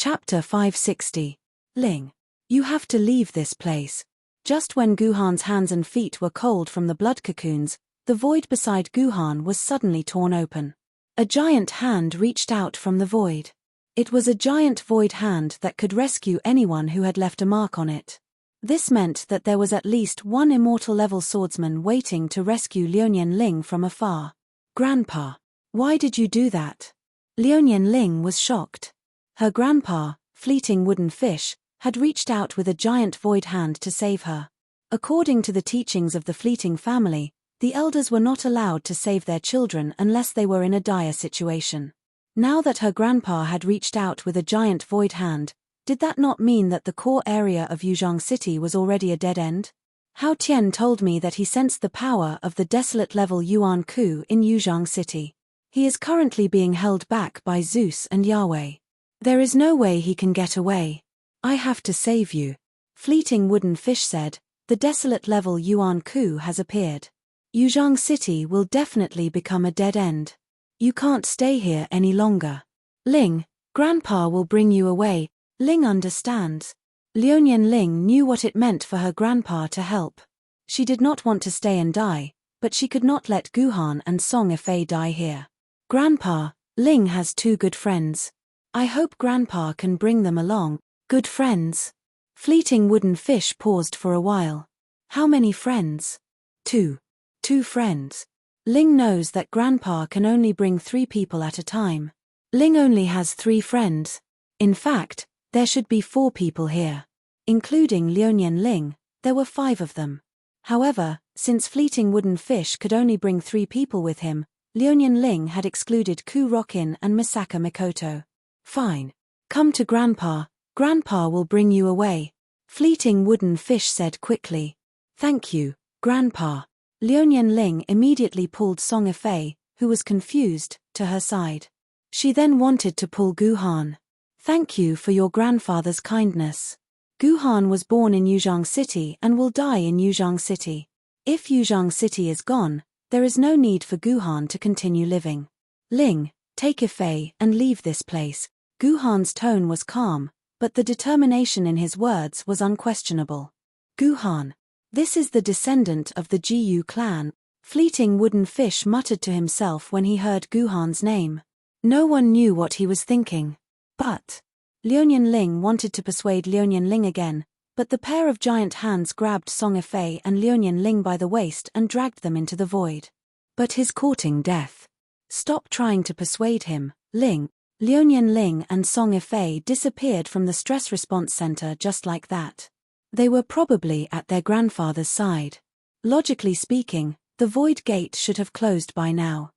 Chapter 560. Ling. You have to leave this place. Just when Guhan's hands and feet were cold from the blood cocoons, the void beside Guhan was suddenly torn open. A giant hand reached out from the void. It was a giant void hand that could rescue anyone who had left a mark on it. This meant that there was at least one immortal-level swordsman waiting to rescue Liuyan Ling from afar. Grandpa, why did you do that? Liuyan Ling was shocked. Her grandpa, Fleeting Wooden Fish, had reached out with a giant void hand to save her. According to the teachings of the Fleeting family, the elders were not allowed to save their children unless they were in a dire situation. Now that her grandpa had reached out with a giant void hand, did that not mean that the core area of Yuzhong City was already a dead end? Hao Tian told me that he sensed the power of the desolate-level Yuan Ku in Yuzhong City. He is currently being held back by Zeus and Yahweh. There is no way he can get away. I have to save you. Fleeting Wooden Fish said, the desolate-level Yuan Ku has appeared. Yuzhong City will definitely become a dead end. You can't stay here any longer. Ling, Grandpa will bring you away. Ling understands. Liuyan Ling knew what it meant for her grandpa to help. She did not want to stay and die, but she could not let Guhan and Song Efei die here. Grandpa, Ling has two good friends. I hope Grandpa can bring them along. Good friends? Fleeting Wooden Fish paused for a while. How many friends? Two. 2 friends. Ling knows that Grandpa can only bring 3 people at a time. Ling only has 3 friends. In fact, there should be 4 people here. Including Liuyan Ling, there were 5 of them. However, since Fleeting Wooden Fish could only bring 3 people with him, Liuyan Ling had excluded Ku Rokin and Misaka Mikoto. Fine. Come to Grandpa. Grandpa will bring you away. Fleeting Wooden Fish said quickly. Thank you, Grandpa. Liuyan Ling immediately pulled Song Efei, who was confused, to her side. She then wanted to pull Guhan. Thank you for your grandfather's kindness. Guhan was born in Yuzhong City and will die in Yuzhong City. If Yuzhong City is gone, there is no need for Guhan to continue living. Ling, take Efei and leave this place. Guhan's tone was calm, but the determination in his words was unquestionable. Guhan. This is the descendant of the Jiyu clan. Fleeting Wooden Fish muttered to himself when he heard Guhan's name. No one knew what he was thinking. But Liuyan Ling wanted to persuade Liuyan Ling again, but the pair of giant hands grabbed Song Efei and Liuyan Ling by the waist and dragged them into the void. But his courting death. Stop trying to persuade him, Ling. Liuyan Ling and Song Efei disappeared from the stress response center just like that. They were probably at their grandfather's side. Logically speaking, the void gate should have closed by now.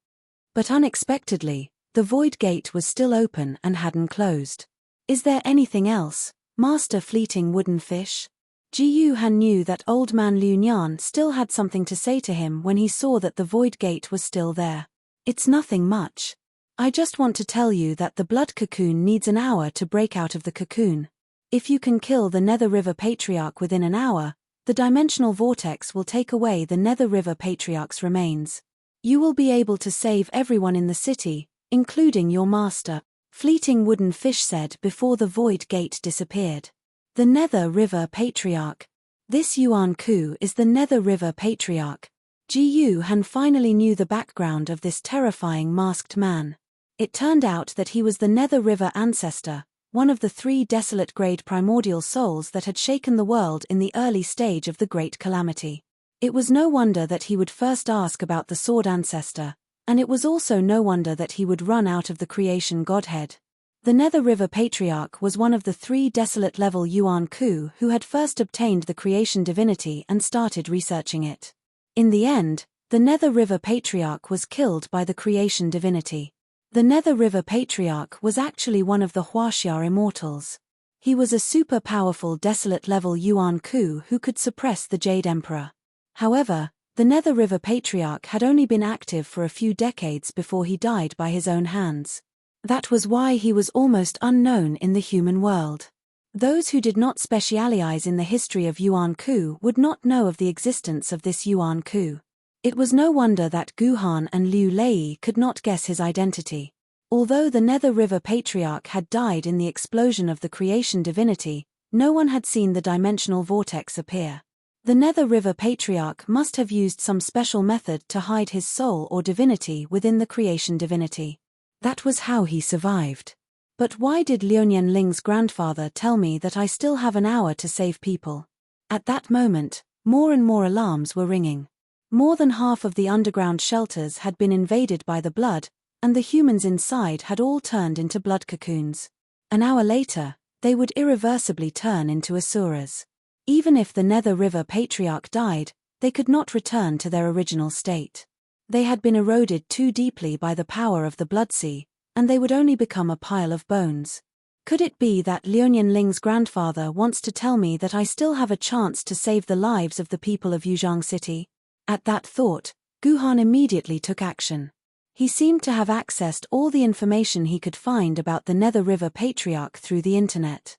But unexpectedly, the void gate was still open and hadn't closed. Is there anything else, Master Fleeting Wooden Fish? Ji Han knew that old man Liu Nian still had something to say to him when he saw that the void gate was still there. It's nothing much. I just want to tell you that the blood cocoon needs an hour to break out of the cocoon. If you can kill the Nether River Patriarch within an hour, the dimensional vortex will take away the Nether River Patriarch's remains. You will be able to save everyone in the city, including your master, Fleeting Wooden Fish said before the void gate disappeared. The Nether River Patriarch. This Yuan Ku is the Nether River Patriarch. Ji Han finally knew the background of this terrifying masked man. It turned out that he was the Nether River ancestor, one of the 3 desolate-grade primordial souls that had shaken the world in the early stage of the Great Calamity. It was no wonder that he would first ask about the Sword Ancestor, and it was also no wonder that he would run out of the creation godhead. The Nether River Patriarch was one of the 3 desolate-level Yuan Ku who had first obtained the creation divinity and started researching it. In the end, the Nether River Patriarch was killed by the creation divinity. The Nether River Patriarch was actually one of the Huaxia immortals. He was a super powerful desolate-level Yuan Ku who could suppress the Jade Emperor. However, the Nether River Patriarch had only been active for a few decades before he died by his own hands. That was why he was almost unknown in the human world. Those who did not specialize in the history of Yuan Ku would not know of the existence of this Yuan Ku. It was no wonder that Guhan and Liu Lei could not guess his identity. Although the Nether River Patriarch had died in the explosion of the creation divinity, no one had seen the dimensional vortex appear. The Nether River Patriarch must have used some special method to hide his soul or divinity within the creation divinity. That was how he survived. But why did Liuyan Ling's grandfather tell me that I still have an hour to save people? At that moment, more and more alarms were ringing. More than half of the underground shelters had been invaded by the blood, and the humans inside had all turned into blood cocoons. An hour later, they would irreversibly turn into asuras. Even if the Nether River Patriarch died, they could not return to their original state. They had been eroded too deeply by the power of the Blood Sea, and they would only become a pile of bones. Could it be that Liuyan Ling's grandfather wants to tell me that I still have a chance to save the lives of the people of Yuzhang City? At that thought, Guhan immediately took action. He seemed to have accessed all the information he could find about the Nether River Patriarch through the internet.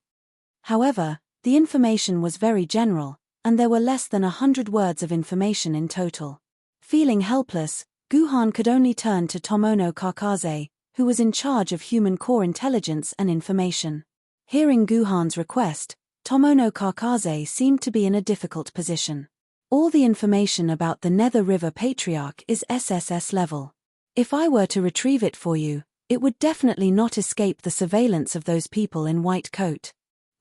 However, the information was very general, and there were less than 100 words of information in total. Feeling helpless, Guhan could only turn to Tomono Kakaze, who was in charge of human core intelligence and information. Hearing Guhan's request, Tomono Kakaze seemed to be in a difficult position. All the information about the Nether River Patriarch is SSS level. If I were to retrieve it for you, it would definitely not escape the surveillance of those people in white coat.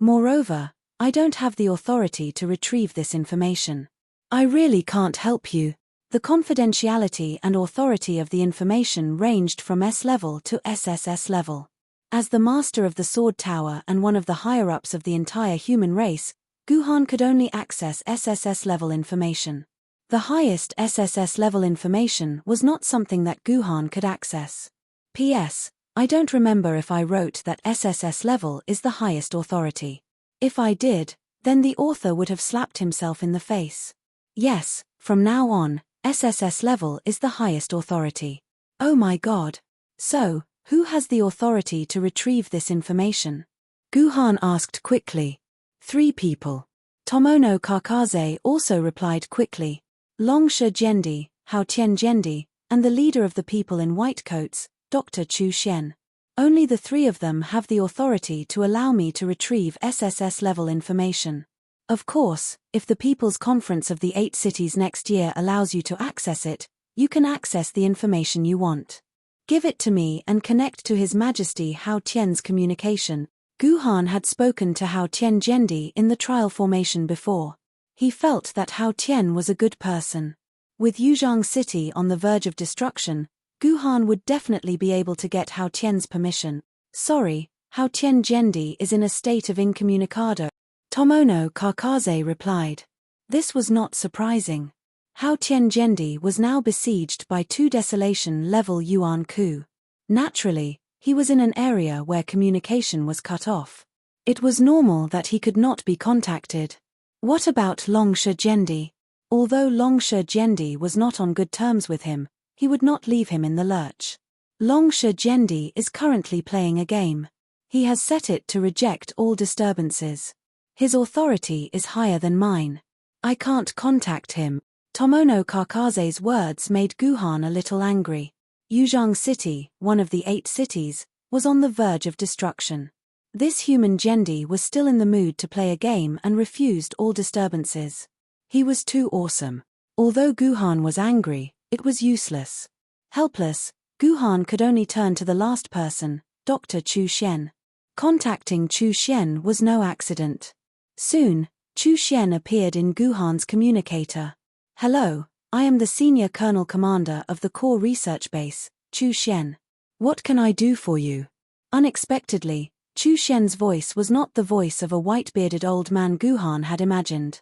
Moreover, I don't have the authority to retrieve this information. I really can't help you. The confidentiality and authority of the information ranged from S level to SSS level. As the master of the Sword Tower and one of the higher-ups of the entire human race, Guhan could only access SSS level information. The highest SSS level information was not something that Guhan could access. P.S. I don't remember if I wrote that SSS level is the highest authority. If I did, then the author would have slapped himself in the face. Yes, from now on, SSS level is the highest authority. Oh my god. So, who has the authority to retrieve this information? Guhan asked quickly. 3 people. Tomono Kakaze also replied quickly. Longsha Jendi, Hao Tian Jendi, and the leader of the people in white coats, Dr. Chu Xian. Only the 3 of them have the authority to allow me to retrieve SSS level information. Of course, if the People's Conference of the 8 cities next year allows you to access it, you can access the information you want. Give it to me and connect to His Majesty Hao Tian's communication. Guhan had spoken to Hao Tian Jendi in the trial formation before. He felt that Hao Tian was a good person. With Yuzhang City on the verge of destruction, Guhan would definitely be able to get Hao Tian's permission. Sorry, Hao Tian Jendi is in a state of incommunicado. Tomono Kakaze replied. This was not surprising. Hao Tian Jendi was now besieged by 2 desolation-level Yuan Ku. Naturally, he was in an area where communication was cut off. It was normal that he could not be contacted. What about Longsha Jendi? Although Longsha Jendi was not on good terms with him, he would not leave him in the lurch. Longsha Jendi is currently playing a game. He has set it to reject all disturbances. His authority is higher than mine. I can't contact him. Tomono Kakaze's words made Guhan a little angry. Yuzhang City, one of the 8 cities, was on the verge of destruction. This human Jendi was still in the mood to play a game and refused all disturbances. He was too awesome. Although Guhan was angry, it was useless. Helpless, Guhan could only turn to the last person, Dr. Chu Xian. Contacting Chu Xian was no accident. Soon, Chu Xian appeared in Guhan's communicator. Hello, I am the Senior Colonel Commander of the Core Research Base, Chu Xian. What can I do for you? Unexpectedly, Chu Xian's voice was not the voice of a white-bearded old man Guhan had imagined.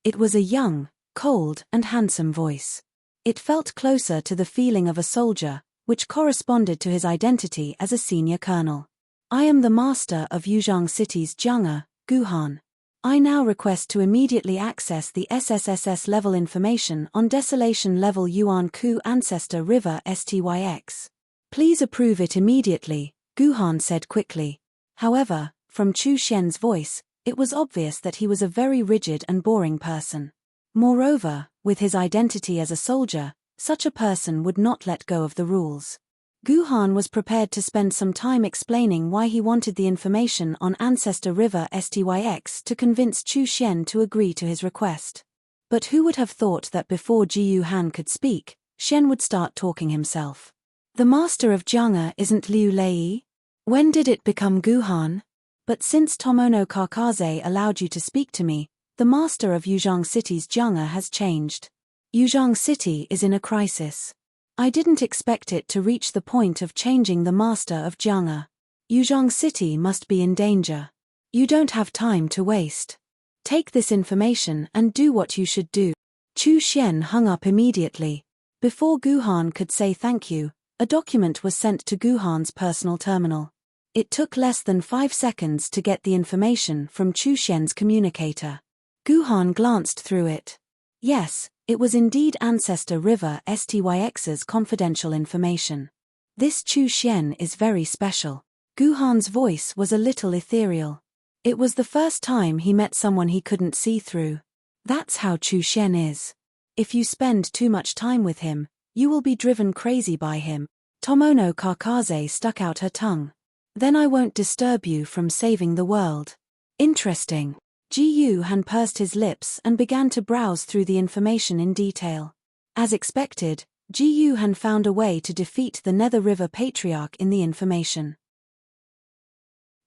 It was a young, cold, and handsome voice. It felt closer to the feeling of a soldier, which corresponded to his identity as a senior colonel. I am the master of Yuzhang City's Jianga, Guhan. I now request to immediately access the SSSS level information on Desolation level Yuan Ku Ancestor River STYX. Please approve it immediately, Guhan said quickly. However, from Chu Xian's voice, it was obvious that he was a very rigid and boring person. Moreover, with his identity as a soldier, such a person would not let go of the rules. Guhan was prepared to spend some time explaining why he wanted the information on Ancestor River Styx to convince Chu Xian to agree to his request. But who would have thought that before Jiyu Han could speak, Xian would start talking himself. The master of Jiang'e isn't Liu Lei? When did it become Guhan? But since Tomono Kakaze allowed you to speak to me, the master of Yuzhang City's Jiang'e has changed. Yuzhang City is in a crisis. I didn't expect it to reach the point of changing the master of Jiang'e. Yuzhang City must be in danger. You don't have time to waste. Take this information and do what you should do. Chu Xian hung up immediately. Before Guhan could say thank you, a document was sent to Guhan's personal terminal. It took less than 5 seconds to get the information from Chu Xian's communicator. Guhan glanced through it. Yes, it was indeed Ancestor River Styx's confidential information. This Chu Xian is very special. Guhan's voice was a little ethereal. It was the first time he met someone he couldn't see through. That's how Chu Xian is. If you spend too much time with him, you will be driven crazy by him. Tomono Kakaze stuck out her tongue. Then I won't disturb you from saving the world. Interesting. Jiyu Han pursed his lips and began to browse through the information in detail. As expected, Jiyu Han found a way to defeat the Nether River Patriarch in the information.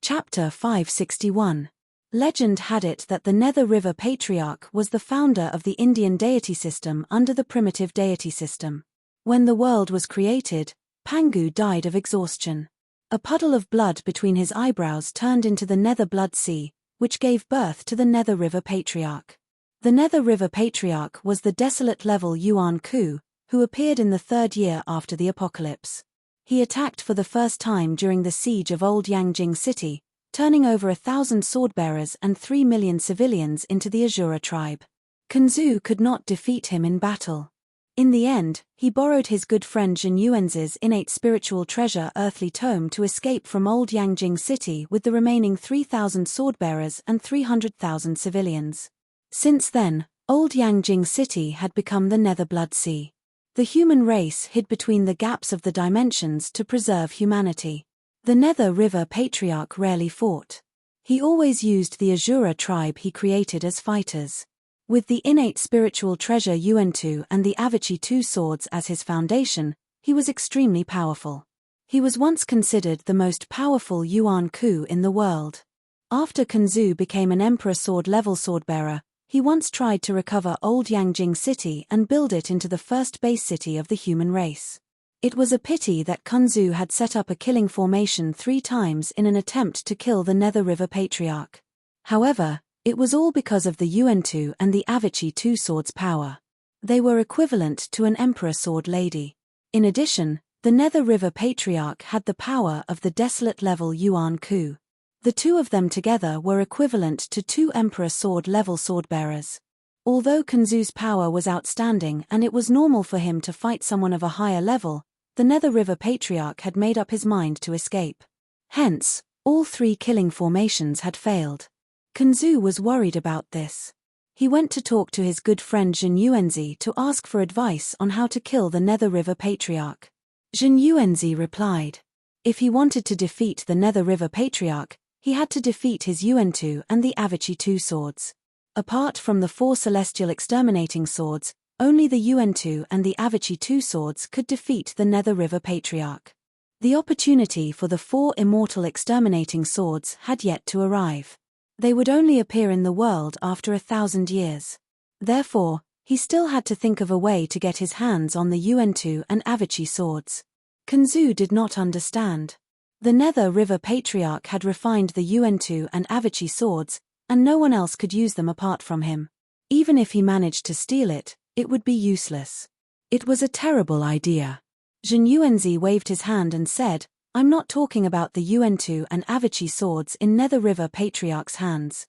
Chapter 561. Legend had it that the Nether River Patriarch was the founder of the Indian deity system under the primitive deity system. When the world was created, Pangu died of exhaustion. A puddle of blood between his eyebrows turned into the Nether Blood Sea, which gave birth to the Nether River Patriarch. The Nether River Patriarch was the desolate level Yuan Ku, who appeared in the 3rd year after the apocalypse. He attacked for the first time during the siege of Old Yangjing City, turning over 1,000 swordbearers and 3 million civilians into the Azura tribe. Kanzu could not defeat him in battle. In the end, he borrowed his good friend Zhen Yuanzi's innate spiritual treasure Earthly Tome to escape from Old Yangjing City with the remaining 3,000 swordbearers and 300,000 civilians. Since then, Old Yangjing City had become the Nether Blood Sea. The human race hid between the gaps of the dimensions to preserve humanity. The Nether River Patriarch rarely fought. He always used the Azura tribe he created as fighters. With the innate spiritual treasure Yuan-Tu and the Avachi-2 swords as his foundation, he was extremely powerful. He was once considered the most powerful Yuan Ku in the world. After Kanzu became an Emperor Sword-level swordbearer, he once tried to recover Old Yangjing City and build it into the first base city of the human race. It was a pity that Kanzu had set up a killing formation 3 times in an attempt to kill the Nether River Patriarch. However, it was all because of the Yuan-Tu and the Avachi-2 swords' power. They were equivalent to an Emperor Sword Lady. In addition, the Nether River Patriarch had the power of the desolate level Yuan Ku. The two of them together were equivalent to 2 Emperor Sword level swordbearers. Although Kanzu's power was outstanding and it was normal for him to fight someone of a higher level, the Nether River Patriarch had made up his mind to escape. Hence, all 3 killing formations had failed. Kanzu was worried about this. He went to talk to his good friend Zhen Yuanzi to ask for advice on how to kill the Nether River Patriarch. Zhen Yuanzi replied. If he wanted to defeat the Nether River Patriarch, he had to defeat his Yuan-Tu and the Avachi-2 swords. Apart from the 4 celestial exterminating swords, only the Yuan-Tu and the Avachi-2 swords could defeat the Nether River Patriarch. The opportunity for the 4 immortal exterminating swords had yet to arrive. They would only appear in the world after 1,000 years. Therefore, he still had to think of a way to get his hands on the Yuan-Tu and Avachi swords. Kanzu did not understand. The Nether River Patriarch had refined the Yuan-Tu and Avachi swords, and no one else could use them apart from him. Even if he managed to steal it, it would be useless. It was a terrible idea. Zhen Yuanzi waved his hand and said, I'm not talking about the Yuan-Tu and Avachi swords in Nether River Patriarch's hands.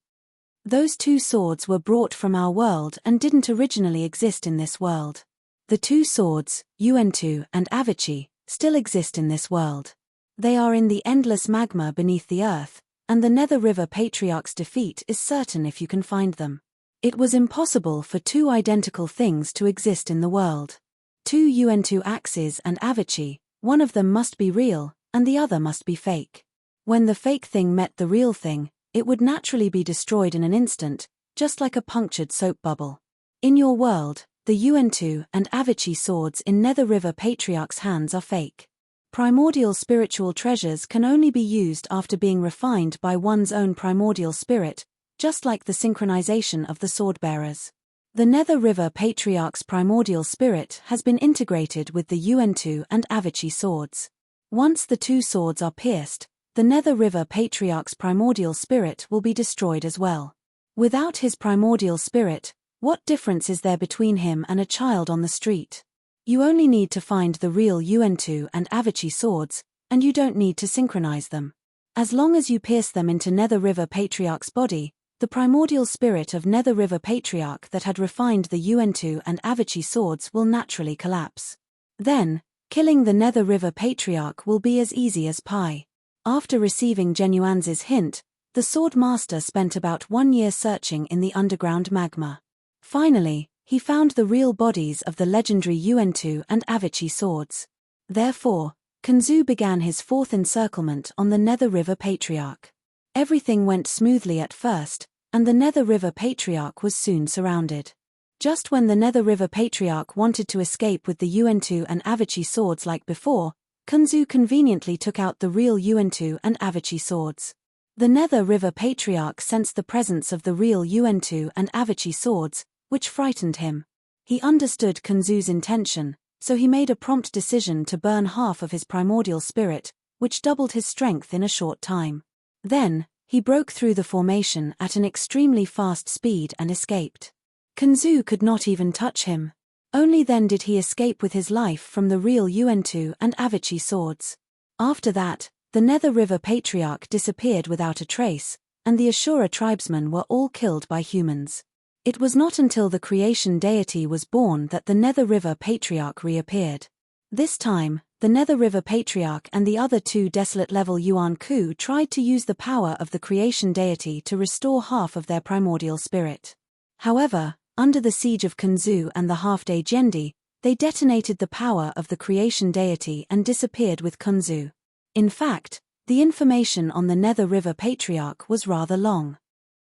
Those 2 swords were brought from our world and didn't originally exist in this world. The 2 swords, Yuan-Tu and Avachi, still exist in this world. They are in the endless magma beneath the earth, and the Nether River Patriarch's defeat is certain if you can find them. It was impossible for 2 identical things to exist in the world. 2 Yuan-Tu axes and Avachi, One of them must be real, and the other must be fake. When the fake thing met the real thing, it would naturally be destroyed in an instant, just like a punctured soap bubble. In your world, the Yuan-Tu and Avicii swords in Nether River Patriarch's hands are fake. Primordial spiritual treasures can only be used after being refined by one's own primordial spirit, just like the synchronization of the swordbearers. The Nether River Patriarch's primordial spirit has been integrated with the Yuan-Tu and Avicii swords. Once the two swords are pierced, the Nether River Patriarch's primordial spirit will be destroyed as well. Without his primordial spirit, what difference is there between him and a child on the street? You only need to find the real Yuan-Tu and Avicii swords, and you don't need to synchronize them. As long as you pierce them into Nether River Patriarch's body, the primordial spirit of Nether River Patriarch that had refined the Yuan-Tu and Avicii swords will naturally collapse. Then, killing the Nether River Patriarch will be as easy as pie. After receiving Genuanze's hint, the Sword Master spent about 1 year searching in the underground magma. Finally, he found the real bodies of the legendary Yuan-Tu and Avicii swords. Therefore, Kanzu began his fourth encirclement on the Nether River Patriarch. Everything went smoothly at first, and the Nether River Patriarch was soon surrounded. Just when the Nether River Patriarch wanted to escape with the Yuan-Tu and Avicii swords like before, Kanzu conveniently took out the real Yuan-Tu and Avicii swords. The Nether River Patriarch sensed the presence of the real Yuan-Tu and Avicii swords, which frightened him. He understood Kanzu's intention, so he made a prompt decision to burn half of his primordial spirit, which doubled his strength in a short time. Then, he broke through the formation at an extremely fast speed and escaped. Kanzu could not even touch him. Only then did he escape with his life from the real Yuan-Tu and Avicii swords. After that, the Nether River Patriarch disappeared without a trace, and the Ashura tribesmen were all killed by humans. It was not until the creation deity was born that the Nether River Patriarch reappeared. This time, the Nether River Patriarch and the other two desolate-level Yuan-Ku tried to use the power of the creation deity to restore half of their primordial spirit. However, under the siege of Kanzu and the half-day Jendi, they detonated the power of the creation deity and disappeared with Kanzu. In fact, the information on the Nether River Patriarch was rather long.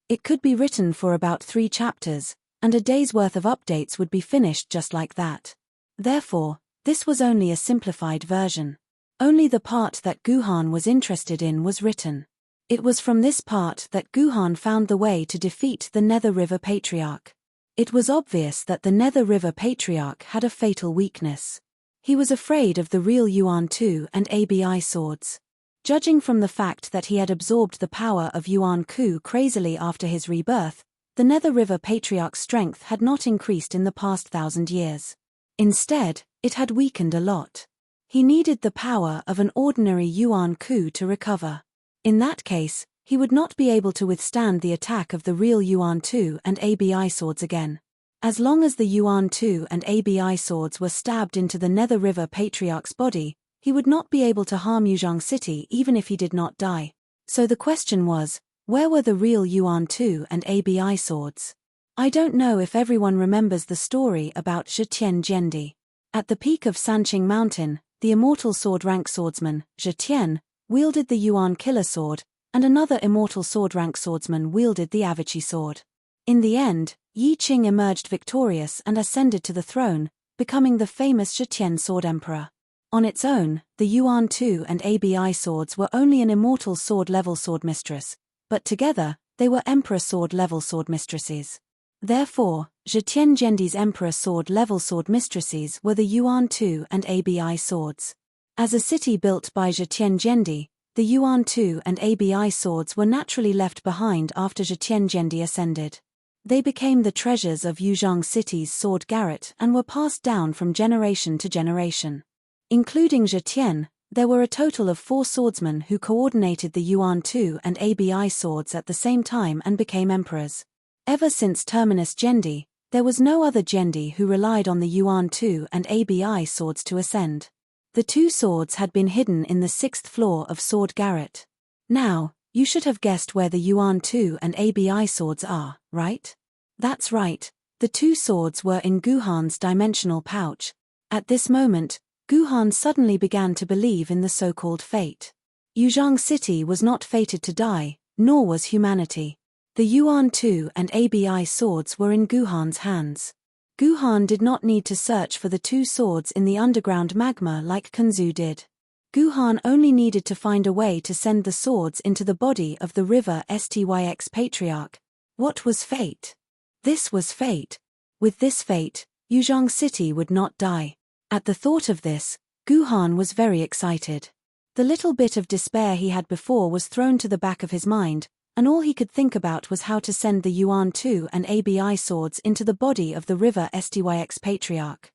It could be written for about 3 chapters, and a day's worth of updates would be finished just like that. Therefore, this was only a simplified version. Only the part that Guhan was interested in was written. It was from this part that Guhan found the way to defeat the Nether River Patriarch. It was obvious that the Nether River Patriarch had a fatal weakness. He was afraid of the real Yuan-Tu and Abi swords. Judging from the fact that he had absorbed the power of Yuan-Ku crazily after his rebirth, the Nether River Patriarch's strength had not increased in the past 1,000 years. Instead, it had weakened a lot. He needed the power of an ordinary Yuan-Ku to recover. In that case, he would not be able to withstand the attack of the real Yuan-Tu and Abi swords again. As long as the Yuan-Tu and Abi swords were stabbed into the Nether River Patriarch's body, he would not be able to harm Yuzhang City even if he did not die. So the question was, where were the real Yuan-Tu and Abi swords? I don't know if everyone remembers the story about Zhetian Jendi. At the peak of Sanqing Mountain, the immortal sword-rank swordsman, Zhetian, wielded the Yuan killer sword, and another immortal sword-rank swordsman wielded the Avicii sword. In the end, Yi Qing emerged victorious and ascended to the throne, becoming the famous Zhetian sword emperor. On its own, the Yuan-Tu and Abi swords were only an immortal sword-level swordmistress, but together, they were emperor sword-level swordmistresses. Therefore, Zhetian Jendi's emperor sword-level swordmistresses were the Yuan-Tu and Abi swords. As a city built by Zhetian Jendi, the Yuan-Tu and Abi swords were naturally left behind after Zhetian Jendi ascended. They became the treasures of Yuzhang City's sword garret and were passed down from generation to generation. Including Zhetian, there were a total of 4 swordsmen who coordinated the Yuan-Tu and Abi swords at the same time and became emperors. Ever since Terminus Jendi, there was no other Jendi who relied on the Yuan-Tu and Abi swords to ascend. The 2 swords had been hidden in the 6th floor of Sword Garret. Now, you should have guessed where the Yuan-Tu and Abi swords are, right? That's right, the 2 swords were in Guhan's dimensional pouch. At this moment, Guhan suddenly began to believe in the so-called fate. Yuzhang City was not fated to die, nor was humanity. The Yuan 2 and Abi swords were in Guhan's hands. Guhan did not need to search for the two swords in the underground magma like Kunzu did. Guhan only needed to find a way to send the swords into the body of the river Styx patriarch. What was fate? This was fate. With this fate, Yuzhang City would not die. At the thought of this, Guhan was very excited. The little bit of despair he had before was thrown to the back of his mind, and all he could think about was how to send the Yuan 2 and Abi swords into the body of the river Styx patriarch.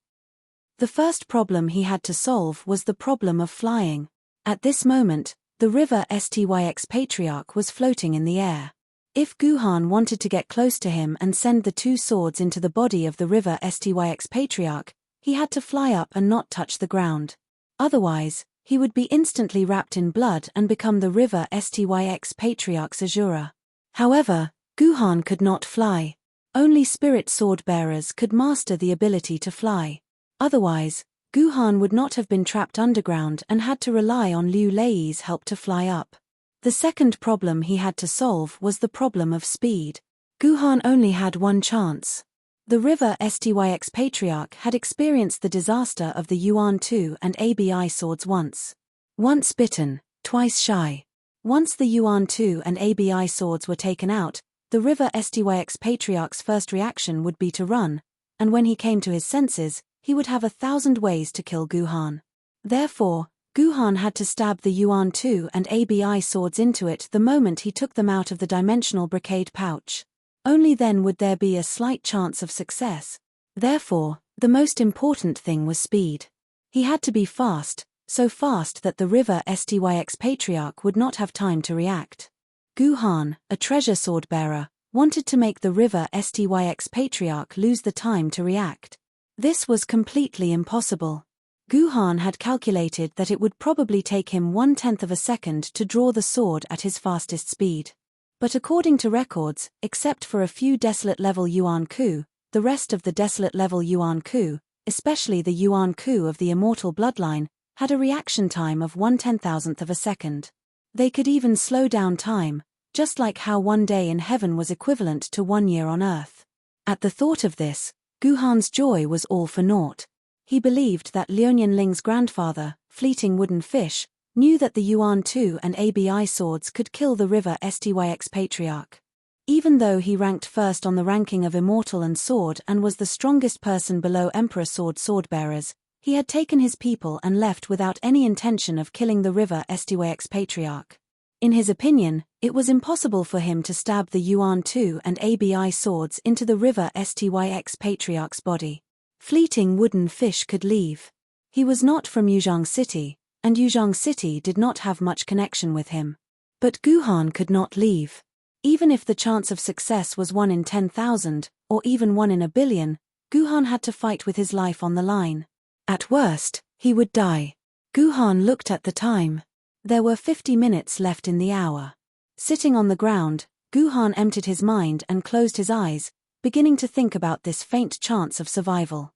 The first problem he had to solve was the problem of flying. At this moment, the river Styx patriarch was floating in the air. If Guhan wanted to get close to him and send the two swords into the body of the river Styx patriarch, he had to fly up and not touch the ground. Otherwise, he would be instantly wrapped in blood and become the river Styx patriarch's Azura. However, Guhan could not fly. Only spirit sword bearers could master the ability to fly. Otherwise, Guhan would not have been trapped underground and had to rely on Liu Lei's help to fly up. The second problem he had to solve was the problem of speed. Guhan only had one chance. The river Styx patriarch had experienced the disaster of the Yuan 2 and Abi swords once. Once bitten, twice shy. Once the Yuan 2 and Abi swords were taken out, the river Styx patriarch's first reaction would be to run, and when he came to his senses, he would have 1,000 ways to kill Guhan. Therefore, Guhan had to stab the Yuan 2 and Abi swords into it the moment he took them out of the dimensional brocade pouch. Only then would there be a slight chance of success. Therefore, the most important thing was speed. He had to be fast, so fast that the river Styx patriarch would not have time to react. Guhan, a treasure sword bearer, wanted to make the river Styx patriarch lose the time to react. This was completely impossible. Guhan had calculated that it would probably take him 1/10 of a second to draw the sword at his fastest speed. But according to records, except for a few desolate level Yuan Ku, the rest of the desolate level Yuan Ku, especially the Yuan Ku of the immortal bloodline, had a reaction time of 1/10,000th of a second. They could even slow down time, just like how one day in heaven was equivalent to 1 year on earth. At the thought of this, Guhan's joy was all for naught. He believed that Liuyan Ling's grandfather, Fleeting Wooden Fish, knew that the Yuan 2 and Abi swords could kill the river Styx patriarch. Even though he ranked first on the ranking of immortal and sword and was the strongest person below Emperor swordbearers, he had taken his people and left without any intention of killing the river Styx patriarch. In his opinion, it was impossible for him to stab the Yuan 2 and Abi swords into the river Styx patriarch's body. Fleeting Wooden Fish could leave. He was not from Yuzhang City, and Yuzhang City did not have much connection with him. But Guhan could not leave. Even if the chance of success was 1 in 10,000, or even 1 in a billion, Guhan had to fight with his life on the line. At worst, he would die. Guhan looked at the time. There were 50 minutes left in the hour. Sitting on the ground, Guhan emptied his mind and closed his eyes, beginning to think about this faint chance of survival.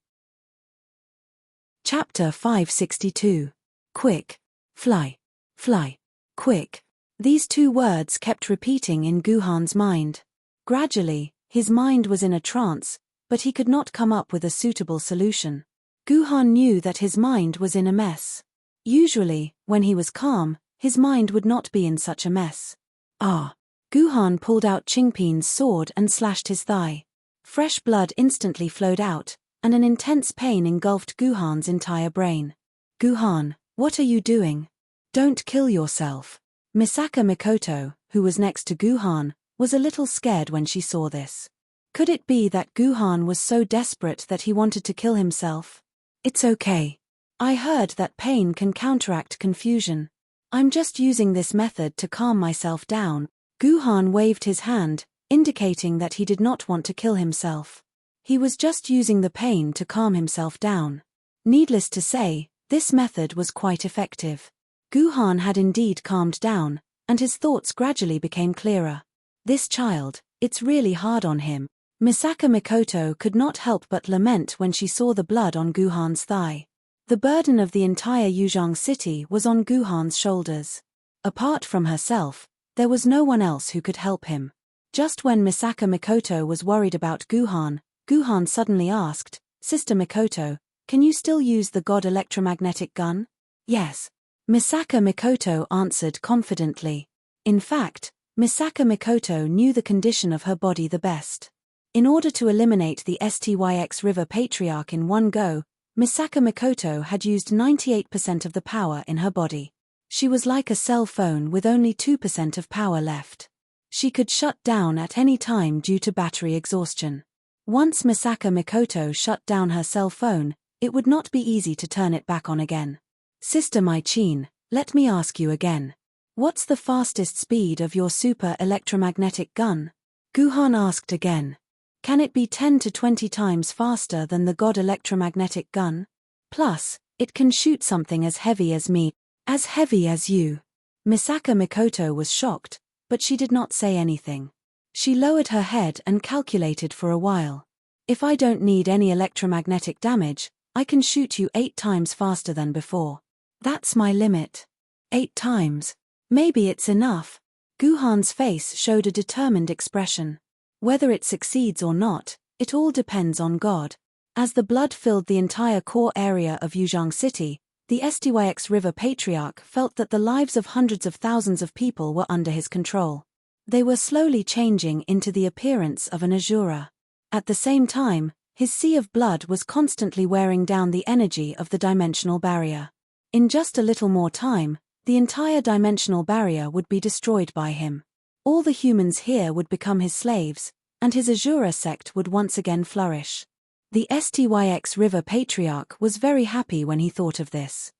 Chapter 562. Quick. Fly. Fly. Quick. These two words kept repeating in Guhan's mind. Gradually, his mind was in a trance, but he could not come up with a suitable solution. Guhan knew that his mind was in a mess. Usually, when he was calm, his mind would not be in such a mess. Guhan pulled out Qingpin's sword and slashed his thigh. Fresh blood instantly flowed out, and an intense pain engulfed Guhan's entire brain. Guhan, what are you doing? Don't kill yourself. Misaka Mikoto, who was next to Guhan, was a little scared when she saw this. Could it be that Guhan was so desperate that he wanted to kill himself? It's okay. I heard that pain can counteract confusion. I'm just using this method to calm myself down. Guhan waved his hand, indicating that he did not want to kill himself. He was just using the pain to calm himself down. Needless to say, this method was quite effective. Guhan had indeed calmed down, and his thoughts gradually became clearer. This child, it's really hard on him. Misaka Mikoto could not help but lament when she saw the blood on Guhan's thigh. The burden of the entire Yuzhang city was on Guhan's shoulders. Apart from herself, there was no one else who could help him. Just when Misaka Mikoto was worried about Guhan, Guhan suddenly asked, "Sister Mikoto, can you still use the god electromagnetic gun?" "Yes." Misaka Mikoto answered confidently. In fact, Misaka Mikoto knew the condition of her body the best. In order to eliminate the Styx River Patriarch in one go, Misaka Mikoto had used 98% of the power in her body. She was like a cell phone with only 2% of power left. She could shut down at any time due to battery exhaustion. Once Misaka Mikoto shut down her cell phone, it would not be easy to turn it back on again. "Sister Mai-chin, let me ask you again. What's the fastest speed of your super electromagnetic gun?" Guhan asked again. "Can it be 10 to 20 times faster than the god electromagnetic gun? Plus, it can shoot something as heavy as me." "As heavy as you?" Misaka Mikoto was shocked, but she did not say anything. She lowered her head and calculated for a while. "If I don't need any electromagnetic damage, I can shoot you 8 times faster than before. That's my limit." 8 times? Maybe it's enough. Guhan's face showed a determined expression. Whether it succeeds or not, it all depends on God. As the blood filled the entire core area of Yuzhang City, the Styx River Patriarch felt that the lives of hundreds of thousands of people were under his control. They were slowly changing into the appearance of an Azura. At the same time, his sea of blood was constantly wearing down the energy of the dimensional barrier. In just a little more time, the entire dimensional barrier would be destroyed by him. All the humans here would become his slaves, and his Azura sect would once again flourish. The Styx River Patriarch was very happy when he thought of this.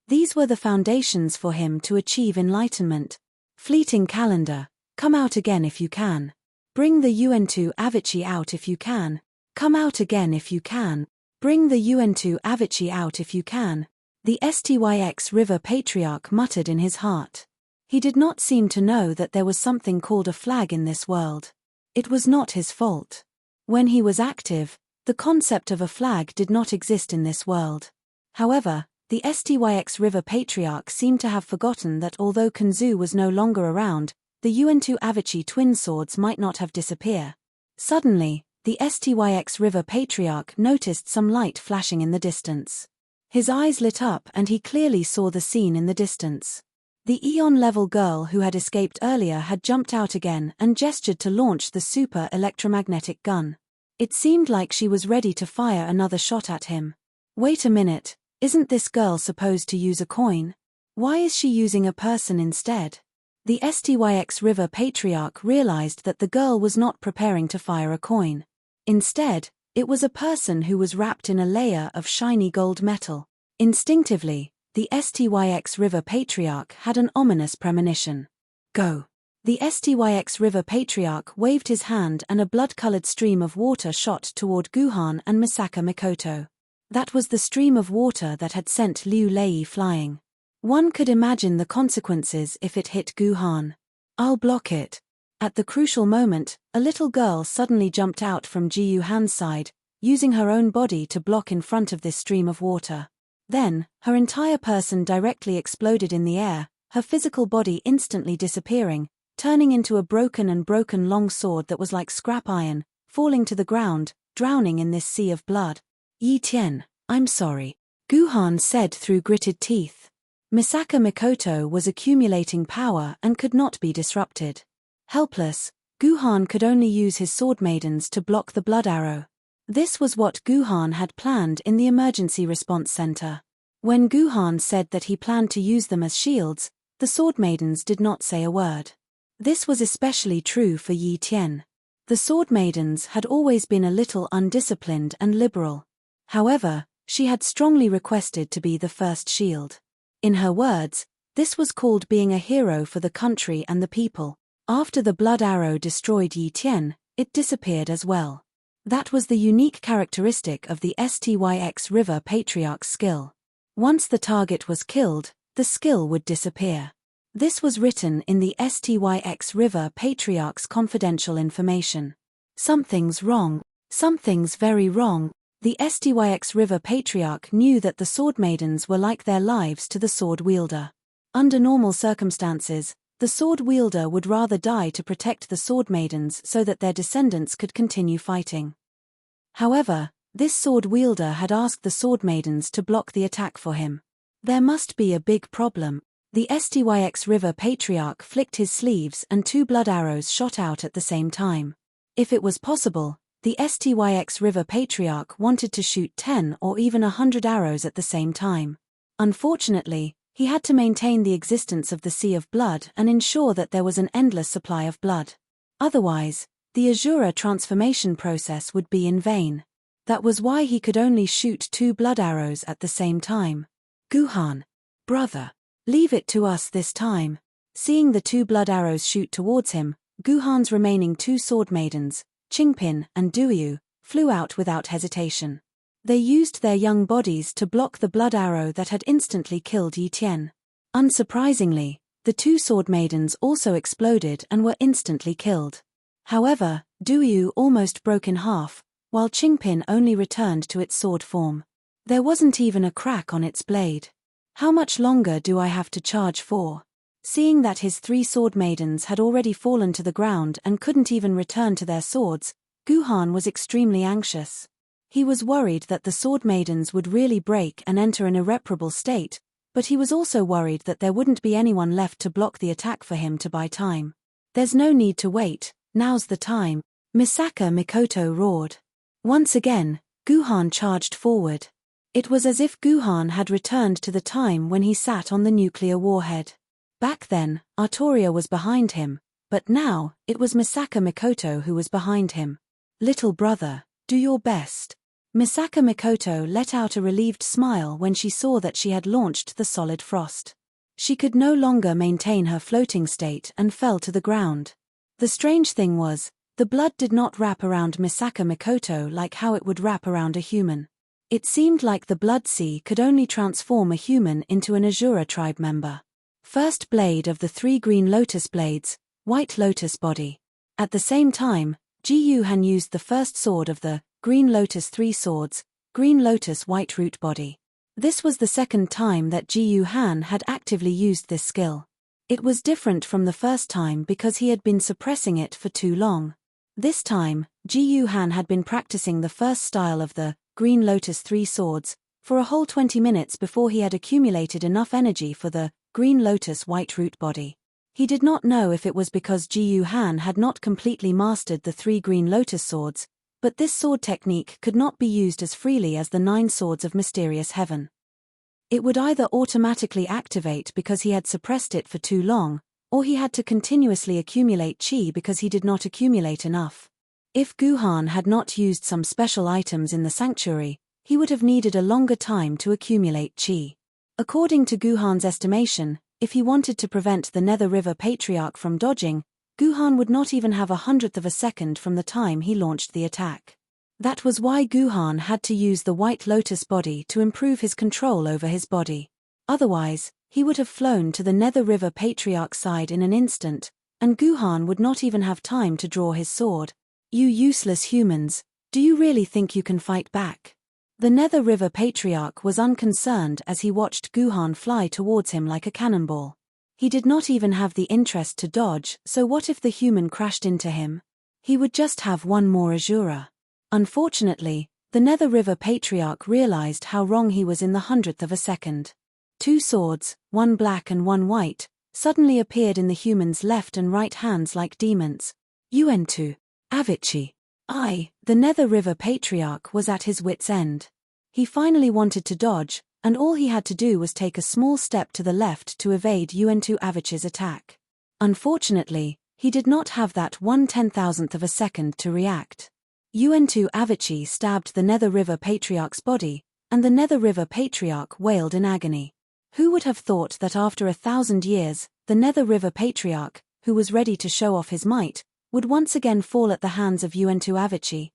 These were the foundations for him to achieve enlightenment. Fleeting calendar, come out again if you can. Bring the UN2 Avicii out if you can. Come out again if you can. Bring the UN2 Avicii out if you can. The Styx River Patriarch muttered in his heart. He did not seem to know that there was something called a flag in this world. It was not his fault. When he was active, the concept of a flag did not exist in this world. However, the Styx River Patriarch seemed to have forgotten that although Kanzu was no longer around, the UN2 Avicii twin swords might not have disappeared. Suddenly, the Styx River Patriarch noticed some light flashing in the distance. His eyes lit up and he clearly saw the scene in the distance. The Eon-level girl who had escaped earlier had jumped out again and gestured to launch the super electromagnetic gun. It seemed like she was ready to fire another shot at him. Wait a minute, isn't this girl supposed to use a coin? Why is she using a person instead? The Styx River Patriarch realized that the girl was not preparing to fire a coin. Instead, it was a person who was wrapped in a layer of shiny gold metal. Instinctively, the Styx River Patriarch had an ominous premonition. Go! The Styx River Patriarch waved his hand and a blood-colored stream of water shot toward Guhan and Misaka Mikoto. That was the stream of water that had sent Liu Lei flying. One could imagine the consequences if it hit Guhan. "I'll block it." At the crucial moment, a little girl suddenly jumped out from Ji Yuhan's side, using her own body to block in front of this stream of water. Then, her entire person directly exploded in the air, her physical body instantly disappearing, turning into a broken long sword that was like scrap iron, falling to the ground, drowning in this sea of blood. "Yi Tian, I'm sorry," Guhan said through gritted teeth. Misaka Mikoto was accumulating power and could not be disrupted. Helpless, Guhan could only use his sword maidens to block the blood arrow. This was what Guhan had planned in the emergency response center. When Guhan said that he planned to use them as shields, the sword maidens did not say a word. This was especially true for Yi Tian. The sword maidens had always been a little undisciplined and liberal. However, she had strongly requested to be the first shield. In her words, this was called being a hero for the country and the people. After the blood arrow destroyed Yi Tian, it disappeared as well. That was the unique characteristic of the Styx River Patriarch's skill. Once the target was killed, the skill would disappear. This was written in the Styx River Patriarch's confidential information. Something's wrong. Something's very wrong. The Styx River Patriarch knew that the Sword Maidens were like their lives to the sword wielder. Under normal circumstances, the sword wielder would rather die to protect the Sword Maidens so that their descendants could continue fighting. However, this sword wielder had asked the Sword Maidens to block the attack for him. There must be a big problem. The Styx River Patriarch flicked his sleeves and 2 blood arrows shot out at the same time. If it was possible, the Styx River Patriarch wanted to shoot 10 or even 100 arrows at the same time. Unfortunately, he had to maintain the existence of the Sea of Blood and ensure that there was an endless supply of blood. Otherwise, the Azura transformation process would be in vain. That was why he could only shoot 2 blood arrows at the same time. Guhan, brother, leave it to us this time. Seeing the 2 blood arrows shoot towards him, Guhan's remaining 2 sword maidens, Qingpin and Duyu, flew out without hesitation. They used their young bodies to block the blood arrow that had instantly killed Yi Tian. Unsurprisingly, the 2 sword maidens also exploded and were instantly killed. However, Duyu almost broke in half, while Qingpin only returned to its sword form. There wasn't even a crack on its blade. How much longer do I have to charge for? Seeing that his 3 sword maidens had already fallen to the ground and couldn't even return to their swords, Guhan was extremely anxious. He was worried that the sword maidens would really break and enter an irreparable state, but he was also worried that there wouldn't be anyone left to block the attack for him to buy time. There's no need to wait, now's the time, Misaka Mikoto roared. Once again, Guhan charged forward. It was as if Guhan had returned to the time when he sat on the nuclear warhead. Back then, Artoria was behind him, but now, it was Misaka Mikoto who was behind him. Little brother, do your best. Misaka Mikoto let out a relieved smile when she saw that she had launched the solid frost. She could no longer maintain her floating state and fell to the ground. The strange thing was, the blood did not wrap around Misaka Mikoto like how it would wrap around a human. It seemed like the blood sea could only transform a human into an Azura tribe member. First blade of the 3 green lotus blades, white lotus body. At the same time, Ji Yuhan used the first sword of the green lotus 3 swords, green lotus white root body. This was the second time that Ji Yuhan had actively used this skill. It was different from the first time because he had been suppressing it for too long. This time, Ji Yuhan had been practicing the first style of the green lotus 3 swords for a whole 20 minutes before he had accumulated enough energy for the green lotus white root body. He did not know if it was because Ji Yuhan had not completely mastered the 3 green lotus swords, but this sword technique could not be used as freely as the 9 swords of mysterious heaven. It would either automatically activate because he had suppressed it for too long, or he had to continuously accumulate chi because he did not accumulate enough. If Guhan had not used some special items in the sanctuary, he would have needed a longer time to accumulate chi. According to Guhan's estimation, if he wanted to prevent the Nether River Patriarch from dodging, Guhan would not even have 1/100th of a second from the time he launched the attack. That was why Guhan had to use the White Lotus body to improve his control over his body. Otherwise, he would have flown to the Nether River Patriarch's side in an instant, and Guhan would not even have time to draw his sword. You useless humans, do you really think you can fight back? The Nether River Patriarch was unconcerned as he watched Guhan fly towards him like a cannonball. He did not even have the interest to dodge, so what if the human crashed into him? He would just have one more Azura. Unfortunately, the Nether River Patriarch realized how wrong he was in the 100th of a second. 2 swords, one black and one white, suddenly appeared in the human's left and right hands like demons. Yuentu, Avicii. The Nether River Patriarch was at his wit's end. He finally wanted to dodge, and all he had to do was take a small step to the left to evade Yuentu Avicii's attack. Unfortunately, he did not have that 1/10,000th of a second to react. Yuentu Avicii stabbed the Nether River Patriarch's body, and the Nether River Patriarch wailed in agony. Who would have thought that after 1,000 years, the Nether River Patriarch, who was ready to show off his might, would once again fall at the hands of Yuentu Avicii?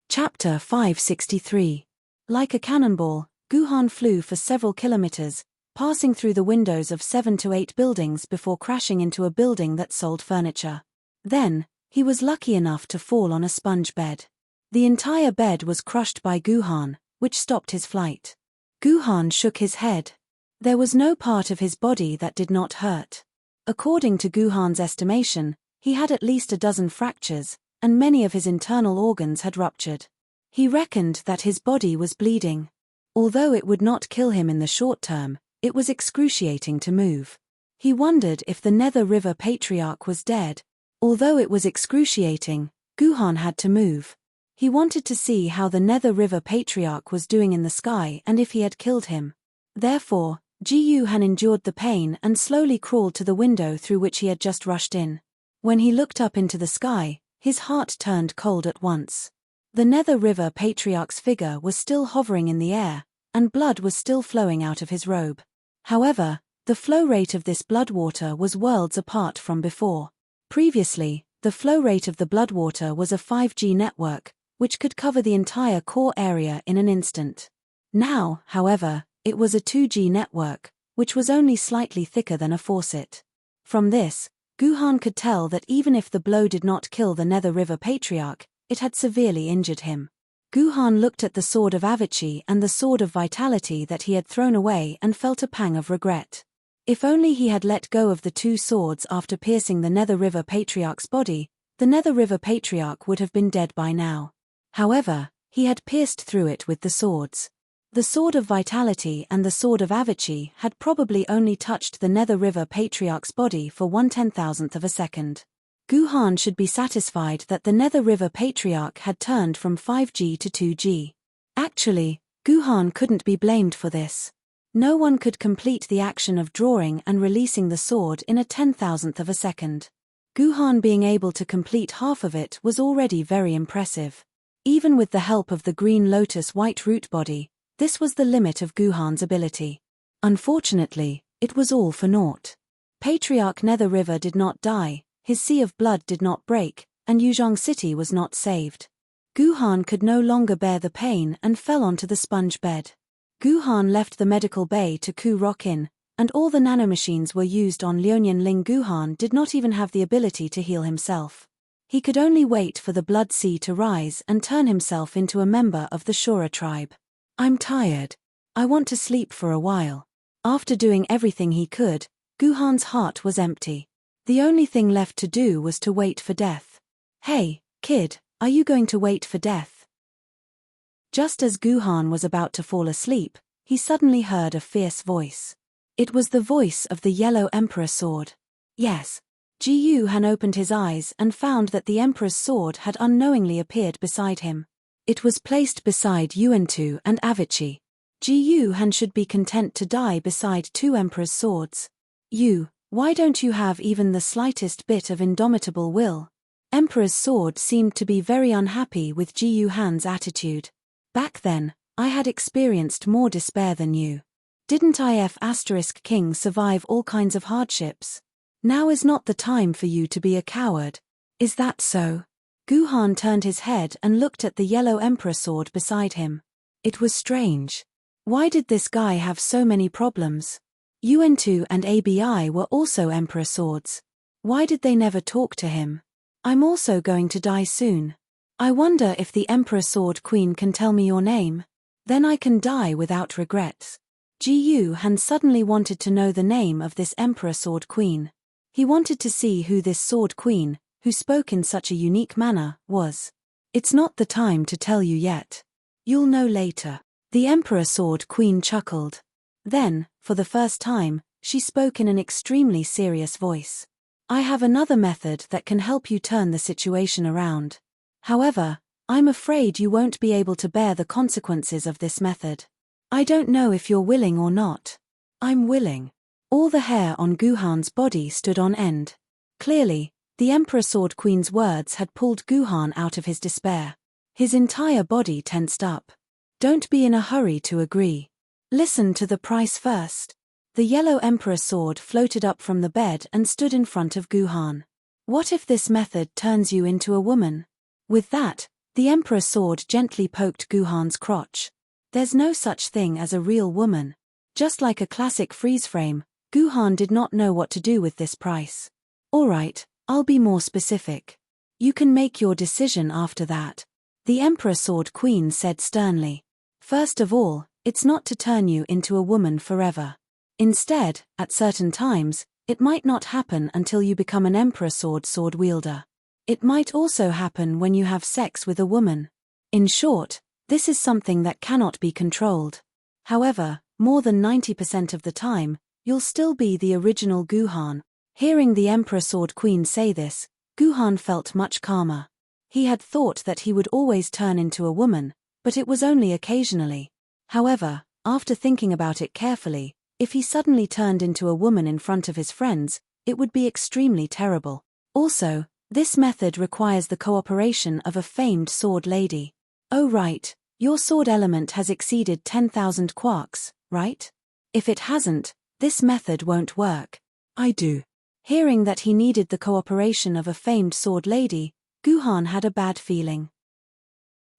Chapter 563. Like a cannonball, Guhan flew for several kilometers, passing through the windows of 7 to 8 buildings before crashing into a building that sold furniture. Then, he was lucky enough to fall on a sponge bed. The entire bed was crushed by Guhan, which stopped his flight. Guhan shook his head. There was no part of his body that did not hurt. According to Guhan's estimation, he had at least a dozen fractures, and many of his internal organs had ruptured. He reckoned that his body was bleeding. Although it would not kill him in the short term, it was excruciating to move. He wondered if the Nether River Patriarch was dead. Although it was excruciating, Guhan had to move. He wanted to see how the Nether River Patriarch was doing in the sky and if he had killed him. Therefore, Guhan endured the pain and slowly crawled to the window through which he had just rushed in. When he looked up into the sky, his heart turned cold at once. The Nether River Patriarch's figure was still hovering in the air, and blood was still flowing out of his robe. However, the flow rate of this blood water was worlds apart from before. Previously, the flow rate of the blood water was a 5G network, which could cover the entire core area in an instant. Now, however, it was a 2G network, which was only slightly thicker than a faucet. From this, Guhan could tell that even if the blow did not kill the Nether River Patriarch, it had severely injured him. Guhan looked at the Sword of Avicii and the Sword of Vitality that he had thrown away and felt a pang of regret. If only he had let go of the two swords after piercing the Nether River Patriarch's body, the Nether River Patriarch would have been dead by now. However, he had pierced through it with the swords. The Sword of Vitality and the Sword of Avicii had probably only touched the Nether River Patriarch's body for 1/10,000th of a second. Guhan should be satisfied that the Nether River Patriarch had turned from 5G to 2G. Actually, Guhan couldn't be blamed for this. No one could complete the action of drawing and releasing the sword in a 10,000th of a second. Guhan being able to complete half of it was already very impressive. Even with the help of the Green Lotus White Root body, this was the limit of Guhan's ability. Unfortunately, it was all for naught. Patriarch Nether River did not die, his sea of blood did not break, and Yuzhong City was not saved. Guhan could no longer bear the pain and fell onto the sponge bed. Guhan left the medical bay to Ku Rock in, and all the nanomachines were used on Lionian Ling. Guhan did not even have the ability to heal himself. He could only wait for the blood sea to rise and turn himself into a member of the Shura tribe. I'm tired. I want to sleep for a while. After doing everything he could, Guhan's heart was empty. The only thing left to do was to wait for death. Hey, kid, are you going to wait for death? Just as Guhan was about to fall asleep, he suddenly heard a fierce voice. It was the voice of the Yellow Emperor Sword. Yes. Guhan opened his eyes and found that the Emperor's sword had unknowingly appeared beside him. It was placed beside Yuantu and Avicii. Guhan should be content to die beside two Emperor's swords. Why don't you have even the slightest bit of indomitable will? Emperor's sword seemed to be very unhappy with Guhan's attitude. Back then, I had experienced more despair than you. Didn't King survive all kinds of hardships? Now is not the time for you to be a coward. Is that so? Guhan turned his head and looked at the Yellow Emperor sword beside him. It was strange. Why did this guy have so many problems? Yuantu and Abi were also Emperor swords. Why did they never talk to him? I'm also going to die soon. I wonder if the Emperor Sword Queen can tell me your name. Then I can die without regrets. Guhan suddenly wanted to know the name of this Emperor Sword Queen. He wanted to see who this Sword Queen, who spoke in such a unique manner, was. It's not the time to tell you yet. You'll know later. The Emperor Sword Queen chuckled. Then, for the first time, she spoke in an extremely serious voice. I have another method that can help you turn the situation around. However, I'm afraid you won't be able to bear the consequences of this method. I don't know if you're willing or not. I'm willing. All the hair on Guhan's body stood on end. Clearly, the Emperor Sword Queen's words had pulled Guhan out of his despair. His entire body tensed up. Don't be in a hurry to agree. Listen to the price first. The Yellow Emperor sword floated up from the bed and stood in front of Guhan. What if this method turns you into a woman? With that, the Emperor sword gently poked Guhan's crotch. There's no such thing as a real woman. Just like a classic freeze frame, Guhan did not know what to do with this price. Alright, I'll be more specific. You can make your decision after that. The Emperor Sword Queen said sternly. First of all, it's not to turn you into a woman forever. Instead, at certain times, it might not happen until you become an Emperor sword wielder. It might also happen when you have sex with a woman. In short, this is something that cannot be controlled. However, more than 90% of the time, you'll still be the original Guhan. Hearing the Emperor Sword Queen say this, Guhan felt much calmer. He had thought that he would always turn into a woman, but it was only occasionally. However, after thinking about it carefully, if he suddenly turned into a woman in front of his friends, it would be extremely terrible. Also, this method requires the cooperation of a famed sword lady. Oh right, your sword element has exceeded 10,000 quarks, right? If it hasn't, this method won't work. I do. Hearing that he needed the cooperation of a famed sword lady, Guhan had a bad feeling.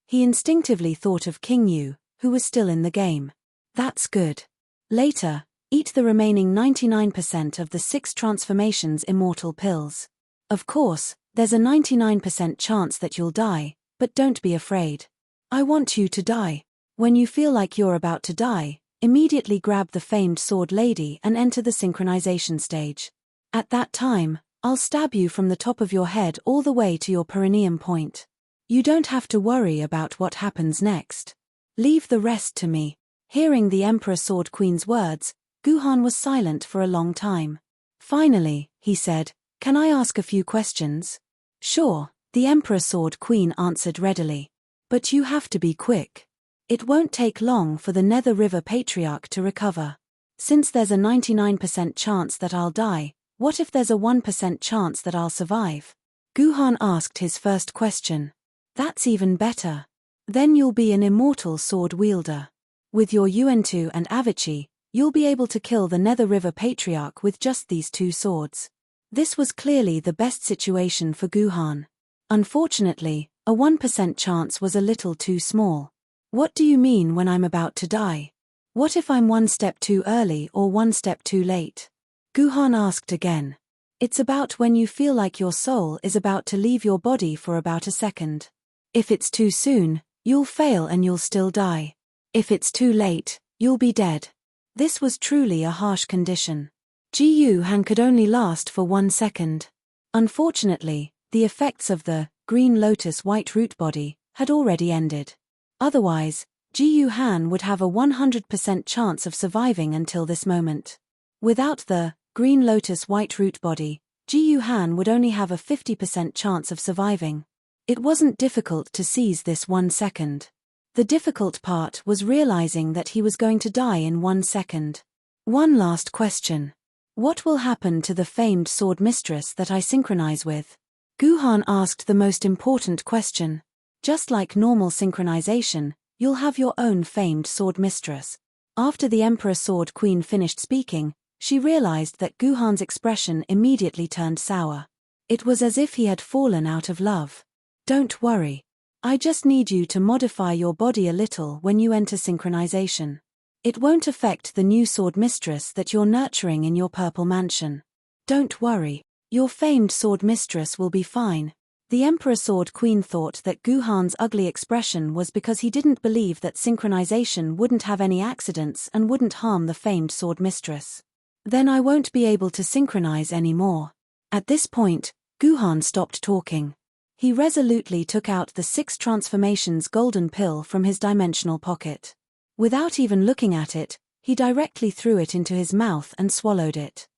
He instinctively thought of King Yu, who was still in the game. That's good. Later, eat the remaining 99% of the 6 transformations immortal pills. Of course, there's a 99% chance that you'll die, but don't be afraid. I want you to die. When you feel like you're about to die, immediately grab the famed sword lady and enter the synchronization stage. At that time, I'll stab you from the top of your head all the way to your perineum point. You don't have to worry about what happens next. Leave the rest to me. Hearing the Emperor Sword Queen's words, Guhan was silent for a long time. Finally, he said, "Can I ask a few questions?" "Sure," the Emperor Sword Queen answered readily. "But you have to be quick. It won't take long for the Nether River Patriarch to recover. Since there's a 99% chance that I'll die, what if there's a 1% chance that I'll survive?" Guhan asked his first question. "That's even better. Then you'll be an immortal sword wielder. With your Yuan-Tu and Avicii, you'll be able to kill the Nether River Patriarch with just these 2 swords." This was clearly the best situation for Guhan. Unfortunately, a 1% chance was a little too small. What do you mean when I'm about to die? What if I'm 1 step too early or 1 step too late? Guhan asked again. It's about when you feel like your soul is about to leave your body for about a second. If it's too soon, you'll fail and you'll still die. If it's too late, you'll be dead. This was truly a harsh condition. Ji Han could only last for 1 second. Unfortunately, the effects of the green lotus white root body had already ended. Otherwise, Ji Han would have a 100% chance of surviving until this moment. Without the green lotus white root body, Ji Han would only have a 50% chance of surviving. It wasn't difficult to seize this 1 second. The difficult part was realizing that he was going to die in 1 second. One last question. What will happen to the famed sword mistress that I synchronize with? Guhan asked the most important question. Just like normal synchronization, you'll have your own famed sword mistress. After the Emperor Sword Queen finished speaking, she realized that Guhan's expression immediately turned sour. It was as if he had fallen out of love. Don't worry. I just need you to modify your body a little when you enter synchronization. It won't affect the new sword mistress that you're nurturing in your purple mansion. Don't worry. Your famed sword mistress will be fine. The Emperor Sword Queen thought that Guhan's ugly expression was because he didn't believe that synchronization wouldn't have any accidents and wouldn't harm the famed sword mistress. Then I won't be able to synchronize anymore. At this point, Guhan stopped talking. He resolutely took out the 6 transformations golden pill from his dimensional pocket. Without even looking at it, he directly threw it into his mouth and swallowed it.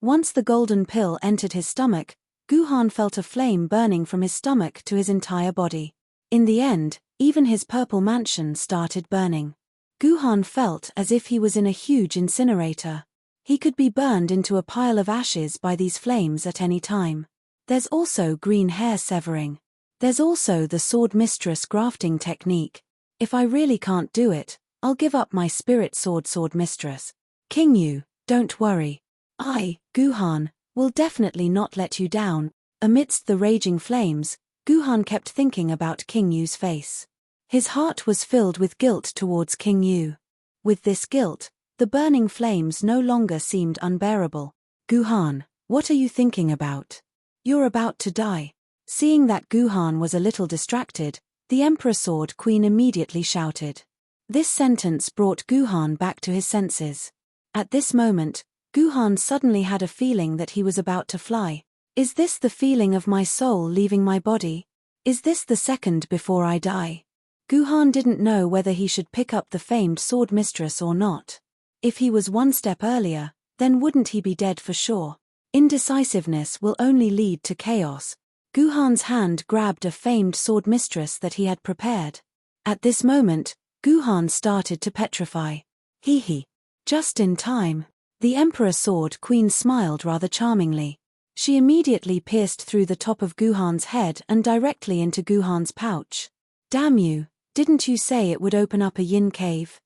Once the golden pill entered his stomach, Guhan felt a flame burning from his stomach to his entire body. In the end, even his purple mansion started burning. Guhan felt as if he was in a huge incinerator. He could be burned into a pile of ashes by these flames at any time. There's also green hair severing. There's also the sword mistress grafting technique. If I really can't do it, I'll give up my spirit sword mistress. King Yu, don't worry. Guhan, will definitely not let you down. Amidst the raging flames, Guhan kept thinking about King Yu's face. His heart was filled with guilt towards King Yu. With this guilt, the burning flames no longer seemed unbearable. Guhan, what are you thinking about? You're about to die. Seeing that Guhan was a little distracted, the Emperor Sword Queen immediately shouted. This sentence brought Guhan back to his senses. At this moment, Guhan suddenly had a feeling that he was about to fly. Is this the feeling of my soul leaving my body? Is this the second before I die? Guhan didn't know whether he should pick up the famed sword mistress or not. If he was one step earlier, then wouldn't he be dead for sure? Indecisiveness will only lead to chaos. Guhan's hand grabbed a famed sword mistress that he had prepared. At this moment, Guhan started to petrify. Hee. Just in time. The Emperor Sword Queen smiled rather charmingly. She immediately pierced through the top of Guhan's head and directly into Guhan's pouch. Damn you, didn't you say it would open up a yin cave?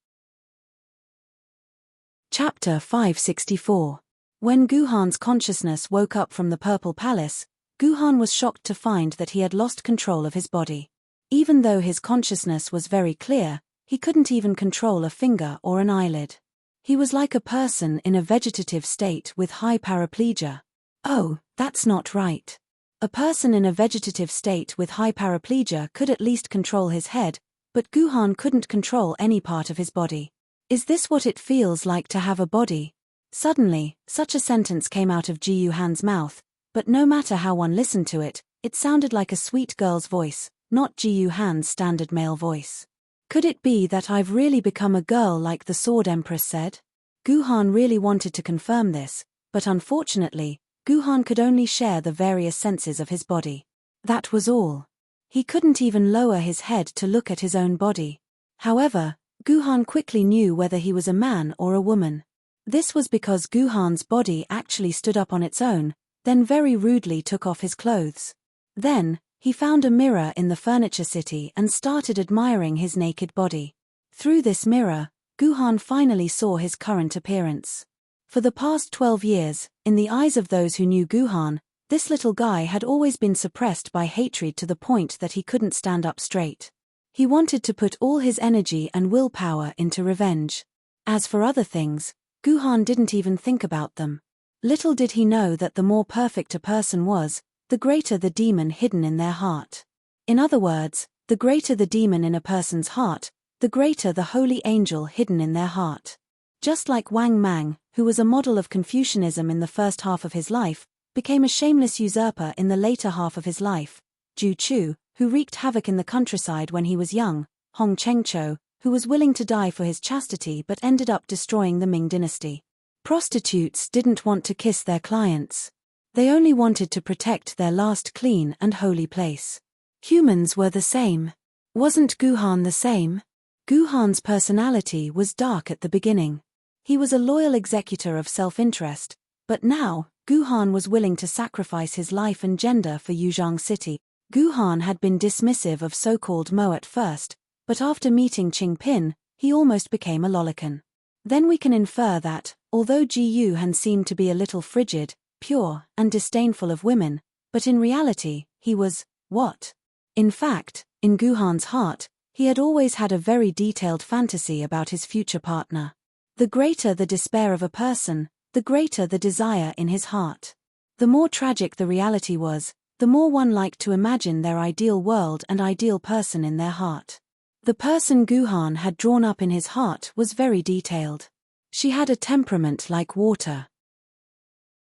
Chapter 564. When Guhan's consciousness woke up from the Purple Palace, Guhan was shocked to find that he had lost control of his body. Even though his consciousness was very clear, he couldn't even control a finger or an eyelid. He was like a person in a vegetative state with high paraplegia. Oh, that's not right. A person in a vegetative state with high paraplegia could at least control his head, but Guhan couldn't control any part of his body. Is this what it feels like to have a body? Suddenly, such a sentence came out of Ji Yuhan's mouth, but no matter how one listened to it, it sounded like a sweet girl's voice, not Ji Yuhan's standard male voice. Could it be that I've really become a girl like the Sword Empress said? Guhan really wanted to confirm this, but unfortunately, Guhan could only share the various senses of his body. That was all. He couldn't even lower his head to look at his own body. However, Guhan quickly knew whether he was a man or a woman. This was because Guhan's body actually stood up on its own, then very rudely took off his clothes. Then, he found a mirror in the furniture city and started admiring his naked body. Through this mirror, Guhan finally saw his current appearance. For the past 12 years, in the eyes of those who knew Guhan, this little guy had always been suppressed by hatred to the point that he couldn't stand up straight. He wanted to put all his energy and willpower into revenge. As for other things, Guhan didn't even think about them. Little did he know that the more perfect a person was, the greater the demon hidden in their heart. In other words, the greater the demon in a person's heart, the greater the holy angel hidden in their heart. Just like Wang Mang, who was a model of Confucianism in the first half of his life, became a shameless usurper in the later half of his life. Ju Chu, who wreaked havoc in the countryside when he was young. Hong Chengcho, who was willing to die for his chastity but ended up destroying the Ming dynasty. Prostitutes didn't want to kiss their clients. They only wanted to protect their last clean and holy place. Humans were the same. Wasn't Guhan the same? Guhan's personality was dark at the beginning. He was a loyal executor of self-interest, but now, Guhan was willing to sacrifice his life and gender for Yuzhang City. Guhan had been dismissive of so-called Mo at first, but after meeting Qingpin, he almost became a lolicon. Then we can infer that, although Ji Yuhan seemed to be a little frigid, pure, and disdainful of women, but in reality, he was, what? In fact, in Guhan's heart, he had always had a very detailed fantasy about his future partner. The greater the despair of a person, the greater the desire in his heart. The more tragic the reality was, the more one liked to imagine their ideal world and ideal person in their heart. The person Guhan had drawn up in his heart was very detailed. She had a temperament like water.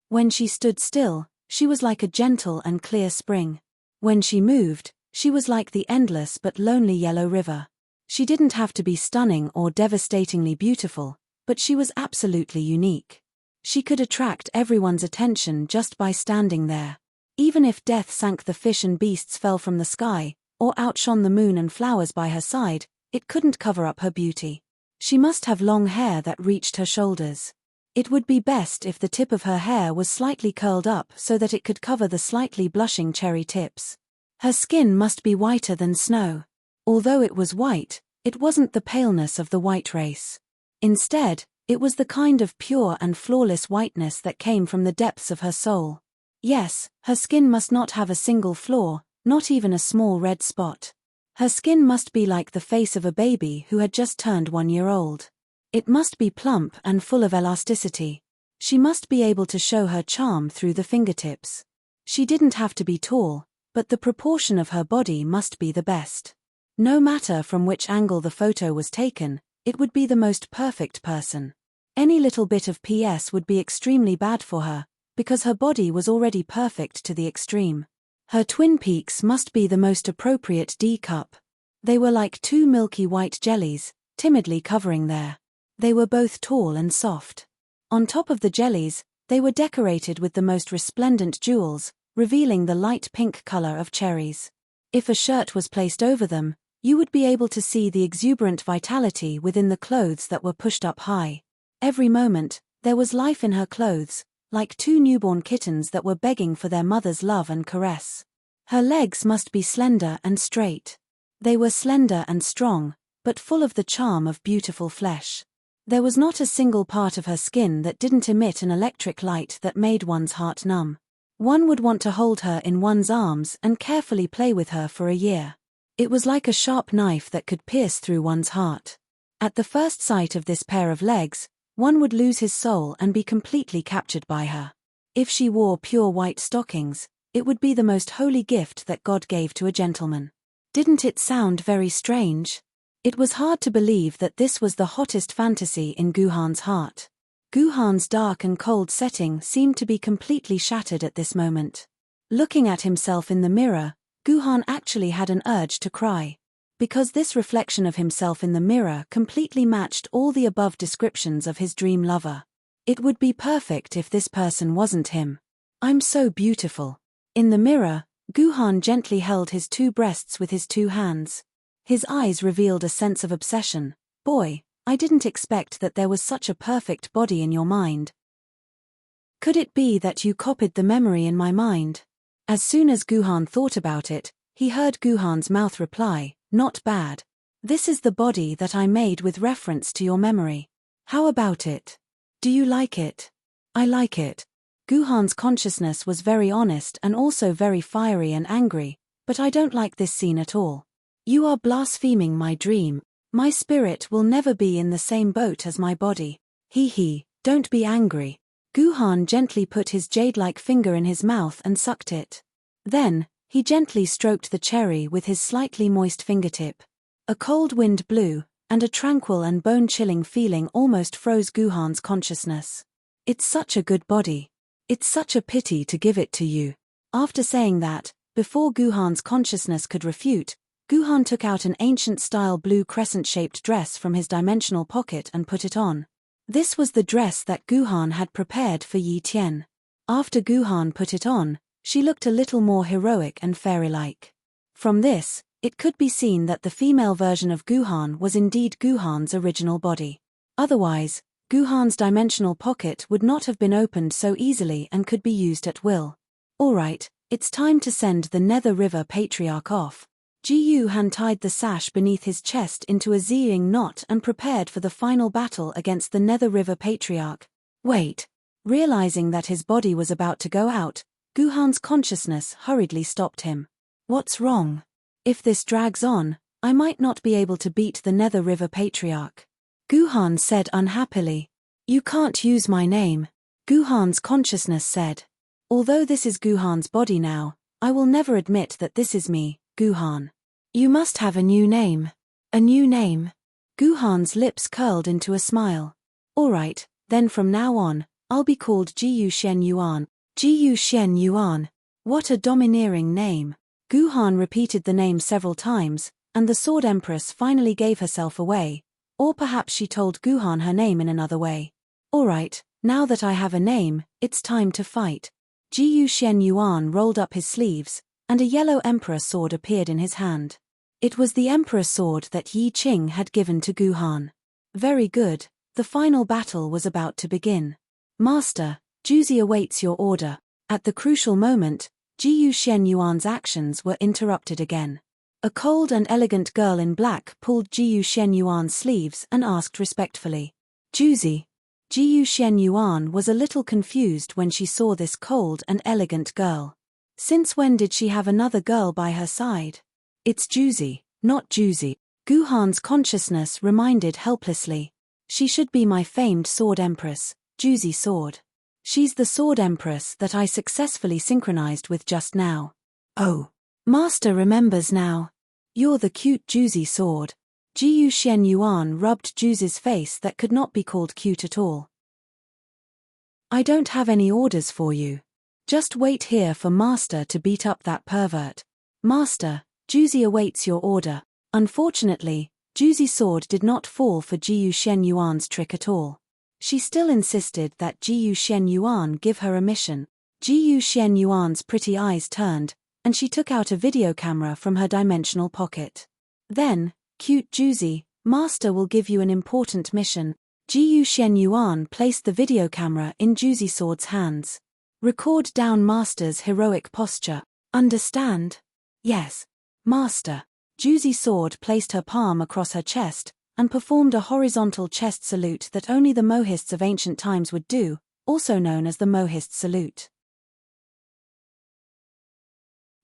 When she stood still, she was like a gentle and clear spring. When she moved, she was like the endless but lonely yellow river. She didn't have to be stunning or devastatingly beautiful, but she was absolutely unique. She could attract everyone's attention just by standing there. Even if death sank the fish and beasts fell from the sky, or outshone the moon and flowers by her side, it couldn't cover up her beauty. She must have long hair that reached her shoulders. It would be best if the tip of her hair was slightly curled up so that it could cover the slightly blushing cherry tips. Her skin must be whiter than snow. Although it was white, it wasn't the paleness of the white race. Instead, it was the kind of pure and flawless whiteness that came from the depths of her soul. Yes, her skin must not have a single flaw, not even a small red spot. Her skin must be like the face of a baby who had just turned 1 year old. It must be plump and full of elasticity. She must be able to show her charm through the fingertips. She didn't have to be tall, but the proportion of her body must be the best. No matter from which angle the photo was taken, it would be the most perfect person. Any little bit of PS would be extremely bad for her, because her body was already perfect to the extreme. Her twin peaks must be the most appropriate D cup. They were like two milky white jellies, timidly covering there. They were both tall and soft. On top of the jellies, they were decorated with the most resplendent jewels, revealing the light pink color of cherries. If a shirt was placed over them, you would be able to see the exuberant vitality within the clothes that were pushed up high. Every moment, there was life in her clothes, like two newborn kittens that were begging for their mother's love and caress. Her legs must be slender and straight. They were slender and strong, but full of the charm of beautiful flesh. There was not a single part of her skin that didn't emit an electric light that made one's heart numb. One would want to hold her in one's arms and carefully play with her for a year. It was like a sharp knife that could pierce through one's heart. At the first sight of this pair of legs, one would lose his soul and be completely captured by her. If she wore pure white stockings, it would be the most holy gift that God gave to a gentleman. Didn't it sound very strange? It was hard to believe that this was the hottest fantasy in Guhan's heart. Guhan's dark and cold setting seemed to be completely shattered at this moment. Looking at himself in the mirror, Guhan actually had an urge to cry. Because this reflection of himself in the mirror completely matched all the above descriptions of his dream lover. It would be perfect if this person wasn't him. I'm so beautiful. In the mirror, Guhan gently held his two breasts with his two hands. His eyes revealed a sense of obsession. Boy, I didn't expect that there was such a perfect body in your mind. Could it be that you copied the memory in my mind? As soon as Guhan thought about it, he heard Guhan's mouth reply, not bad. This is the body that I made with reference to your memory. How about it? Do you like it? I like it. Guhan's consciousness was very honest and also very fiery and angry, but I don't like this scene at all. You are blaspheming my dream. My spirit will never be in the same boat as my body. Don't be angry. Guhan gently put his jade-like finger in his mouth and sucked it. Then, he gently stroked the cherry with his slightly moist fingertip. A cold wind blew, and a tranquil and bone-chilling feeling almost froze Guhan's consciousness. It's such a good body. It's such a pity to give it to you. After saying that, before Guhan's consciousness could refute, Guhan took out an ancient-style blue crescent-shaped dress from his dimensional pocket and put it on. This was the dress that Guhan had prepared for Yi Tian. After Guhan put it on, she looked a little more heroic and fairy-like. From this, it could be seen that the female version of Guhan was indeed Guhan's original body. Otherwise, Guhan's dimensional pocket would not have been opened so easily and could be used at will. Alright, it's time to send the Nether River Patriarch off. Guhan tied the sash beneath his chest into a Z-ing knot and prepared for the final battle against the Nether River Patriarch. Wait. Realizing that his body was about to go out, Guhan's consciousness hurriedly stopped him. What's wrong? If this drags on, I might not be able to beat the Nether River Patriarch. Guhan said unhappily. You can't use my name. Guhan's consciousness said. Although this is Guhan's body now, I will never admit that this is me, Guhan. You must have a new name. A new name. Guhan's lips curled into a smile. Alright, then from now on, I'll be called Jiyu Shen Yuan. Jiyu Shen Yuan. What a domineering name. Guhan repeated the name several times, and the Sword Empress finally gave herself away. Or perhaps she told Guhan her name in another way. Alright, now that I have a name, it's time to fight. Jiyu Shen Yuan rolled up his sleeves, and a yellow Emperor sword appeared in his hand. It was the Emperor sword that Yi Qing had given to Guhan. Very good, the final battle was about to begin. Master, Juzi awaits your order. At the crucial moment, Jiyu Shen Yuan's actions were interrupted again. A cold and elegant girl in black pulled Jiyu Shen Yuan's sleeves and asked respectfully, Juzi. Jiyu Shen Yuan was a little confused when she saw this cold and elegant girl. Since when did she have another girl by her side? It's Juzi, not Juzi. Guhan's consciousness reminded helplessly. She should be my famed Sword Empress, Juzi Sword. She's the Sword Empress that I successfully synchronized with just now. Oh. Master remembers now. You're the cute Juicy sword. Jiyu Shen Yuan rubbed Juicy's face that could not be called cute at all. I don't have any orders for you. Just wait here for Master to beat up that pervert. Master, Juicy awaits your order. Unfortunately, Juicy's sword did not fall for Jiyu Shen Yuan's trick at all. She still insisted that Jiyu Shen Yuan give her a mission. Jiyu Shen Yuan's pretty eyes turned, and she took out a video camera from her dimensional pocket. Then, cute Juicy, Master will give you an important mission. Jiyu Shen Yuan placed the video camera in Juicy Sword's hands. Record down Master's heroic posture. Understand? Yes. Master. Juicy Sword placed her palm across her chest, and performed a horizontal chest salute that only the Mohists of ancient times would do, also known as the Mohist salute.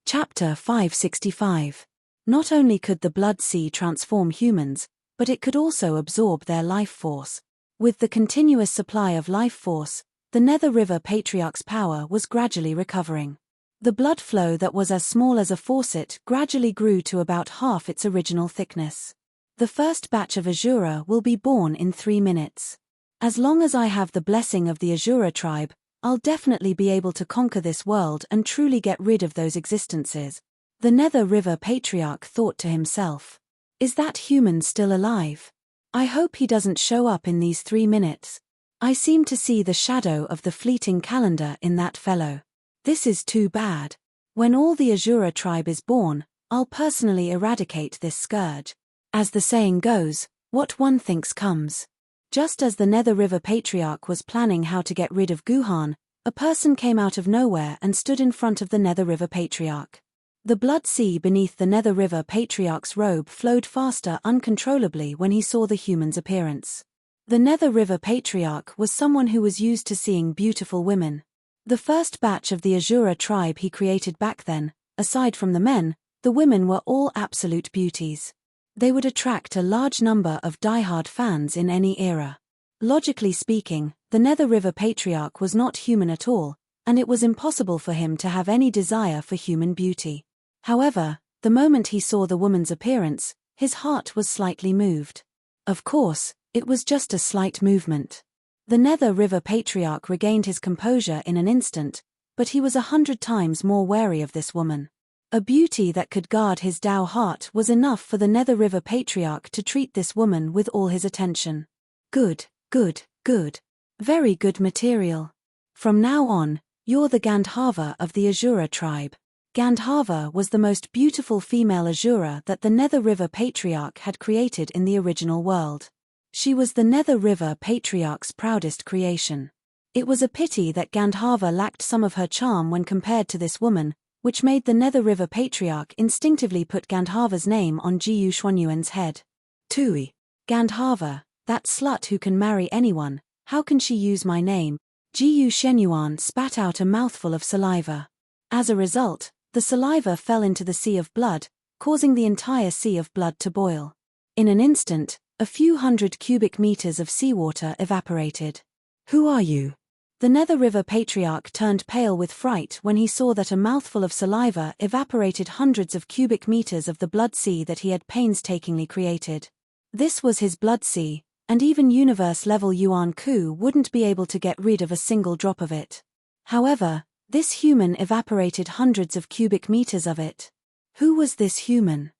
Chapter 565. Not only could the Blood Sea transform humans, but it could also absorb their life force. With the continuous supply of life force, the Nether River Patriarch's power was gradually recovering. The blood flow that was as small as a faucet gradually grew to about half its original thickness. The first batch of Azura will be born in 3 minutes. As long as I have the blessing of the Azura tribe, I'll definitely be able to conquer this world and truly get rid of those existences. The Nether River Patriarch thought to himself. Is that human still alive? I hope he doesn't show up in these 3 minutes. I seem to see the shadow of the fleeting calendar in that fellow. This is too bad. When all the Azura tribe is born, I'll personally eradicate this scourge. As the saying goes, what one thinks comes. Just as the Nether River Patriarch was planning how to get rid of Guhan, a person came out of nowhere and stood in front of the Nether River Patriarch. The blood sea beneath the Nether River Patriarch's robe flowed faster uncontrollably when he saw the human's appearance. The Nether River Patriarch was someone who was used to seeing beautiful women. The first batch of the Azura tribe he created back then, aside from the men, the women were all absolute beauties. They would attract a large number of die-hard fans in any era. Logically speaking, the Nether River Patriarch was not human at all, and it was impossible for him to have any desire for human beauty. However, the moment he saw the woman's appearance, his heart was slightly moved. Of course, it was just a slight movement. The Nether River Patriarch regained his composure in an instant, but he was 100 times more wary of this woman. A beauty that could guard his Dao heart was enough for the Nether River Patriarch to treat this woman with all his attention. Good, good, good. Very good material. From now on, you're the Gandharva of the Azura tribe. Gandharva was the most beautiful female Azura that the Nether River Patriarch had created in the original world. She was the Nether River Patriarch's proudest creation. It was a pity that Gandharva lacked some of her charm when compared to this woman, which made the Nether River Patriarch instinctively put Gandharva's name on Jiyu Xuanyuan's head. Tui. Gandharva, that slut who can marry anyone, how can she use my name? Jiyu Shenyuan spat out a mouthful of saliva. As a result, the saliva fell into the sea of blood, causing the entire sea of blood to boil. In an instant, a few hundred cubic meters of seawater evaporated. Who are you? The Nether River Patriarch turned pale with fright when he saw that a mouthful of saliva evaporated hundreds of cubic meters of the blood sea that he had painstakingly created. This was his blood sea, and even universe-level Yuan Ku wouldn't be able to get rid of a single drop of it. However, this human evaporated hundreds of cubic meters of it. Who was this human?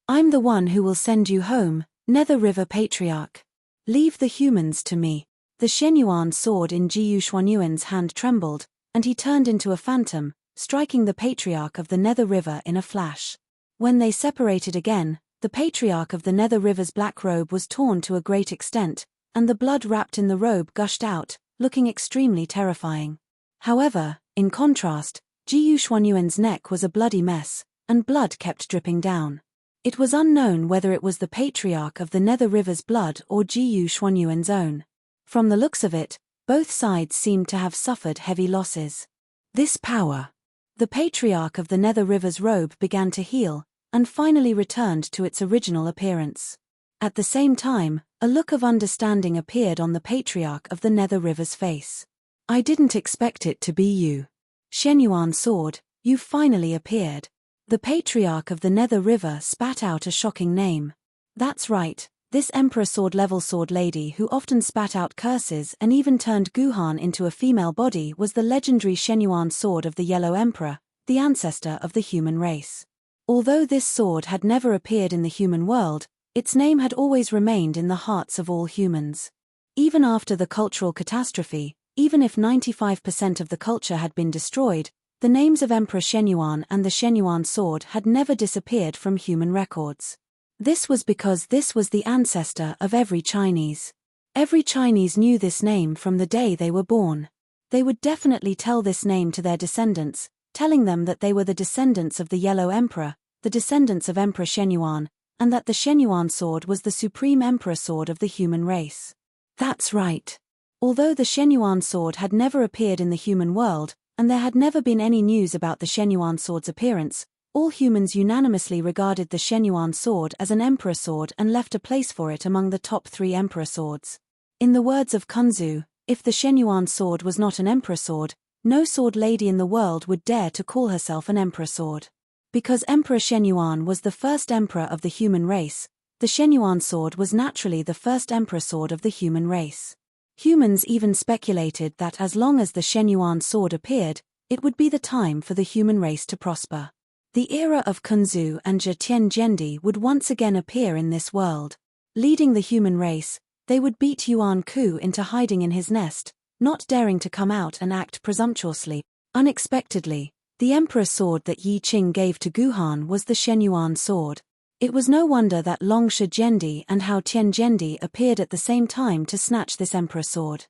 I'm the one who will send you home, Nether River Patriarch. Leave the humans to me. The Shenyuan sword in Jiyu Xuanyuan's hand trembled, and he turned into a phantom, striking the Patriarch of the Nether River in a flash. When they separated again, the Patriarch of the Nether River's black robe was torn to a great extent, and the blood wrapped in the robe gushed out, looking extremely terrifying. However, in contrast, Jiyu Xuanyuan's neck was a bloody mess, and blood kept dripping down. It was unknown whether it was the Patriarch of the Nether River's blood or Jiyu Xuanyuan's own. From the looks of it, both sides seemed to have suffered heavy losses. This power. The Patriarch of the Nether River's robe began to heal, and finally returned to its original appearance. At the same time, a look of understanding appeared on the Patriarch of the Nether River's face. I didn't expect it to be you. Shenyuan sword, you finally appeared. The patriarch of the Nether River spat out a shocking name. That's right, this Emperor Sword-level sword lady who often spat out curses and even turned Guhan into a female body was the legendary Shenyuan sword of the Yellow Emperor, the ancestor of the human race. Although this sword had never appeared in the human world, its name had always remained in the hearts of all humans. Even after the cultural catastrophe, even if 95% of the culture had been destroyed, the names of Emperor Shenyuan and the Shenyuan sword had never disappeared from human records. This was because this was the ancestor of every Chinese. Every Chinese knew this name from the day they were born. They would definitely tell this name to their descendants, telling them that they were the descendants of the Yellow Emperor, the descendants of Emperor Shenyuan, and that the Shenyuan sword was the supreme emperor sword of the human race. That's right. Although the Shenyuan sword had never appeared in the human world, and there had never been any news about the Shenyuan sword's appearance, all humans unanimously regarded the Shenyuan sword as an emperor sword and left a place for it among the top 3 emperor swords. In the words of Kunzu, if the Shenyuan sword was not an emperor sword, no sword lady in the world would dare to call herself an emperor sword. Because Emperor Shenyuan was the first emperor of the human race, the Shenyuan sword was naturally the first emperor sword of the human race. Humans even speculated that as long as the Shenyuan sword appeared, it would be the time for the human race to prosper. The era of Kunzu and Zhetian Zhendi would once again appear in this world. Leading the human race, they would beat Yuan Ku into hiding in his nest, not daring to come out and act presumptuously. Unexpectedly, the emperor's sword that Yi Qing gave to Guhan was the Shenyuan sword. It was no wonder that Long Shi Zhendi and Hao Tian Zhendi appeared at the same time to snatch this emperor's sword.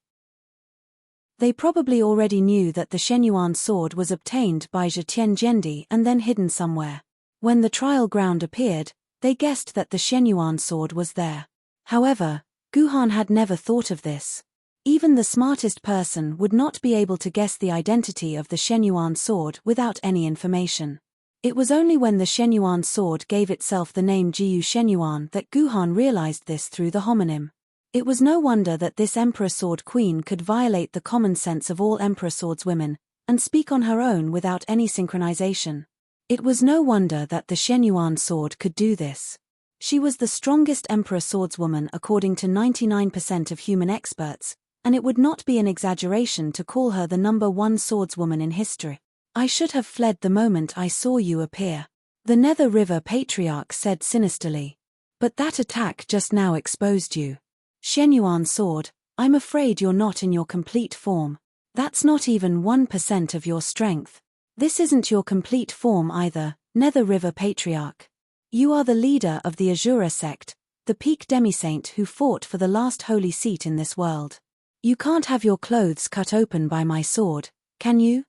They probably already knew that the Shenyuan sword was obtained by Zhetian Zhendi and then hidden somewhere. When the trial ground appeared, they guessed that the Shenyuan sword was there. However, Guhan had never thought of this. Even the smartest person would not be able to guess the identity of the Shenyuan sword without any information. It was only when the Shenyuan sword gave itself the name Jiyu Shenyuan that Guhan realized this through the homonym. It was no wonder that this Emperor Sword Queen could violate the common sense of all Emperor Swords women, and speak on her own without any synchronization. It was no wonder that the Shenyuan sword could do this. She was the strongest Emperor Swordswoman according to 99% of human experts, and it would not be an exaggeration to call her the #1 swordswoman in history. I should have fled the moment I saw you appear, the Nether River Patriarch said sinisterly. But that attack just now exposed you. Shenyuan sword, I'm afraid you're not in your complete form. That's not even 1% of your strength. This isn't your complete form either, Nether River Patriarch. You are the leader of the Azura sect, the peak demi-saint who fought for the last holy seat in this world. You can't have your clothes cut open by my sword, can you?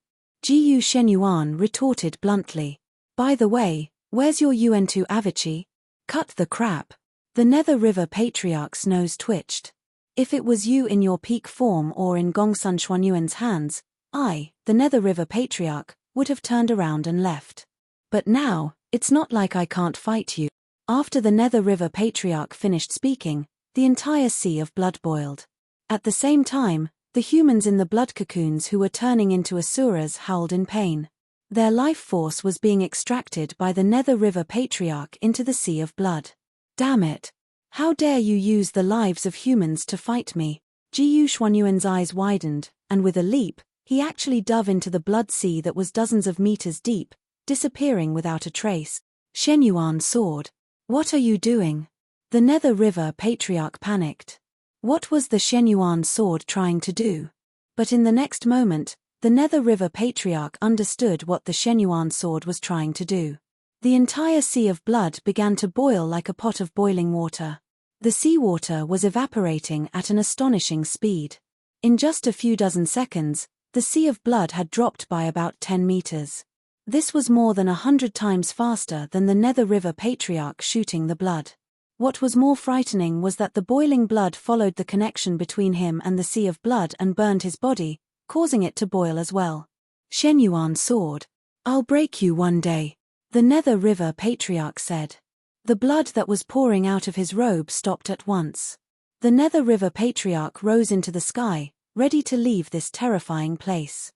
Jiyu Shenyuan retorted bluntly. By the way, where's your UN2 Avicii? Cut the crap. The Nether River Patriarch's nose twitched. If it was you in your peak form or in Gongsun Xuanyuan's hands, I, the Nether River Patriarch, would have turned around and left. But now, it's not like I can't fight you. After the Nether River Patriarch finished speaking, the entire sea of blood boiled. At the same time, the humans in the blood cocoons who were turning into asuras howled in pain. Their life force was being extracted by the Nether River Patriarch into the sea of blood. Damn it. How dare you use the lives of humans to fight me? Jiyu Xuanyuan's eyes widened, and with a leap, he actually dove into the blood sea that was dozens of meters deep, disappearing without a trace. Shenyuan sword. What are you doing? The Nether River Patriarch panicked. What was the Shenyuan sword trying to do? But in the next moment, the Nether River Patriarch understood what the Shenyuan sword was trying to do. The entire sea of blood began to boil like a pot of boiling water. The seawater was evaporating at an astonishing speed. In just a few dozen seconds, the sea of blood had dropped by about 10 meters. This was more than 100 times faster than the Nether River Patriarch shooting the blood. What was more frightening was that the boiling blood followed the connection between him and the sea of blood and burned his body, causing it to boil as well. Shenyuan sword. I'll break you one day, the Nether River Patriarch said. The blood that was pouring out of his robe stopped at once. The Nether River Patriarch rose into the sky, ready to leave this terrifying place.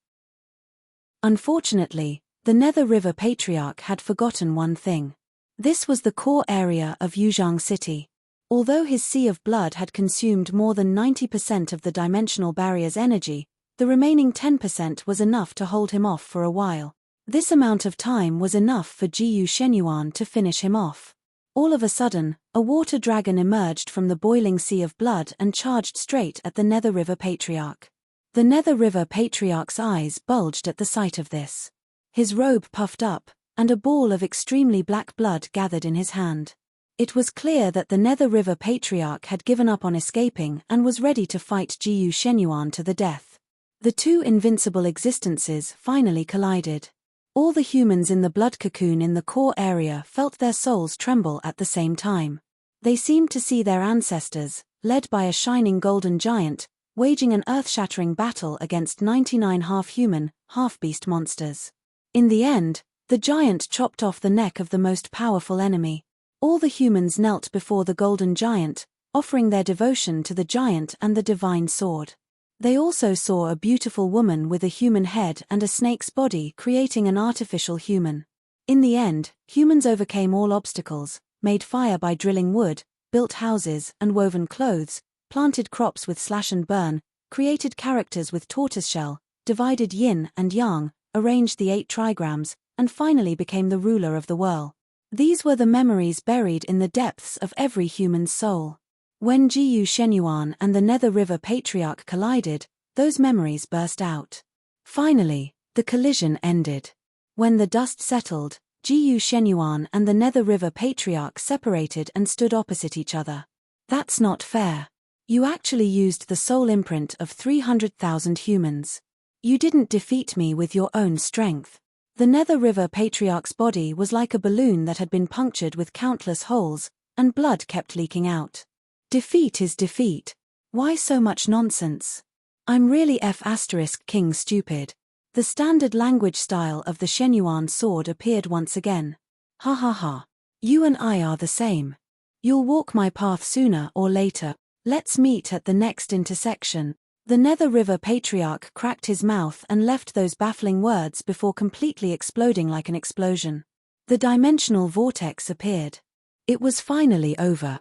Unfortunately, the The Nether River Patriarch had forgotten one thing. This was the core area of Yuzhang City. Although his sea of blood had consumed more than 90% of the dimensional barrier's energy, the remaining 10% was enough to hold him off for a while. This amount of time was enough for Jiyu Shenyuan to finish him off. All of a sudden, a water dragon emerged from the boiling sea of blood and charged straight at the Nether River Patriarch. The Nether River Patriarch's eyes bulged at the sight of this. His robe puffed up, and a ball of extremely black blood gathered in his hand. It was clear that the Nether River Patriarch had given up on escaping and was ready to fight Jiyu Shenyuan to the death. The two invincible existences finally collided. All the humans in the blood cocoon in the core area felt their souls tremble at the same time. They seemed to see their ancestors, led by a shining golden giant, waging an earth-shattering battle against 99 half-human, half-beast monsters. In the end, the giant chopped off the neck of the most powerful enemy. All the humans knelt before the golden giant, offering their devotion to the giant and the divine sword. They also saw a beautiful woman with a human head and a snake's body creating an artificial human. In the end, humans overcame all obstacles, made fire by drilling wood, built houses and woven clothes, planted crops with slash and burn, created characters with tortoiseshell, divided yin and yang, arranged the 8 trigrams, and finally became the ruler of the world. These were the memories buried in the depths of every human's soul. When Jiyu Shenyuan and the Nether River Patriarch collided, those memories burst out. Finally, the collision ended. When the dust settled, Jiyu Shenyuan and the Nether River Patriarch separated and stood opposite each other. That's not fair. You actually used the soul imprint of 300,000 humans. You didn't defeat me with your own strength. The Nether River Patriarch's body was like a balloon that had been punctured with countless holes, and blood kept leaking out. Defeat is defeat. Why so much nonsense? I'm really King stupid. The standard language style of the Shenyuan sword appeared once again. Ha ha ha. You and I are the same. You'll walk my path sooner or later. Let's meet at the next intersection. The Nether River Patriarch cracked his mouth and left those baffling words before completely exploding like an explosion. The dimensional vortex appeared. It was finally over.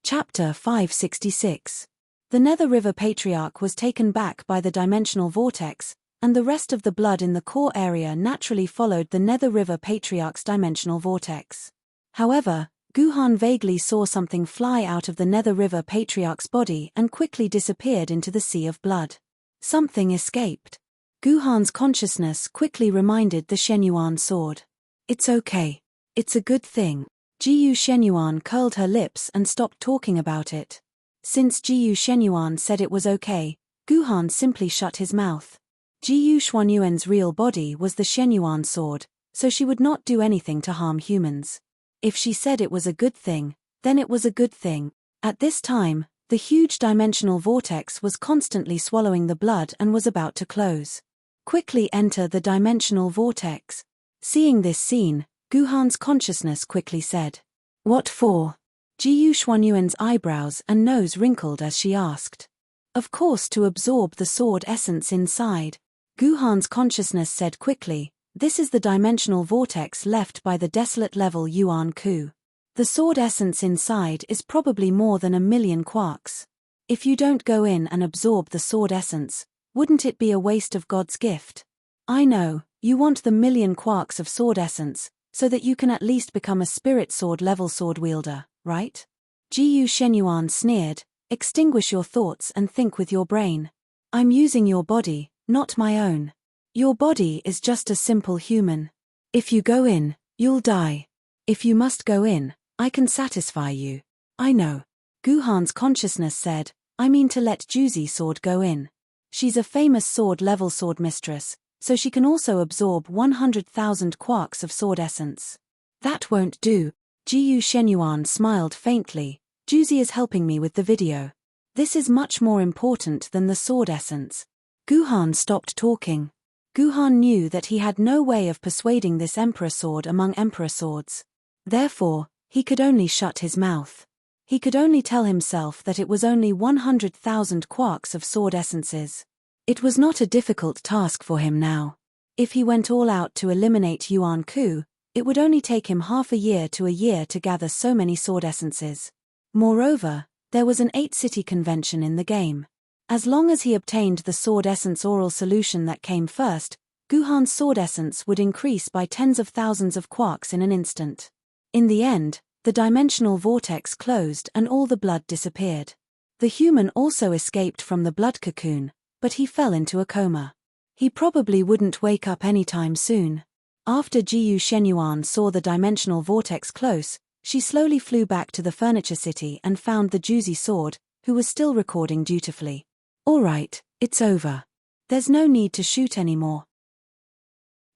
Chapter 566. The Nether River Patriarch was taken back by the dimensional vortex, and the rest of the blood in the core area naturally followed the Nether River Patriarch's dimensional vortex. However, Guhan vaguely saw something fly out of the Nether River Patriarch's body and quickly disappeared into the sea of blood. Something escaped. Guhan's consciousness quickly reminded the Shenyuan sword. It's okay. It's a good thing. Jiyu Shenyuan curled her lips and stopped talking about it. Since Jiyu Shenyuan said it was okay, Guhan simply shut his mouth. Jiyu Xuanyuan's real body was the Shenyuan sword, so she would not do anything to harm humans. If she said it was a good thing, then it was a good thing. At this time, the huge dimensional vortex was constantly swallowing the blood and was about to close. Quickly enter the dimensional vortex. Seeing this scene, Guhan's consciousness quickly said, "What for?" Jiyu Xuanyuan's eyebrows and nose wrinkled as she asked. Of course, to absorb the sword essence inside. Guhan's consciousness said quickly, "This is the dimensional vortex left by the desolate level Yuan Ku. The sword essence inside is probably more than 1,000,000 quarks. If you don't go in and absorb the sword essence, wouldn't it be a waste of God's gift? I know, you want the 1,000,000 quarks of sword essence, so that you can at least become a spirit sword level sword wielder, right?" Jiyu Shenyuan sneered, "Extinguish your thoughts and think with your brain. I'm using your body, not my own. Your body is just a simple human. If you go in, you'll die. If you must go in, I can satisfy you." "I know." Guhan's consciousness said, "I mean to let Juzi sword go in. She's a famous sword level sword mistress, so she can also absorb 100,000 quarks of sword essence." "That won't do." Jiyu Shenyuan smiled faintly. "Juzi is helping me with the video. This is much more important than the sword essence." Guhan stopped talking. Guhan knew that he had no way of persuading this emperor sword among emperor swords. Therefore, he could only shut his mouth. He could only tell himself that it was only 100,000 quarks of sword essences. It was not a difficult task for him now. If he went all out to eliminate Yuan Ku, it would only take him half a year to gather so many sword essences. Moreover, there was an 8-city convention in the game. As long as he obtained the sword essence oral solution that came first, Guhan's sword essence would increase by tens of thousands of quarks in an instant. In the end, the dimensional vortex closed and all the blood disappeared. The human also escaped from the blood cocoon, but he fell into a coma. He probably wouldn't wake up anytime soon. After Jiyu Shenyuan saw the dimensional vortex close, she slowly flew back to the furniture city and found the Juzi sword, who was still recording dutifully. "All right, it's over. There's no need to shoot anymore."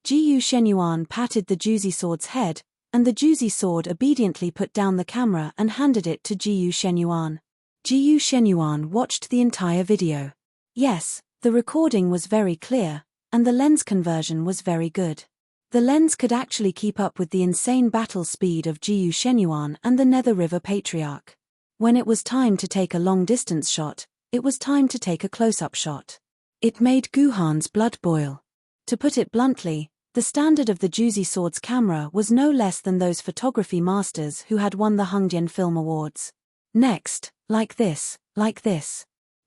Jiyu Shenyuan patted the Juzi sword's head, and the Juzi sword obediently put down the camera and handed it to Jiyu Shenyuan. Jiyu Shenyuan watched the entire video. Yes, the recording was very clear, and the lens conversion was very good. The lens could actually keep up with the insane battle speed of Jiyu Shenyuan and the Nether River Patriarch. When it was time to take a long-distance shot, it was time to take a close-up shot. It made Guhan's blood boil. To put it bluntly, the standard of the Juzi sword's camera was no less than those photography masters who had won the Hongdian Film Awards. Next, like this.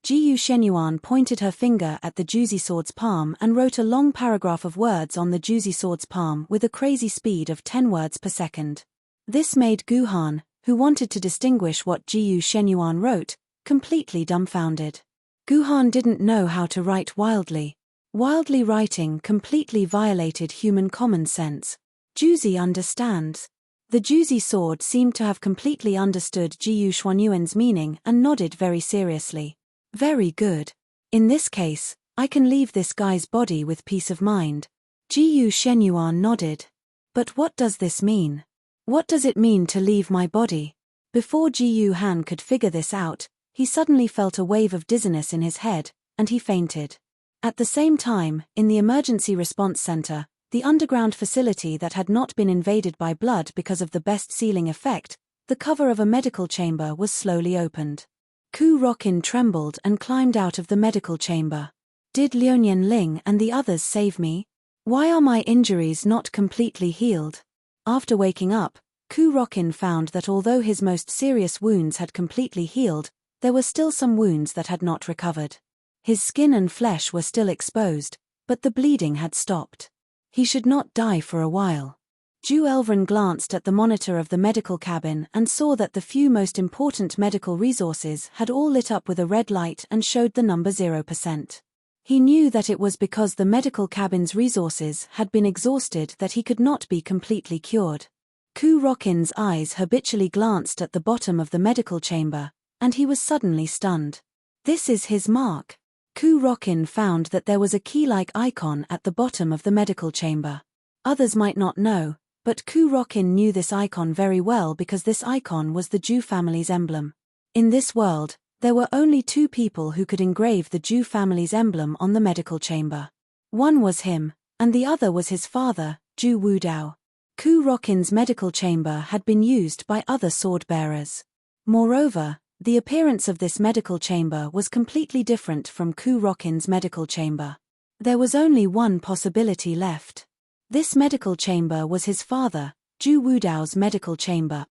Jiyu Shenyuan pointed her finger at the Juzi sword's palm and wrote a long paragraph of words on the Juzi sword's palm with a crazy speed of 10 words per second. This made Guhan, who wanted to distinguish what Jiyu Shenyuan wrote, completely dumbfounded. Guhan didn't know how to write wildly. Wildly writing completely violated human common sense. Juzi understands. The Juzi sword seemed to have completely understood Jiyu Shenyuan's meaning and nodded very seriously. "Very good. In this case, I can leave this guy's body with peace of mind." Jiyu Shenyuan nodded. "But what does this mean? What does it mean to leave my body?" Before Jiyu Han could figure this out, he suddenly felt a wave of dizziness in his head, and he fainted. At the same time, in the emergency response center, the underground facility that had not been invaded by blood because of the best sealing effect, the cover of a medical chamber was slowly opened. Ku Rokin trembled and climbed out of the medical chamber. "Did Liuyan Ling and the others save me? Why are my injuries not completely healed?" After waking up, Ku Rokin found that although his most serious wounds had completely healed, there were still some wounds that had not recovered. His skin and flesh were still exposed, but the bleeding had stopped. He should not die for a while. Ju Elvren glanced at the monitor of the medical cabin and saw that the few most important medical resources had all lit up with a red light and showed the number 0%. He knew that it was because the medical cabin's resources had been exhausted that he could not be completely cured. Ku Rokin's eyes habitually glanced at the bottom of the medical chamber, and he was suddenly stunned. This is his mark. Ku Rokin found that there was a key-like icon at the bottom of the medical chamber. Others might not know, but Ku Rokin knew this icon very well because this icon was the Ju family's emblem. In this world, there were only 2 people who could engrave the Ju family's emblem on the medical chamber. One was him, and the other was his father, Ju Wudao. Ku Rokin's medical chamber had been used by other sword-bearers. Moreover, the appearance of this medical chamber was completely different from Ku Rokin's medical chamber. There was only one possibility left. This medical chamber was his father, Ju Wudao's medical chamber.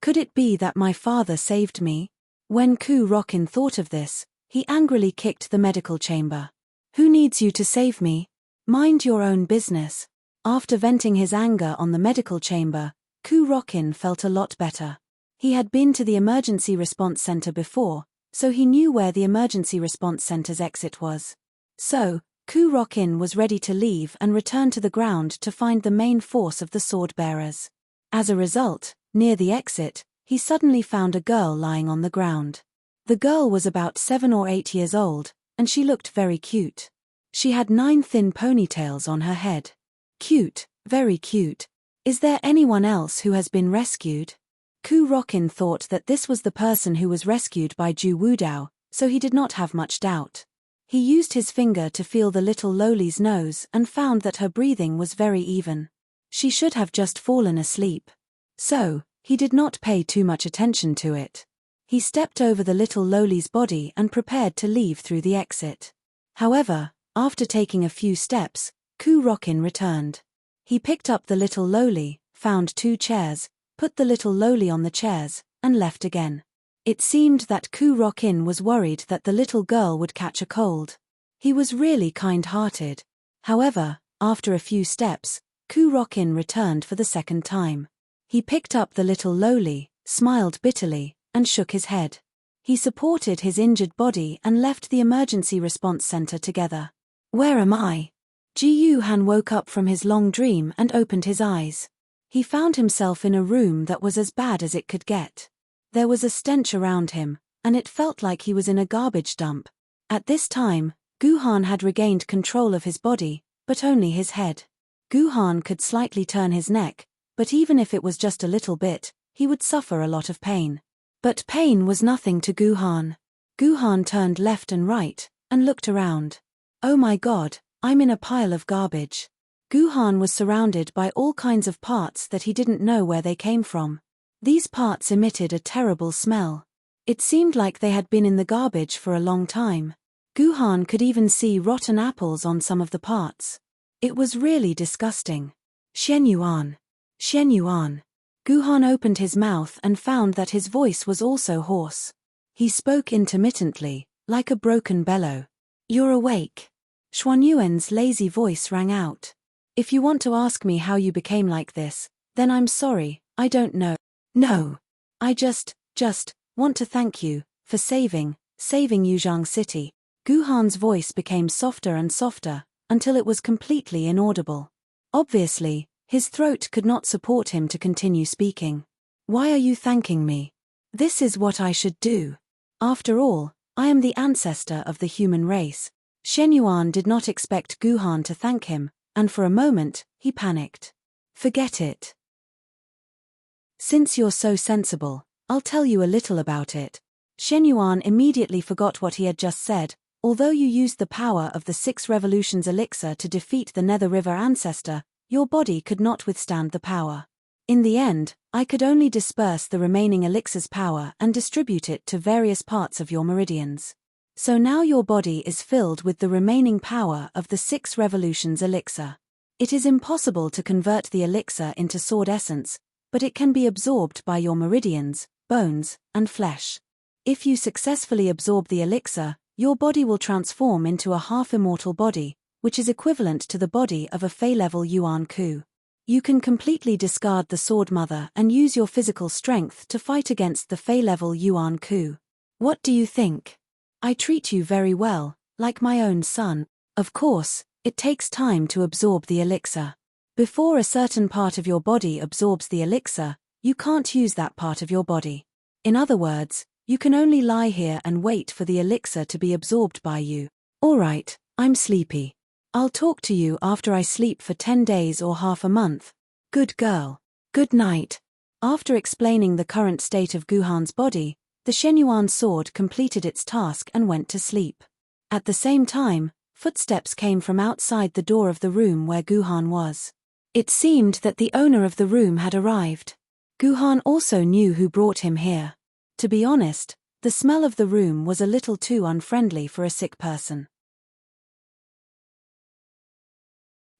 Could it be that my father saved me? When Ku Rokin thought of this, he angrily kicked the medical chamber. "Who needs you to save me? Mind your own business." After venting his anger on the medical chamber, Ku Rokin felt a lot better. He had been to the emergency response center before, so he knew where the emergency response center's exit was. So, Ku Rokin was ready to leave and return to the ground to find the main force of the sword-bearers. As a result, near the exit, he suddenly found a girl lying on the ground. The girl was about 7 or 8 years old, and she looked very cute. She had 9 thin ponytails on her head. Cute, very cute. Is there anyone else who has been rescued? Ku Rokin thought that this was the person who was rescued by Ju Wudao, so he did not have much doubt. He used his finger to feel the little Loli's nose and found that her breathing was very even. She should have just fallen asleep. So, he did not pay too much attention to it. He stepped over the little Loli's body and prepared to leave through the exit. However, after taking a few steps, Ku-Rokin returned. He picked up the little lowly, found 2 chairs, put the little lowly on the chairs, and left again. It seemed that Ku-Rokin was worried that the little girl would catch a cold. He was really kind-hearted. However, after a few steps, Ku-Rokin returned for the second time. He picked up the little lowly, smiled bitterly, and shook his head. He supported his injured body and left the emergency response center together. Where am I? Ji-Yu-Han woke up from his long dream and opened his eyes. He found himself in a room that was as bad as it could get. There was a stench around him, and it felt like he was in a garbage dump. At this time, Gu-Han had regained control of his body, but only his head. Gu-Han could slightly turn his neck, but even if it was just a little bit, he would suffer a lot of pain. But pain was nothing to Gu-Han. Gu-Han turned left and right, and looked around. Oh my god, I'm in a pile of garbage. Gu-Han was surrounded by all kinds of parts that he didn't know where they came from. These parts emitted a terrible smell. It seemed like they had been in the garbage for a long time. Gu-Han could even see rotten apples on some of the parts. It was really disgusting. Shen-Yuan. Shen-Yuan. Gu-Han opened his mouth and found that his voice was also hoarse. He spoke intermittently, like a broken bellow. You're awake. Xuanyuan's lazy voice rang out. If you want to ask me how you became like this, then I'm sorry, I don't know. No. I just want to thank you for saving Yuzhang City. Gu-Han's voice became softer and softer, until it was completely inaudible. Obviously, his throat could not support him to continue speaking. Why are you thanking me? This is what I should do. After all, I am the ancestor of the human race. Shen-Yuan did not expect Gu-Han to thank him, and for a moment, he panicked. Forget it. Since you're so sensible, I'll tell you a little about it. Shen-Yuan immediately forgot what he had just said. Although you used the power of the 6 revolutions elixir to defeat the Nether River ancestor, your body could not withstand the power. In the end, I could only disperse the remaining elixir's power and distribute it to various parts of your meridians. So now your body is filled with the remaining power of the 6 revolutions elixir. It is impossible to convert the elixir into sword essence, but it can be absorbed by your meridians, bones, and flesh. If you successfully absorb the elixir, your body will transform into a half-immortal body, which is equivalent to the body of a Fey-level Yuan Ku. You can completely discard the Sword Mother and use your physical strength to fight against the Fey-level Yuan Ku. What do you think? I treat you very well, like my own son. Of course, it takes time to absorb the elixir. Before a certain part of your body absorbs the elixir, you can't use that part of your body. In other words, you can only lie here and wait for the elixir to be absorbed by you. Alright, I'm sleepy. I'll talk to you after I sleep for 10 days or half a month. Good girl. Good night. After explaining the current state of Gu-Han's body, the Shen-Yuan sword completed its task and went to sleep. At the same time, footsteps came from outside the door of the room where Gu-Han was. It seemed that the owner of the room had arrived. Gu-Han also knew who brought him here. To be honest, the smell of the room was a little too unfriendly for a sick person.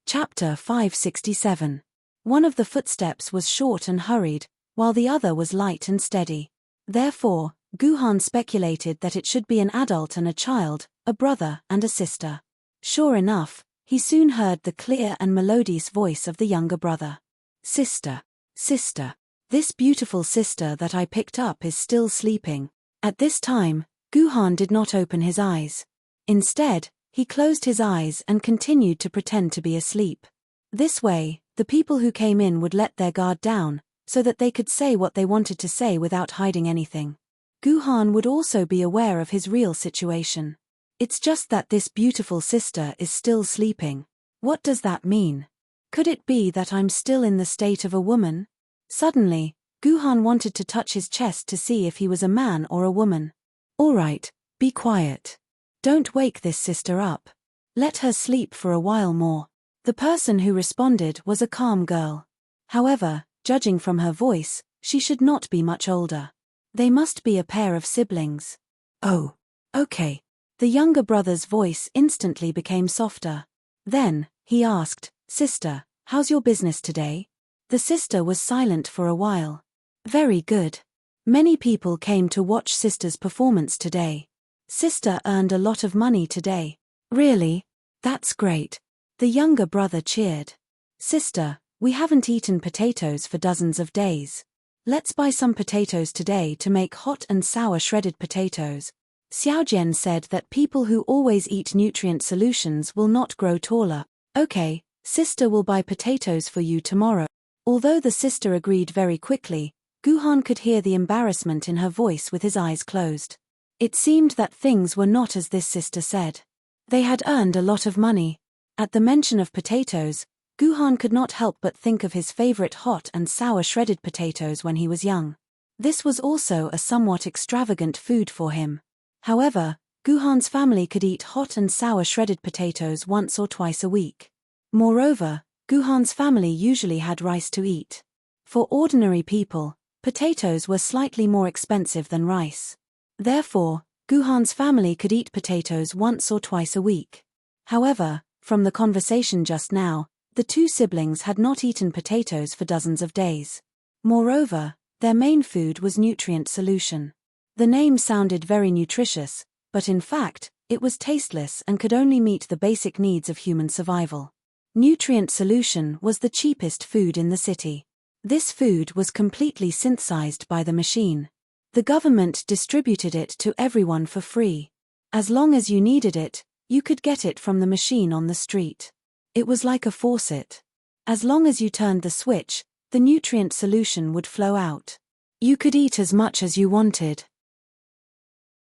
Chapter 567. One of the footsteps was short and hurried, while the other was light and steady. Therefore, Gu-Han speculated that it should be an adult and a child, a brother and a sister. Sure enough, he soon heard the clear and melodious voice of the younger brother. Sister. Sister. This beautiful sister that I picked up is still sleeping. At this time, Gu-Han did not open his eyes. Instead, he closed his eyes and continued to pretend to be asleep. This way, the people who came in would let their guard down, so that they could say what they wanted to say without hiding anything. Gu-Han would also be aware of his real situation. It's just that this beautiful sister is still sleeping. What does that mean? Could it be that I'm still in the state of a woman? Suddenly, Gu-Han wanted to touch his chest to see if he was a man or a woman. Alright, be quiet. Don't wake this sister up. Let her sleep for a while more. The person who responded was a calm girl. However, judging from her voice, she should not be much older. They must be a pair of siblings. Oh, okay. The younger brother's voice instantly became softer. Then, he asked, "Sister, how's your business today?" The sister was silent for a while. "Very good. Many people came to watch Sister's performance today. Sister earned a lot of money today." "Really? That's great." The younger brother cheered. "Sister, we haven't eaten potatoes for dozens of days. Let's buy some potatoes today to make hot and sour shredded potatoes." Xiaojian said that people who always eat nutrient solutions will not grow taller. "Okay, sister will buy potatoes for you tomorrow." Although the sister agreed very quickly, Guhan could hear the embarrassment in her voice with his eyes closed. It seemed that things were not as this sister said. They had earned a lot of money. At the mention of potatoes, Guhan could not help but think of his favorite hot and sour shredded potatoes when he was young. This was also a somewhat extravagant food for him. However, Guhan's family could eat hot and sour shredded potatoes once or twice a week. Moreover, Guhan's family usually had rice to eat. For ordinary people, potatoes were slightly more expensive than rice. Therefore, Guhan's family could eat potatoes once or twice a week. However, from the conversation just now, the two siblings had not eaten potatoes for dozens of days. Moreover, their main food was nutrient solution. The name sounded very nutritious, but in fact, it was tasteless and could only meet the basic needs of human survival. Nutrient solution was the cheapest food in the city. This food was completely synthesized by the machine. The government distributed it to everyone for free. As long as you needed it, you could get it from the machine on the street. It was like a faucet. As long as you turned the switch, the nutrient solution would flow out. You could eat as much as you wanted.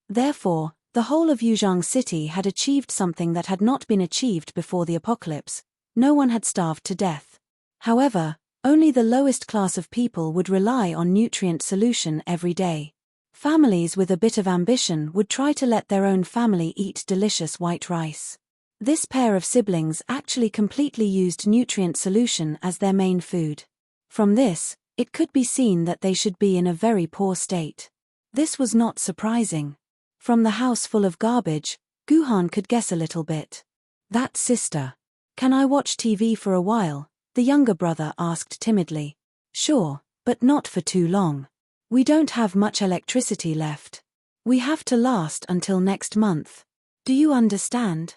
Therefore, the whole of Yuzhang City had achieved something that had not been achieved before the apocalypse. No one had starved to death. However, only the lowest class of people would rely on nutrient solution every day. Families with a bit of ambition would try to let their own family eat delicious white rice. This pair of siblings actually completely used nutrient solution as their main food. From this, it could be seen that they should be in a very poor state. This was not surprising. From the house full of garbage, Guhan could guess a little bit. "That sister. Can I watch TV for a while?" the younger brother asked timidly. "Sure, but not for too long. We don't have much electricity left. We have to last until next month. Do you understand?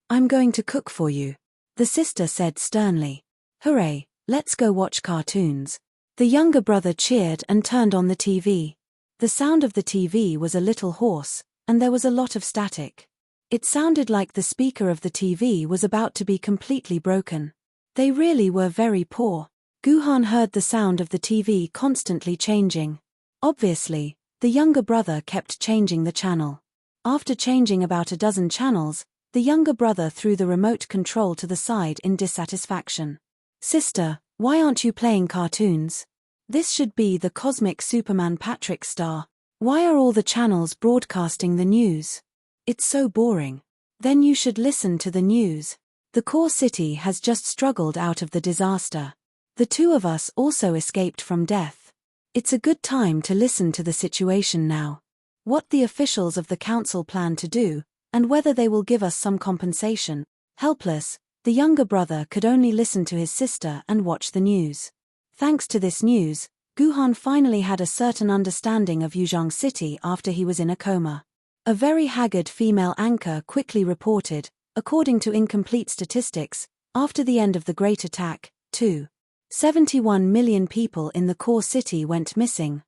I'm going to cook for you," the sister said sternly. "Hooray, let's go watch cartoons." The younger brother cheered and turned on the TV. The sound of the TV was a little hoarse, and there was a lot of static. It sounded like the speaker of the TV was about to be completely broken. They really were very poor. Guhan heard the sound of the TV constantly changing. Obviously, the younger brother kept changing the channel. After changing about a dozen channels, the younger brother threw the remote control to the side in dissatisfaction. "Sister, why aren't you playing cartoons? This should be the cosmic Superman Patrick Star. Why are all the channels broadcasting the news? It's so boring." "Then you should listen to the news. The core city has just struggled out of the disaster. The two of us also escaped from death. It's a good time to listen to the situation now. What the officials of the council plan to do, and whether they will give us some compensation." Helpless, the younger brother could only listen to his sister and watch the news. Thanks to this news, Guhan finally had a certain understanding of Yuzhang City after he was in a coma. A very haggard female anchor quickly reported, according to incomplete statistics, after the end of the Great Attack, 71 million people in the core city went missing,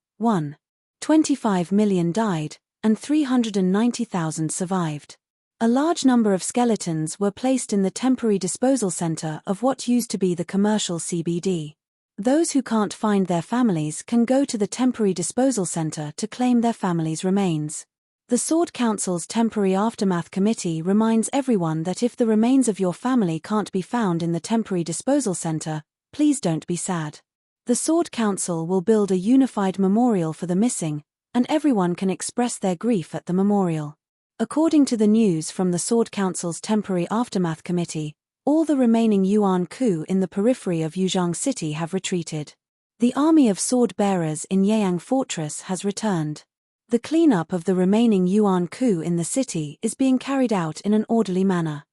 25 million died, and 390,000 survived. A large number of skeletons were placed in the temporary disposal center of what used to be the commercial CBD. Those who can't find their families can go to the temporary disposal center to claim their family's remains. The Sword Council's Temporary Aftermath Committee reminds everyone that if the remains of your family can't be found in the temporary disposal center, please don't be sad. The Sword Council will build a unified memorial for the missing, and everyone can express their grief at the memorial. According to the news from the Sword Council's Temporary Aftermath Committee, all the remaining Yuan Ku in the periphery of Yuzhang City have retreated. The army of sword bearers in Yeyang Fortress has returned. The cleanup of the remaining yuan coup in the city is being carried out in an orderly manner.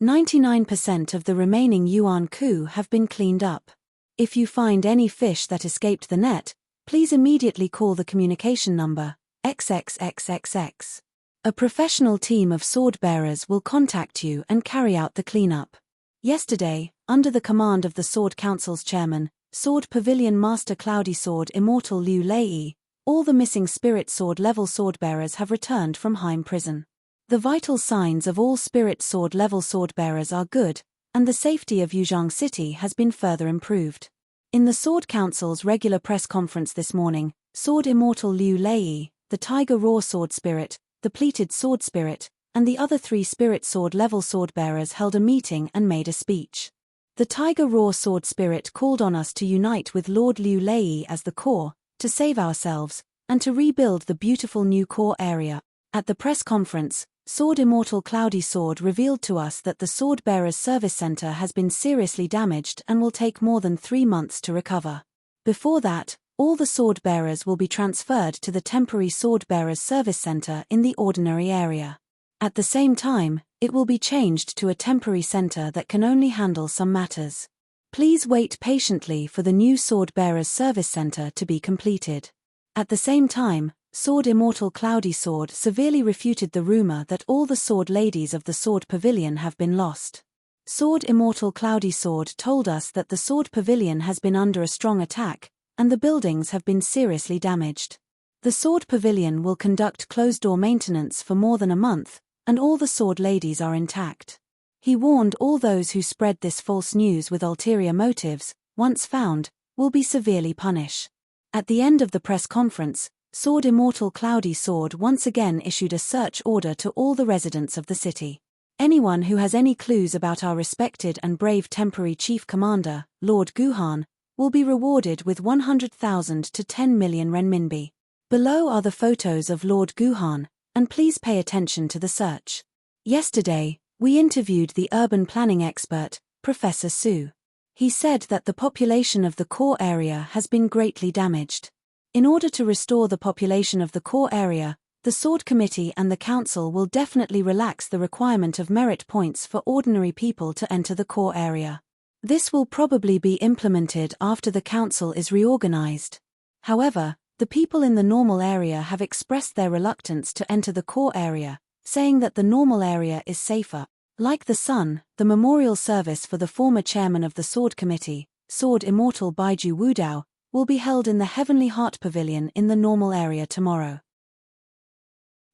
99% of the remaining yuan coup have been cleaned up. If you find any fish that escaped the net, please immediately call the communication number XXXXX. A professional team of sword bearers will contact you and carry out the cleanup. Yesterday, under the command of the Sword Council's chairman, Sword Pavilion Master Cloudy Sword Immortal Liu Lei, all the missing Spirit Sword level sword bearers have returned from Heim prison. The vital signs of all Spirit Sword level sword bearers are good, and the safety of Yuzhang City has been further improved. In the Sword Council's regular press conference this morning, Sword Immortal Liu Lei, the Tiger Raw Sword Spirit, the Pleated Sword Spirit, and the other 3 Spirit Sword level sword bearers held a meeting and made a speech. The Tiger Raw Sword Spirit called on us to unite with Lord Liu Lei as the core, to save ourselves, and to rebuild the beautiful new core area. At the press conference, Sword Immortal Cloudy Sword revealed to us that the Sword Bearers Service Center has been seriously damaged and will take more than 3 months to recover. Before that, all the sword bearers will be transferred to the temporary Sword Bearers Service Center in the ordinary area. At the same time, it will be changed to a temporary center that can only handle some matters. Please wait patiently for the new Sword Bearers Service Center to be completed. At the same time, Sword Immortal Cloudy Sword severely refuted the rumor that all the sword ladies of the Sword Pavilion have been lost. Sword Immortal Cloudy Sword told us that the Sword Pavilion has been under a strong attack, and the buildings have been seriously damaged. The Sword Pavilion will conduct closed-door maintenance for more than a month, and all the sword ladies are intact. He warned all those who spread this false news with ulterior motives, once found, will be severely punished. At the end of the press conference, Sword Immortal Cloudy Sword once again issued a search order to all the residents of the city. Anyone who has any clues about our respected and brave temporary chief commander, Lord Guhan, will be rewarded with 100,000 to 10 million renminbi. Below are the photos of Lord Guhan, and please pay attention to the search. Yesterday, we interviewed the urban planning expert, Professor Su. He said that the population of the core area has been greatly damaged. In order to restore the population of the core area, the Sword Committee and the Council will definitely relax the requirement of merit points for ordinary people to enter the core area. This will probably be implemented after the Council is reorganized. However, the people in the normal area have expressed their reluctance to enter the core area, saying that the normal area is safer. Like the sun, the memorial service for the former chairman of the Sword Committee, Sword Immortal Baiju Wudao, will be held in the Heavenly Heart Pavilion in the normal area tomorrow.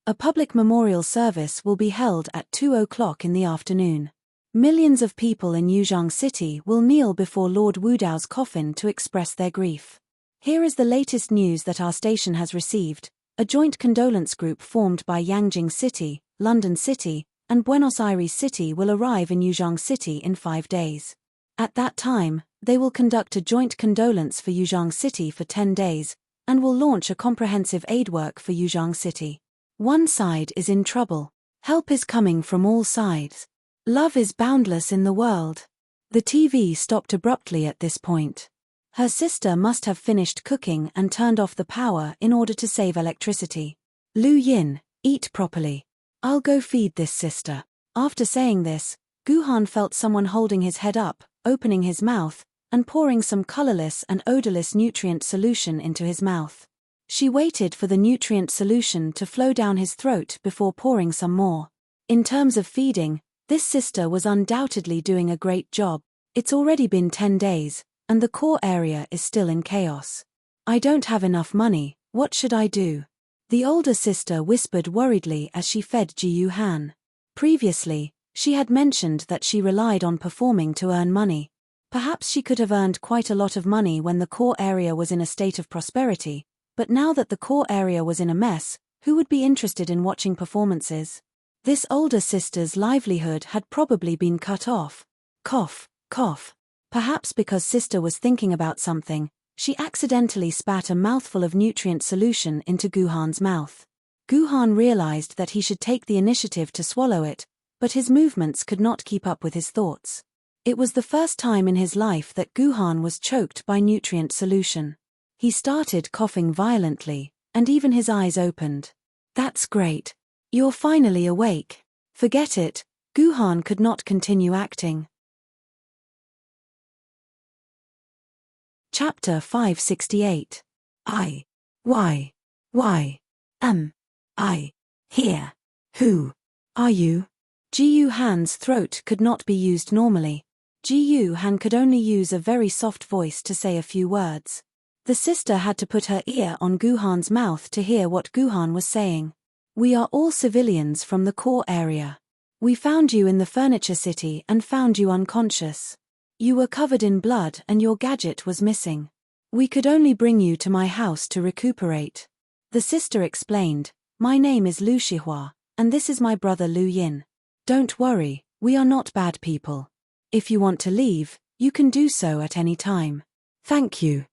A public memorial service will be held at 2 o'clock in the afternoon. Millions of people in Yuzhang City will kneel before Lord Wudao's coffin to express their grief. Here is the latest news that our station has received. A joint condolence group formed by Yangjing City, London City, and Buenos Aires City will arrive in Yuzhang City in 5 days. At that time, they will conduct a joint condolence for Yuzhang City for 10 days, and will launch a comprehensive aid work for Yuzhang City. One side is in trouble. Help is coming from all sides. Love is boundless in the world. The TV stopped abruptly at this point. Her sister must have finished cooking and turned off the power in order to save electricity. Lu Yin, eat properly. I'll go feed this sister. After saying this, Guhan felt someone holding his head up, opening his mouth, and pouring some colorless and odorless nutrient solution into his mouth. She waited for the nutrient solution to flow down his throat before pouring some more. In terms of feeding, this sister was undoubtedly doing a great job. It's already been 10 days, and the core area is still in chaos. I don't have enough money, what should I do? The older sister whispered worriedly as she fed Ji Han. Previously, she had mentioned that she relied on performing to earn money. Perhaps she could have earned quite a lot of money when the core area was in a state of prosperity, but now that the core area was in a mess, who would be interested in watching performances? This older sister's livelihood had probably been cut off. Cough, cough. Perhaps because sister was thinking about something, she accidentally spat a mouthful of nutrient solution into Guhan's mouth. Guhan realized that he should take the initiative to swallow it, but his movements could not keep up with his thoughts. It was the first time in his life that Guhan was choked by nutrient solution. He started coughing violently, and even his eyes opened. That's great. You're finally awake. Forget it, Guhan could not continue acting. Chapter 568. Why am I here? Who are you? Ji Han's throat could not be used normally. Ji Han could only use a very soft voice to say a few words. The sister had to put her ear on Guhan's mouth to hear what Guhan was saying. We are all civilians from the core area. We found you in the furniture city and found you unconscious. You were covered in blood and your gadget was missing. We could only bring you to my house to recuperate. The sister explained, my name is Lu Shihua, and this is my brother Lu Yin. Don't worry, we are not bad people. If you want to leave, you can do so at any time. Thank you.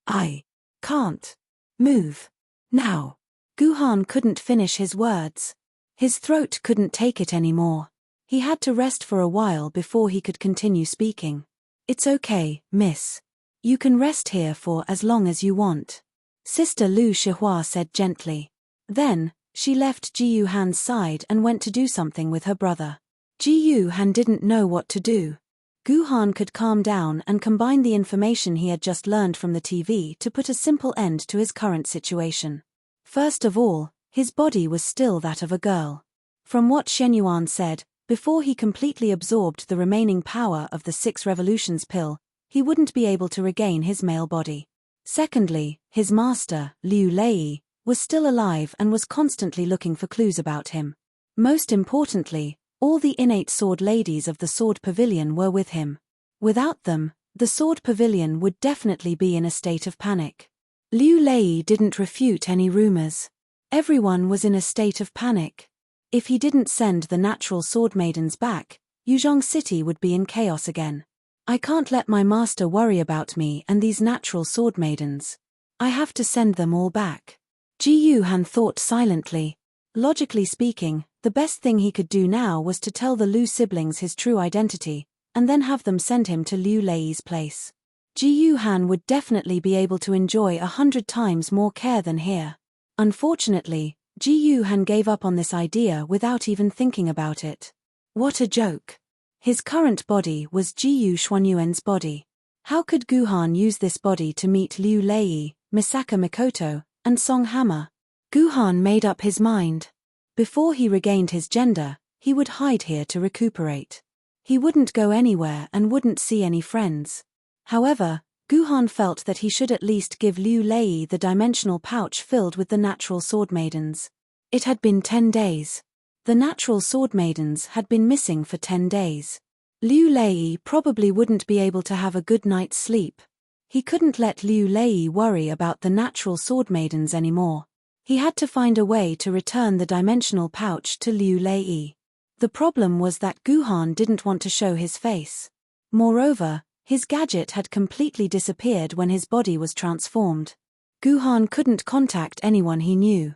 I can't move now. Guhan couldn't finish his words. His throat couldn't take it anymore. He had to rest for a while before he could continue speaking. It's okay, miss. You can rest here for as long as you want. Sister Lu Shihua said gently. Then, she left Ji Han's side and went to do something with her brother. Ji Han didn't know what to do. Guhan could calm down and combine the information he had just learned from the TV to put a simple end to his current situation. First of all, his body was still that of a girl. From what Shen Yuan said, before he completely absorbed the remaining power of the 6 revolutions pill, he wouldn't be able to regain his male body. Secondly, his master, Liu Lei, was still alive and was constantly looking for clues about him. Most importantly, all the innate sword ladies of the Sword Pavilion were with him. Without them, the Sword Pavilion would definitely be in a state of panic. Liu Lei didn't refute any rumors. Everyone was in a state of panic. If he didn't send the natural sword maidens back, Yuzhong City would be in chaos again. I can't let my master worry about me and these natural sword maidens. I have to send them all back. Ji Han thought silently. Logically speaking, the best thing he could do now was to tell the Liu siblings his true identity, and then have them send him to Liu Lei's place. Ji Han would definitely be able to enjoy 100 times more care than here. Unfortunately, Ji Han gave up on this idea without even thinking about it. What a joke. His current body was Ji Xuanyuan's body. How could Guhan use this body to meet Liu Lei, Misaka Mikoto, and Song Hammer? Guhan made up his mind. Before he regained his gender, he would hide here to recuperate. He wouldn't go anywhere and wouldn't see any friends. However, Guhan felt that he should at least give Liu Lei the dimensional pouch filled with the natural sword maidens. It had been 10 days. The natural sword maidens had been missing for 10 days. Liu Lei probably wouldn't be able to have a good night's sleep. He couldn't let Liu Lei worry about the natural sword maidens anymore. He had to find a way to return the dimensional pouch to Liu Lei. The problem was that Guhan didn't want to show his face. Moreover, his gadget had completely disappeared when his body was transformed. Guhan couldn't contact anyone he knew.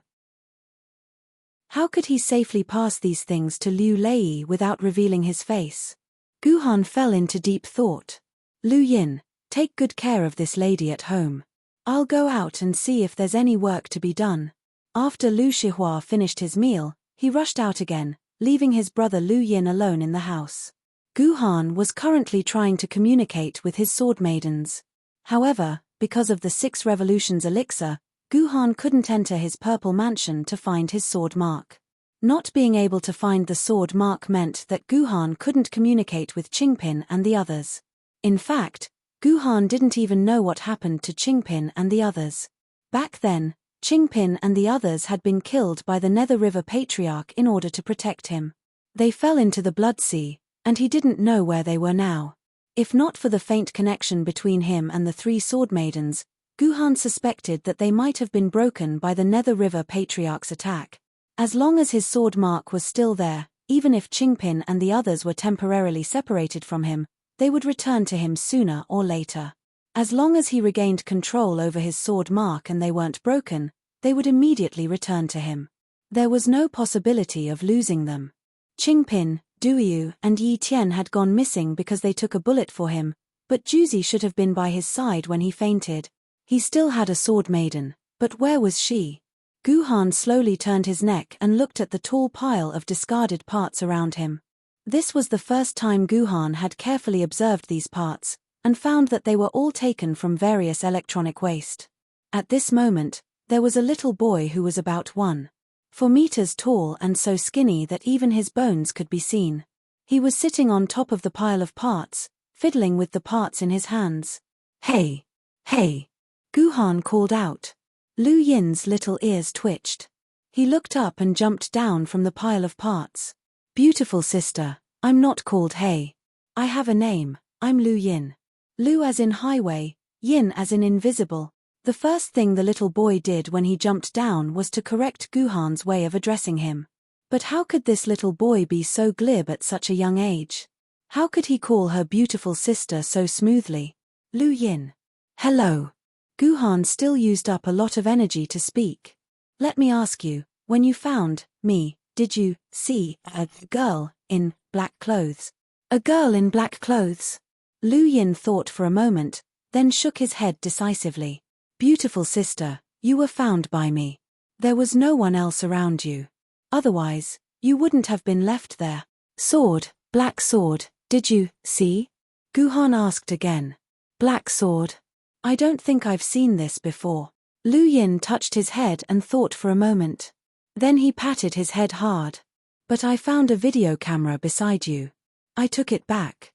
How could he safely pass these things to Liu Lei without revealing his face? Guhan fell into deep thought. Lu Yin, take good care of this lady at home. I'll go out and see if there's any work to be done. After Lu Shihua finished his meal, he rushed out again, leaving his brother Lu Yin alone in the house. Guhan was currently trying to communicate with his sword maidens. However, because of the 6 revolutions elixir, Guhan couldn't enter his purple mansion to find his sword mark. Not being able to find the sword mark meant that Guhan couldn't communicate with Qingpin and the others. In fact, Guhan didn't even know what happened to Qingpin and the others. Back then, Qingpin and the others had been killed by the Nether River Patriarch in order to protect him. They fell into the Blood Sea, and he didn't know where they were now. If not for the faint connection between him and the 3 sword maidens, Guhan suspected that they might have been broken by the Nether River Patriarch's attack. As long as his sword mark was still there, even if Qingpin and the others were temporarily separated from him, they would return to him sooner or later. As long as he regained control over his sword mark and they weren't broken, they would immediately return to him. There was no possibility of losing them. Qingpin, Duyu, and Yi Tian had gone missing because they took a bullet for him, but Juzi should have been by his side when he fainted. He still had a sword maiden, But where was she? Guhan slowly turned his neck and looked at the tall pile of discarded parts around him. This was the first time Guhan had carefully observed these parts, and found that they were all taken from various electronic waste. At this moment, there was a little boy who was about 1.4 meters tall and so skinny that even his bones could be seen. He was sitting on top of the pile of parts, fiddling with the parts in his hands. "Hey! Hey!" Guhan called out. Lu Yin's little ears twitched. He looked up and jumped down from the pile of parts. "Beautiful sister, I'm not called Hey. I have a name, I'm Lu Yin." Lu as in highway, Yin as in invisible. The first thing the little boy did when he jumped down was to correct Guhan's way of addressing him. But how could this little boy be so glib at such a young age? How could he call her beautiful sister so smoothly? Lu Yin. "Hello." Guhan still used up a lot of energy to speak. "Let me ask you, when you found me, did you see a girl in black clothes?" "A girl in black clothes?" Lu Yin thought for a moment, then shook his head decisively. "Beautiful sister, you were found by me. There was no one else around you. Otherwise, you wouldn't have been left there." "Sword, black sword, did you see?" Guhan asked again. "Black sword? I don't think I've seen this before." Lu Yin touched his head and thought for a moment. Then he patted his head hard. "But I found a video camera beside you. I took it back.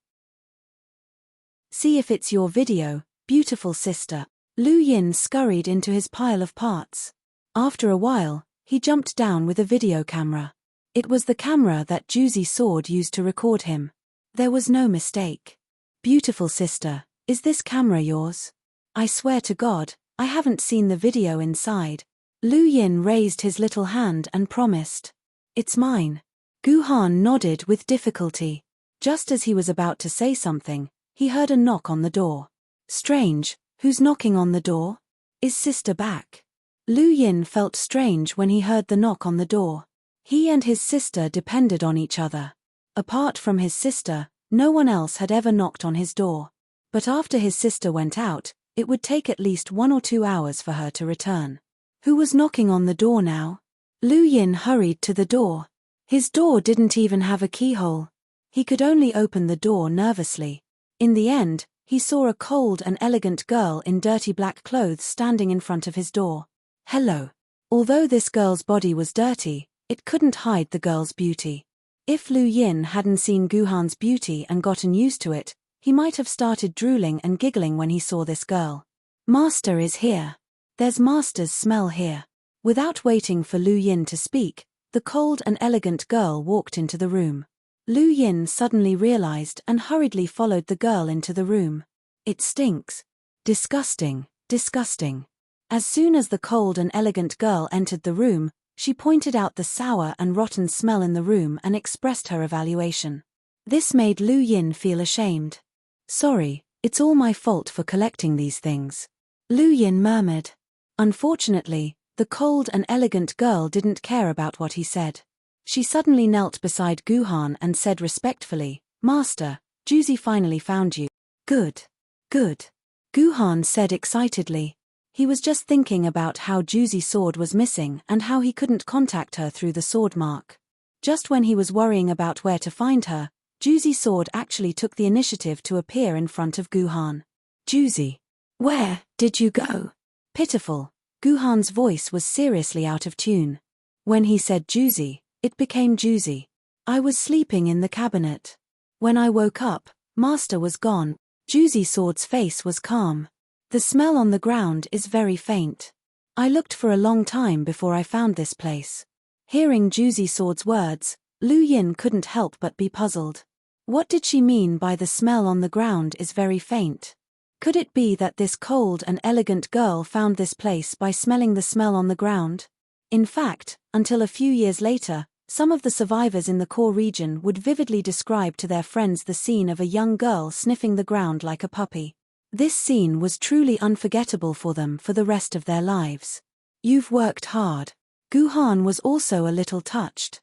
See if it's your video, beautiful sister." Lu Yin scurried into his pile of parts. After a while, he jumped down with a video camera. It was the camera that Juicy Sword used to record him. There was no mistake. "Beautiful sister, is this camera yours? I swear to God, I haven't seen the video inside." Lu Yin raised his little hand and promised. "It's mine." Guhan nodded with difficulty. Just as he was about to say something, he heard a knock on the door. Strange, who's knocking on the door? Is sister back? Lu Yin felt strange when he heard the knock on the door. He and his sister depended on each other. Apart from his sister, no one else had ever knocked on his door. But after his sister went out, it would take at least 1 or 2 hours for her to return. Who was knocking on the door now? Lu Yin hurried to the door. His door didn't even have a keyhole. He could only open the door nervously. In the end, he saw a cold and elegant girl in dirty black clothes standing in front of his door. "Hello." Although this girl's body was dirty, it couldn't hide the girl's beauty. If Lu Yin hadn't seen Guhan's beauty and gotten used to it, he might have started drooling and giggling when he saw this girl. "Master is here. There's master's smell here." Without waiting for Lu Yin to speak, the cold and elegant girl walked into the room. Lu Yin suddenly realized and hurriedly followed the girl into the room. "It stinks. Disgusting, disgusting." As soon as the cold and elegant girl entered the room, she pointed out the sour and rotten smell in the room and expressed her evaluation. This made Lu Yin feel ashamed. "Sorry, it's all my fault for collecting these things," Lu Yin murmured. Unfortunately, the cold and elegant girl didn't care about what he said. She suddenly knelt beside Guhan and said respectfully, "Master, Juicy finally found you." "Good. Good." Guhan said excitedly. He was just thinking about how Juicy Sword was missing and how he couldn't contact her through the sword mark. Just when he was worrying about where to find her, Juicy Sword actually took the initiative to appear in front of Guhan. "Juicy, where did you go?" Pitiful. Guhan's voice was seriously out of tune. When he said Juicy, it became Juicy. "I was sleeping in the cabinet. When I woke up, Master was gone." Juicy Sword's face was calm. "The smell on the ground is very faint. I looked for a long time before I found this place." Hearing Juicy Sword's words, Lu Yin couldn't help but be puzzled. What did she mean by the smell on the ground is very faint? Could it be that this cold and elegant girl found this place by smelling the smell on the ground? In fact, until a few years later, some of the survivors in the core region would vividly describe to their friends the scene of a young girl sniffing the ground like a puppy. This scene was truly unforgettable for them for the rest of their lives. "You've worked hard." Guhan was also a little touched.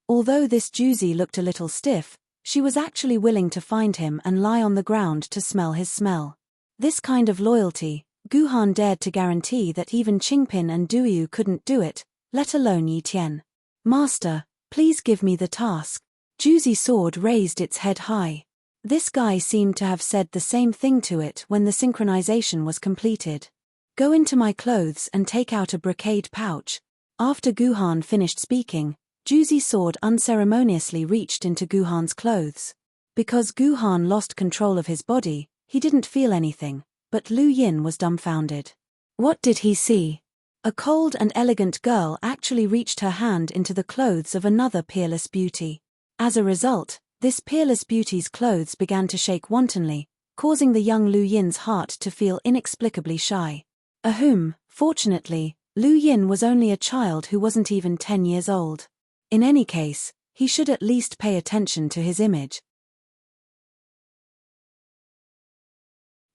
Although this Juicy looked a little stiff, she was actually willing to find him and lie on the ground to smell his smell. This kind of loyalty, Guhan dared to guarantee that even Qingpin and Duyu couldn't do it, let alone Yi Tian. Master, please give me the task. Juzi's sword raised its head high. This guy seemed to have said the same thing to it when the synchronization was completed. Go into my clothes and take out a brocade pouch. After Guhan finished speaking, Juzi's sword unceremoniously reached into Guhan's clothes. Because Guhan lost control of his body, he didn't feel anything, but Lu Yin was dumbfounded. What did he see? A cold and elegant girl actually reached her hand into the clothes of another peerless beauty. As a result, this peerless beauty's clothes began to shake wantonly, causing the young Lu Yin's heart to feel inexplicably shy. Fortunately, Lu Yin was only a child who wasn't even 10 years old. In any case, he should at least pay attention to his image.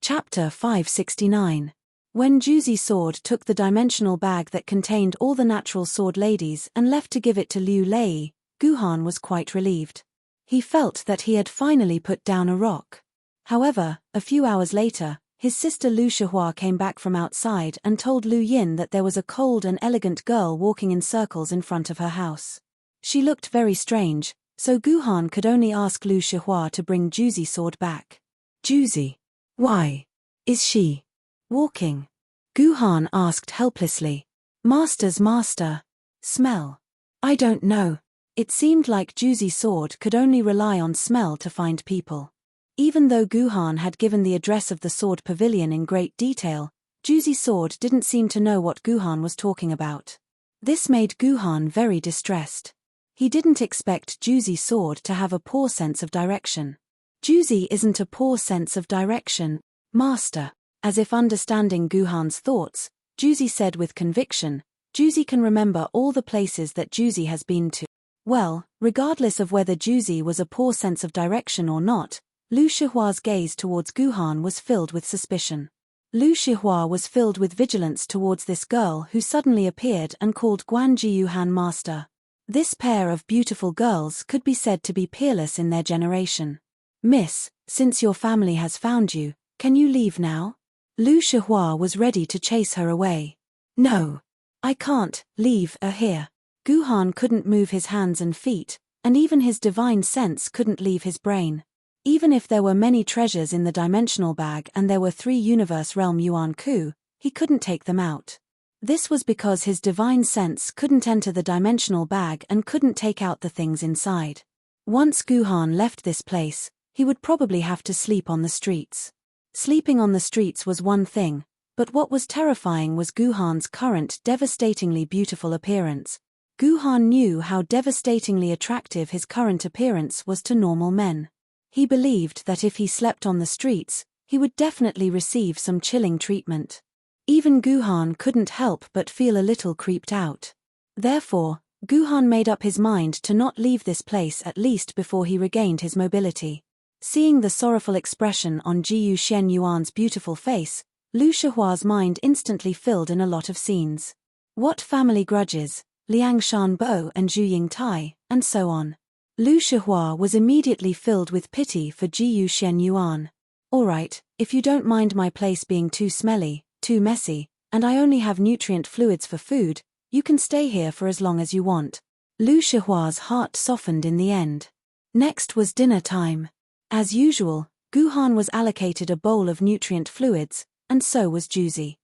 Chapter 569. When Juzi's sword took the dimensional bag that contained all the natural sword ladies and left to give it to Liu Lei, Guhan was quite relieved. He felt that he had finally put down a rock. However, a few hours later, his sister Lu Shihua came back from outside and told Lu Yin that there was a cold and elegant girl walking in circles in front of her house. She looked very strange, so Guhan could only ask Lu Shihua to bring Juzi's sword back. Juzi. Why is she walking? Guhan asked helplessly. Master's master. Smell. I don't know. It seemed like Juzi's sword could only rely on smell to find people. Even though Guhan had given the address of the sword pavilion in great detail, Juzi's sword didn't seem to know what Guhan was talking about. This made Guhan very distressed. He didn't expect Juzi's sword to have a poor sense of direction. Juzi isn't a poor sense of direction, master. As if understanding Guhan's thoughts, Juzi said with conviction, Juzi can remember all the places that Juzi has been to. Well, regardless of whether Juzi was a poor sense of direction or not, Lu Shihua's gaze towards Guhan was filled with suspicion. Lu Shihua was filled with vigilance towards this girl who suddenly appeared and called Guan Jiyuhan master. This pair of beautiful girls could be said to be peerless in their generation. Miss, since your family has found you, can you leave now? Lu Shihua was ready to chase her away. No. I can't leave her here. Guhan couldn't move his hands and feet, and even his divine sense couldn't leave his brain. Even if there were many treasures in the dimensional bag and there were 3 universe realm Yuan Ku, he couldn't take them out. This was because his divine sense couldn't enter the dimensional bag and couldn't take out the things inside. Once Guhan left this place, he would probably have to sleep on the streets. Sleeping on the streets was one thing, but what was terrifying was Guhan's current devastatingly beautiful appearance. Guhan knew how devastatingly attractive his current appearance was to normal men. He believed that if he slept on the streets, he would definitely receive some chilling treatment. Even Guhan couldn't help but feel a little creeped out. Therefore, Guhan made up his mind to not leave this place at least before he regained his mobility. Seeing the sorrowful expression on Jiyu Shen Yuan's beautiful face, Lu Shihua's mind instantly filled in a lot of scenes. What family grudges, Liang Shanbo and Zhu Yingtai, and so on. Lu Shihua was immediately filled with pity for Jiyu Shen Yuan. Alright, if you don't mind my place being too smelly, too messy, and I only have nutrient fluids for food, you can stay here for as long as you want. Lu Shihua's heart softened in the end. Next was dinner time. As usual, Guhan was allocated a bowl of nutrient fluids, and so was Juzi.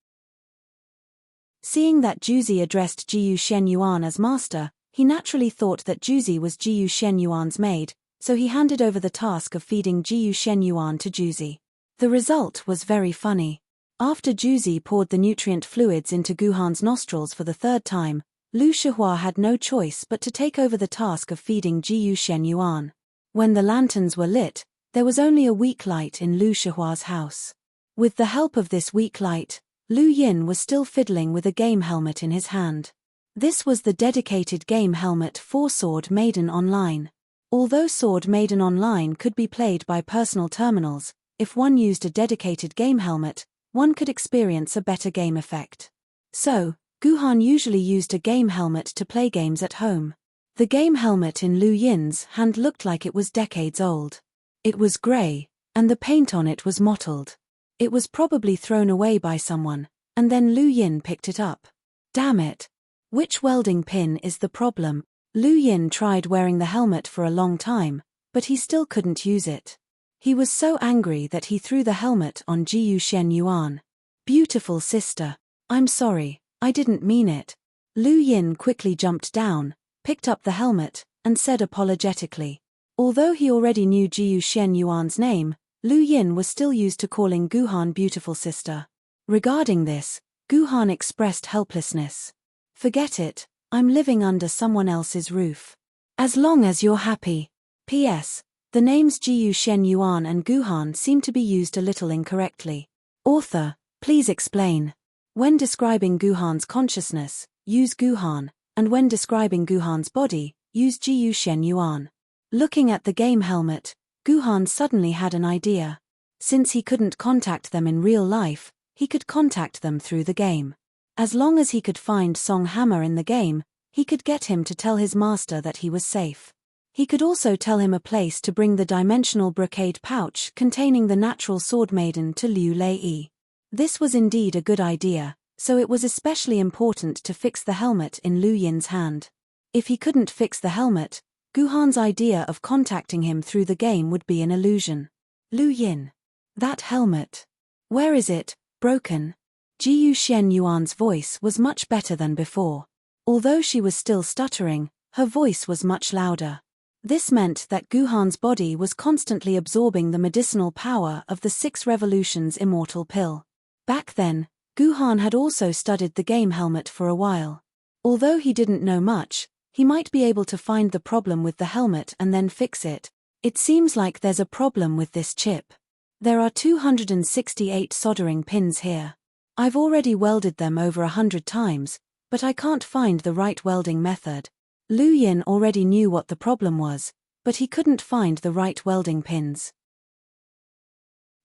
Seeing that Juzi addressed Jiyu Shen Yuan as master, he naturally thought that Juzi was Jiyu Shen Yuan's maid, so he handed over the task of feeding Jiyu Shen Yuan to Juzi. The result was very funny. After Juzi poured the nutrient fluids into Guhan's nostrils for the 3rd time, Lu Shihua had no choice but to take over the task of feeding Jiyu Shen Yuan. When the lanterns were lit, there was only a weak light in Lu Shihua's house. With the help of this weak light, Lu Yin was still fiddling with a game helmet in his hand. This was the dedicated game helmet for Sword Maiden Online. Although Sword Maiden Online could be played by personal terminals, if one used a dedicated game helmet, one could experience a better game effect. So, Guhan usually used a game helmet to play games at home. The game helmet in Lu Yin's hand looked like it was decades old. It was grey, and the paint on it was mottled. It was probably thrown away by someone, and then Lu Yin picked it up. Damn it. Which welding pin is the problem? Lu Yin tried wearing the helmet for a long time, but he still couldn't use it. He was so angry that he threw the helmet on Jiyu Shen Yuan. Beautiful sister. I'm sorry, I didn't mean it. Lu Yin quickly jumped down, picked up the helmet, and said apologetically. Although he already knew Jiyu Shen Yuan's name, Lu Yin was still used to calling Guhan beautiful sister. Regarding this, Guhan expressed helplessness. Forget it, I'm living under someone else's roof. As long as you're happy. P.S. The names Jiyu Shen Yuan and Guhan seem to be used a little incorrectly. Author, please explain. When describing Guhan's consciousness, use Guhan, and when describing Guhan's body, use Jiyu Shen Yuan. Looking at the game helmet, Guhan suddenly had an idea. Since he couldn't contact them in real life, he could contact them through the game. As long as he could find Song Hammer in the game, he could get him to tell his master that he was safe. He could also tell him a place to bring the dimensional brocade pouch containing the natural sword maiden to Liu Lei. This was indeed a good idea, so it was especially important to fix the helmet in Lu Yin's hand. If he couldn't fix the helmet, Guhan's idea of contacting him through the game would be an illusion. Lu Yin. That helmet. Where is it, broken? Jiyu Shen Yuan's voice was much better than before. Although she was still stuttering, her voice was much louder. This meant that Guhan's body was constantly absorbing the medicinal power of the 6 Revolutions immortal pill. Back then, Guhan had also studied the game helmet for a while. Although he didn't know much, he might be able to find the problem with the helmet and then fix it. It seems like there's a problem with this chip. There are 268 soldering pins here. I've already welded them over 100 times, but I can't find the right welding method. Lu Yin already knew what the problem was, but he couldn't find the right welding pins.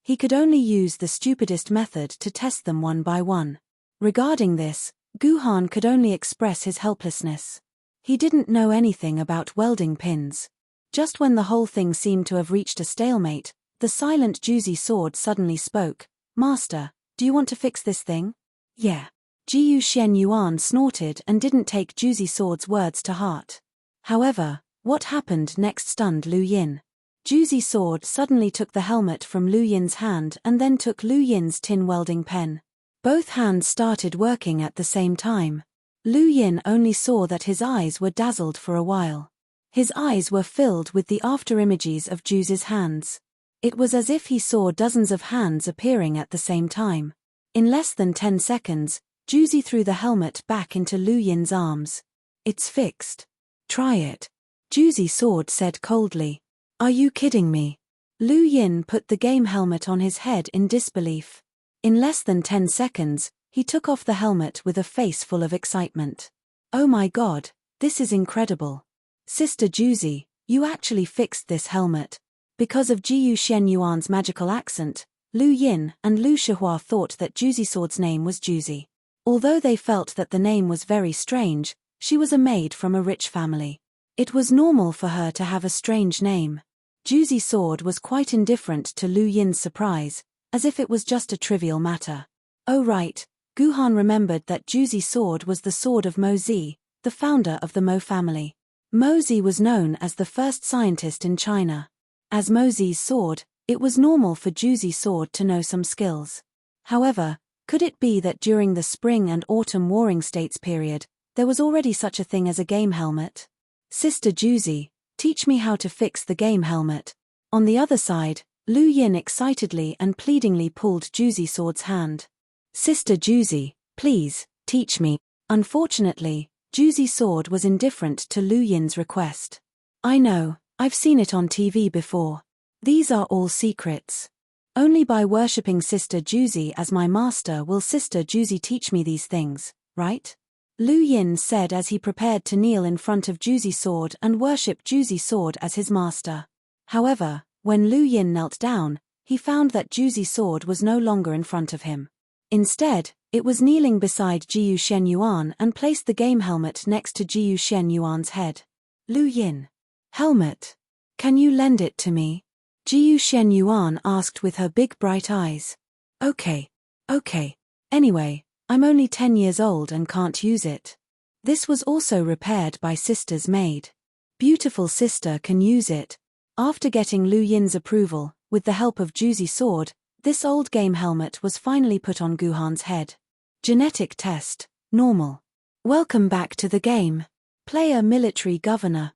He could only use the stupidest method to test them one by one. Regarding this, Guhan could only express his helplessness. He didn't know anything about welding pins. Just when the whole thing seemed to have reached a stalemate, the silent Juzi sword suddenly spoke. Master, do you want to fix this thing? Yeah. Jiyu Shen Yuan snorted and didn't take Juzi sword's words to heart. However, what happened next stunned Lu Yin. Juzi sword suddenly took the helmet from Lu Yin's hand and then took Lu Yin's tin welding pen. Both hands started working at the same time. Lu Yin only saw that his eyes were dazzled for a while. His eyes were filled with the after-images of Juzi's hands. It was as if he saw dozens of hands appearing at the same time. In less than 10 seconds, Juzi threw the helmet back into Lu Yin's arms. It's fixed. Try it. Juzi sword said coldly. Are you kidding me? Lu Yin put the game helmet on his head in disbelief. In less than 10 seconds, he took off the helmet with a face full of excitement. Oh my god, this is incredible. Sister Juzi, you actually fixed this helmet. Because of Jiyu Shen Yuan's magical accent, Lu Yin and Lu Shihua thought that Juzi sword's name was Juzi. Although they felt that the name was very strange, she was a maid from a rich family. It was normal for her to have a strange name. Juzi sword was quite indifferent to Lu Yin's surprise, as if it was just a trivial matter. Oh right, Guhan remembered that Juzi sword was the sword of Mo Zi, the founder of the Mo family. Mo Zi was known as the first scientist in China. As Mo Zi's sword, it was normal for Juzi sword to know some skills. However, could it be that during the spring and autumn warring states period, there was already such a thing as a game helmet? Sister Juzi, teach me how to fix the game helmet. On the other side, Lu Yin excitedly and pleadingly pulled Juzi sword's hand. Sister Juzi, please, teach me. Unfortunately, Juzi sword was indifferent to Lu Yin's request. I know, I've seen it on TV before. These are all secrets. Only by worshipping Sister Juzi as my master will Sister Juzi teach me these things, right? Lu Yin said as he prepared to kneel in front of Juzi sword and worship Juzi sword as his master. However, when Lu Yin knelt down, he found that Juzi sword was no longer in front of him. Instead, it was kneeling beside Jiyu Shen Yuan and placed the game helmet next to Jiyu Shen Yuan's head. Lu Yin. Helmet. Can you lend it to me? Jiyu Shen Yuan asked with her big bright eyes. Okay. Okay. Anyway, I'm only 10 years old and can't use it. This was also repaired by sister's maid. Beautiful sister can use it. After getting Lu Yin's approval, with the help of Juzi sword, this old game helmet was finally put on Guhan's head. Genetic test, normal. Welcome back to the game. Player military governor.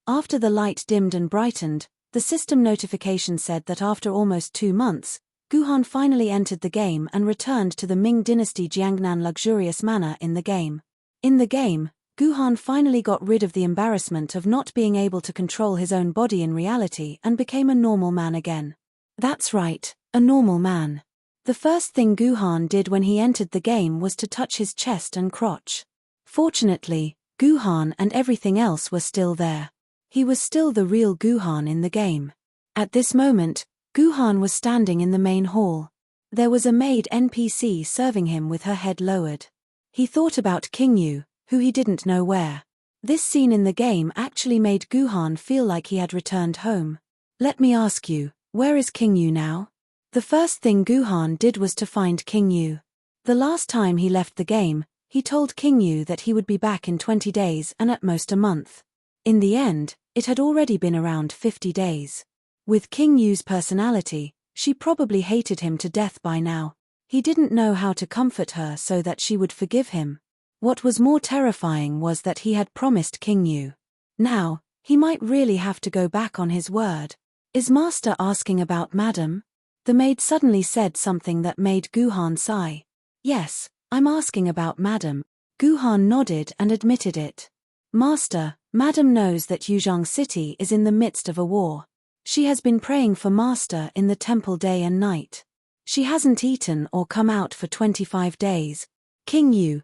After the light dimmed and brightened, the system notification said that after almost 2 months, Guhan finally entered the game and returned to the Ming Dynasty Jiangnan luxurious manor in the game. In the game, Guhan finally got rid of the embarrassment of not being able to control his own body in reality and became a normal man again. That's right, a normal man. The first thing Guhan did when he entered the game was to touch his chest and crotch. Fortunately, Guhan and everything else were still there. He was still the real Guhan in the game. At this moment, Guhan was standing in the main hall. There was a maid NPC serving him with her head lowered. He thought about King Yu, who he didn't know where. This scene in the game actually made Guhan feel like he had returned home. Let me ask you, where is King Yu now? The first thing Guhan did was to find King Yu. The last time he left the game, he told King Yu that he would be back in 20 days and at most a month. In the end, it had already been around 50 days. With King Yu's personality, she probably hated him to death by now. He didn't know how to comfort her so that she would forgive him. What was more terrifying was that he had promised King Yu. Now, he might really have to go back on his word. Is Master asking about Madam? The maid suddenly said something that made Guhan sigh. Yes, I'm asking about Madam. Guhan nodded and admitted it. Master, Madam knows that Yuzhong City is in the midst of a war. She has been praying for Master in the temple day and night. She hasn't eaten or come out for 25 days. King Yu.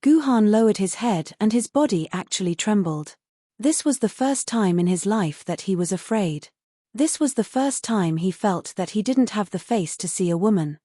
Guhan lowered his head and his body actually trembled. This was the first time in his life that he was afraid. This was the first time he felt that he didn't have the face to see a woman.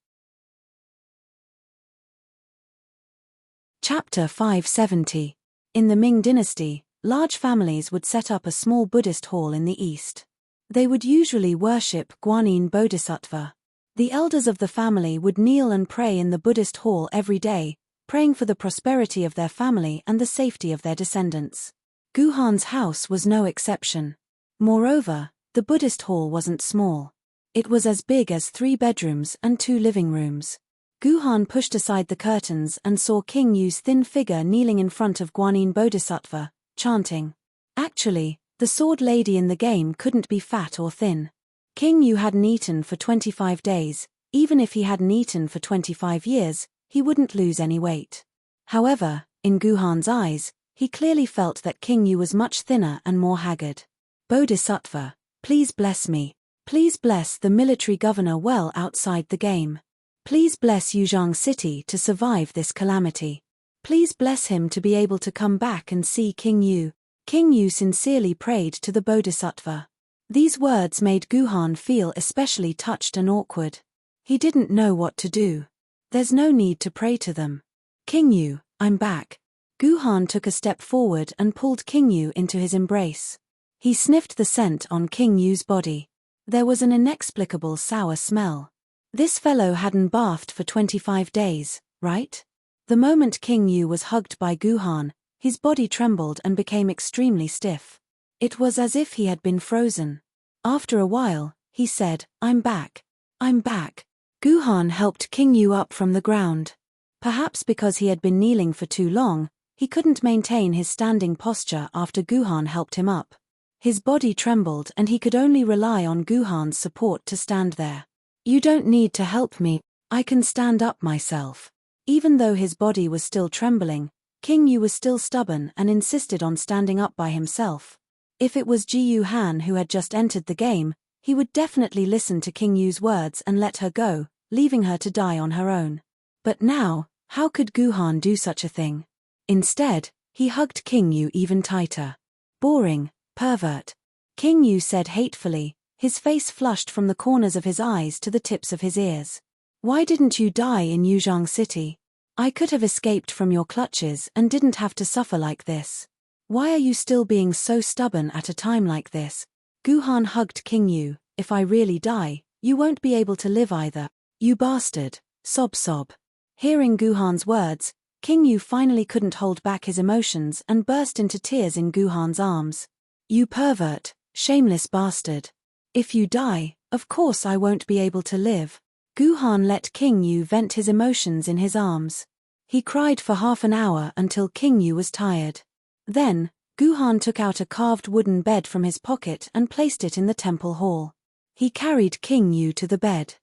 Chapter 570. In the Ming Dynasty, large families would set up a small Buddhist hall in the east. They would usually worship Guanyin Bodhisattva. The elders of the family would kneel and pray in the Buddhist hall every day, praying for the prosperity of their family and the safety of their descendants. Guhan's house was no exception. Moreover, the Buddhist hall wasn't small. It was as big as 3 bedrooms and 2 living rooms. Guhan pushed aside the curtains and saw King Yu's thin figure kneeling in front of Guanyin Bodhisattva, chanting. Actually, the sword lady in the game couldn't be fat or thin. King Yu hadn't eaten for 25 days, even if he hadn't eaten for 25 years, he wouldn't lose any weight. However, in Guhan's eyes, he clearly felt that King Yu was much thinner and more haggard. Bodhisattva, please bless me. Please bless the military governor well outside the game. Please bless Yuzhong City to survive this calamity. Please bless him to be able to come back and see King Yu. King Yu sincerely prayed to the Bodhisattva. These words made Guhan feel especially touched and awkward. He didn't know what to do. There's no need to pray to them. King Yu, I'm back. Guhan took a step forward and pulled King Yu into his embrace. He sniffed the scent on King Yu's body. There was an inexplicable sour smell. This fellow hadn't bathed for 25 days, right? The moment King Yu was hugged by Guhan, his body trembled and became extremely stiff. It was as if he had been frozen. After a while, he said, I'm back. I'm back. Guhan helped King Yu up from the ground. Perhaps because he had been kneeling for too long, he couldn't maintain his standing posture after Guhan helped him up. His body trembled and he could only rely on Guhan's support to stand there. You don't need to help me, I can stand up myself. Even though his body was still trembling, King Yu was still stubborn and insisted on standing up by himself. If it was Ji Yu Han who had just entered the game, he would definitely listen to King Yu's words and let her go, leaving her to die on her own. But now, how could Guhan do such a thing? Instead, he hugged King Yu even tighter. Boring, pervert. King Yu said hatefully, his face flushed from the corners of his eyes to the tips of his ears. Why didn't you die in Yuzhong City? I could have escaped from your clutches and didn't have to suffer like this. Why are you still being so stubborn at a time like this? Guhan hugged King Yu. If I really die, You won't be able to live either. You bastard. Sob sob. Hearing Guhan's words, King Yu finally couldn't hold back his emotions and burst into tears in Guhan's arms. You pervert, shameless bastard. If you die, of course I won't be able to live. Guhan let King Yu vent his emotions in his arms. He cried for half an hour until King Yu was tired. Then, Guhan took out a carved wooden bed from his pocket and placed it in the temple hall. He carried King Yu to the bed.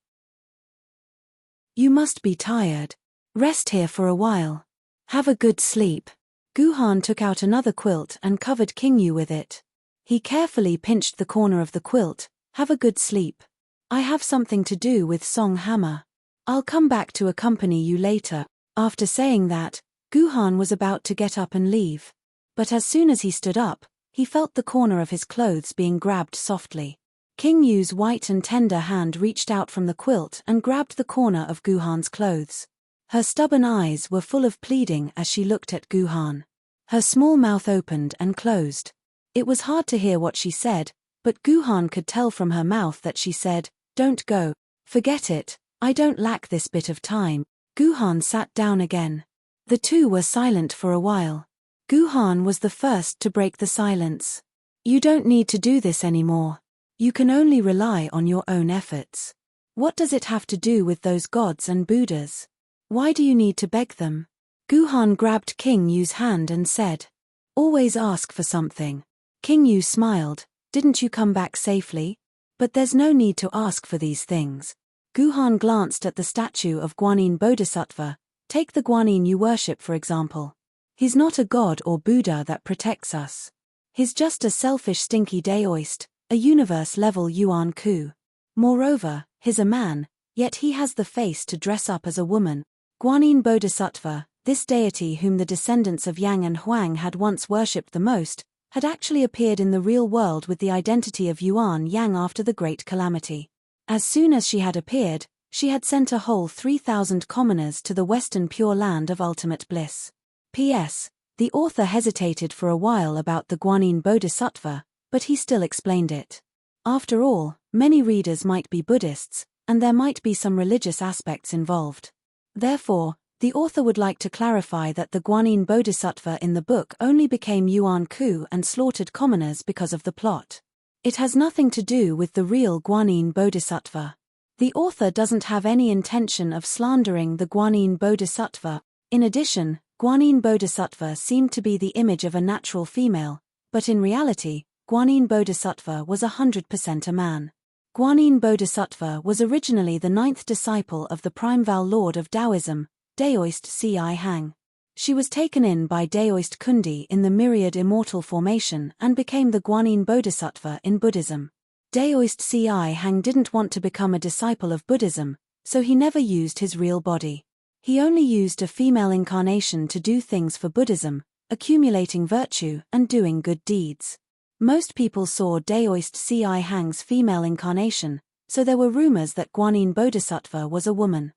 You must be tired. Rest here for a while. Have a good sleep. Guhan took out another quilt and covered King Yu with it. He carefully pinched the corner of the quilt. Have a good sleep. I have something to do with Song Hammer. I'll come back to accompany you later. After saying that, Guhan was about to get up and leave. But as soon as he stood up, he felt the corner of his clothes being grabbed softly. King Yu's white and tender hand reached out from the quilt and grabbed the corner of Guhan's clothes. Her stubborn eyes were full of pleading as she looked at Guhan. Her small mouth opened and closed. It was hard to hear what she said, but Guhan could tell from her mouth that she said, "Don't go. Forget it, I don't lack this bit of time." Guhan sat down again. The two were silent for a while. Guhan was the first to break the silence. You don't need to do this anymore. You can only rely on your own efforts. What does it have to do with those gods and Buddhas? Why do you need to beg them? Guhan grabbed King Yu's hand and said, "Always ask for something." King Yu smiled, "Didn't you come back safely? But there's no need to ask for these things." Guhan glanced at the statue of Guanyin Bodhisattva. Take the Guanyin you worship for example. He's not a god or Buddha that protects us. He's just a selfish stinky daoist, a universe-level Yuan Ku. Moreover, he's a man, yet he has the face to dress up as a woman. Guanyin Bodhisattva, this deity whom the descendants of Yang and Huang had once worshipped the most, had actually appeared in the real world with the identity of Yuan Yang after the Great Calamity. As soon as she had appeared, she had sent a whole 3,000 commoners to the Western Pure Land of ultimate bliss. P.S. The author hesitated for a while about the Guanyin Bodhisattva, but he still explained it. After all, many readers might be Buddhists, and there might be some religious aspects involved. Therefore, the author would like to clarify that the Guanyin Bodhisattva in the book only became Yuan Ku and slaughtered commoners because of the plot. It has nothing to do with the real Guanyin Bodhisattva. The author doesn't have any intention of slandering the Guanyin Bodhisattva. In addition, Guanyin Bodhisattva seemed to be the image of a natural female, but in reality, Guanyin Bodhisattva was 100% a man. Guanyin Bodhisattva was originally the 9th disciple of the Primeval Lord of Taoism, Daoist Ci Hang. She was taken in by Daoist Kundi in the Myriad Immortal formation and became the Guanyin Bodhisattva in Buddhism. Daoist Ci Hang didn't want to become a disciple of Buddhism, so he never used his real body. He only used a female incarnation to do things for Buddhism, accumulating virtue and doing good deeds. Most people saw Daoist Ci Hang's female incarnation, so there were rumors that Guanyin Bodhisattva was a woman.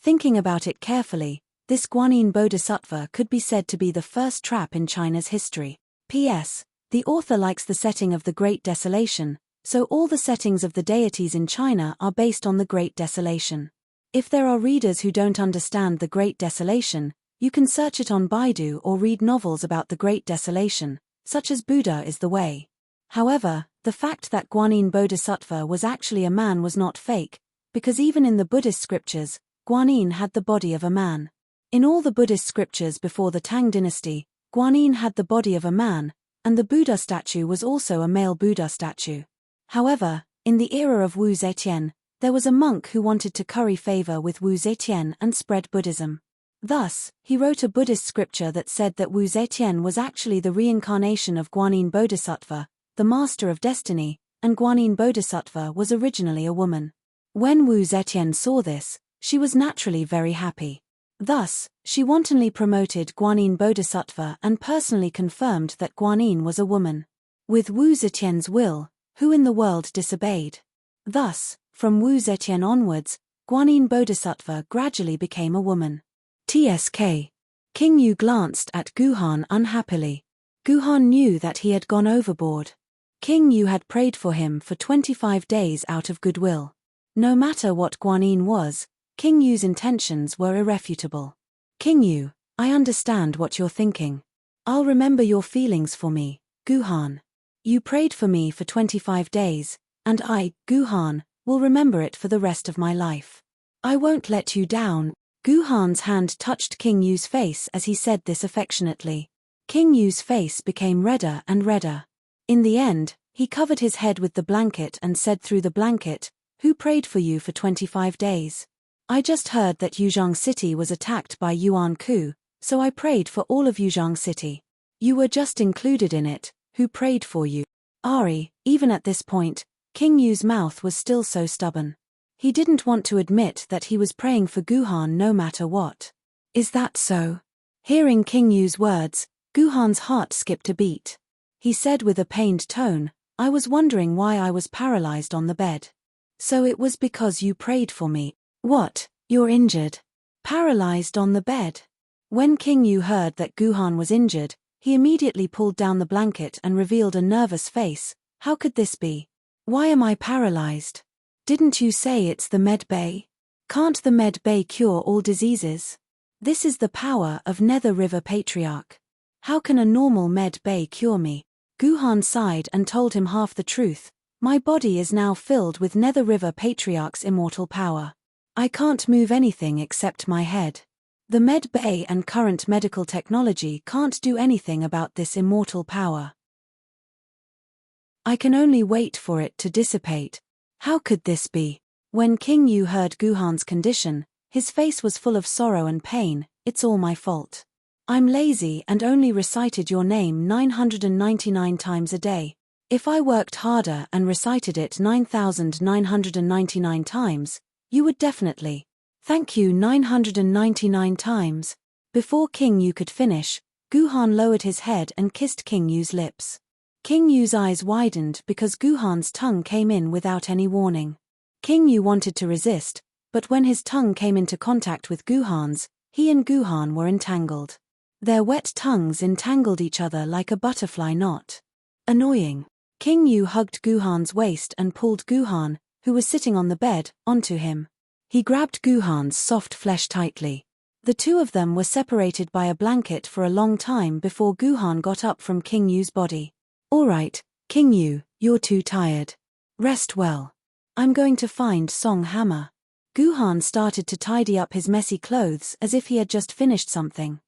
Thinking about it carefully, this Guanyin Bodhisattva could be said to be the first trap in China's history. P.S. The author likes the setting of the Great Desolation, so all the settings of the deities in China are based on the Great Desolation. If there are readers who don't understand the Great Desolation, you can search it on Baidu or read novels about the Great Desolation, such as Buddha is the Way. However, the fact that Guanyin Bodhisattva was actually a man was not fake, because even in the Buddhist scriptures, Guanyin had the body of a man. In all the Buddhist scriptures before the Tang dynasty, Guanyin had the body of a man, and the Buddha statue was also a male Buddha statue. However, in the era of Wu Zetian, there was a monk who wanted to curry favor with Wu Zetian and spread Buddhism. Thus, he wrote a Buddhist scripture that said that Wu Zetian was actually the reincarnation of Guanyin Bodhisattva, the master of destiny, and Guanyin Bodhisattva was originally a woman. When Wu Zetian saw this, she was naturally very happy. Thus, she wantonly promoted Guanyin Bodhisattva and personally confirmed that Guanyin was a woman. With Wu Zetian's will, who in the world disobeyed? Thus, from Wu Zetian onwards, Guanyin Bodhisattva gradually became a woman. TSK. King Yu glanced at Guhan unhappily. Guhan knew that he had gone overboard. King Yu had prayed for him for 25 days out of goodwill. No matter what Guanyin was, King Yu's intentions were irrefutable. King Yu, I understand what you're thinking. I'll remember your feelings for me, Guhan. You prayed for me for 25 days, and I, Guhan, will remember it for the rest of my life. I won't let you down. Guhan's hand touched King Yu's face as he said this affectionately. King Yu's face became redder and redder. In the end, he covered his head with the blanket and said through the blanket, "Who prayed for you for 25 days? I just heard that Yuzhong City was attacked by Yuan Ku, so I prayed for all of Yuzhong City. You were just included in it. Who prayed for you?" Ari, even at this point, King Yu's mouth was still so stubborn. He didn't want to admit that he was praying for Guhan no matter what. Is that so? Hearing King Yu's words, Guhan's heart skipped a beat. He said with a pained tone, "I was wondering why I was paralyzed on the bed. So it was because you prayed for me." "What, you're injured? Paralyzed on the bed?" When King Yu heard that Guhan was injured, he immediately pulled down the blanket and revealed a nervous face. "How could this be? Why am I paralyzed? Didn't you say it's the med bay? Can't the med bay cure all diseases? This is the power of Nether River Patriarch. How can a normal med bay cure me?" Guhan sighed and told him half the truth. "My body is now filled with Nether River Patriarch's immortal power. I can't move anything except my head. The med bay and current medical technology can't do anything about this immortal power. I can only wait for it to dissipate. How could this be?" When King Yu heard Guhan's condition, his face was full of sorrow and pain. "It's all my fault. I'm lazy and only recited your name 999 times a day. If I worked harder and recited it 9,999 times, you would definitely. Thank you 999 times." Before King Yu could finish, Guhan lowered his head and kissed King Yu's lips. King Yu's eyes widened because Guhan's tongue came in without any warning. King Yu wanted to resist, but when his tongue came into contact with Guhan's, he and Guhan were entangled. Their wet tongues entangled each other like a butterfly knot. Annoying. King Yu hugged Guhan's waist and pulled Guhan, who was sitting on the bed, onto him. He grabbed Guhan's soft flesh tightly. The two of them were separated by a blanket for a long time before Guhan got up from King Yu's body. "All right, King Yu, you're too tired. Rest well. I'm going to find Song Hammer." Guhan started to tidy up his messy clothes as if he had just finished something.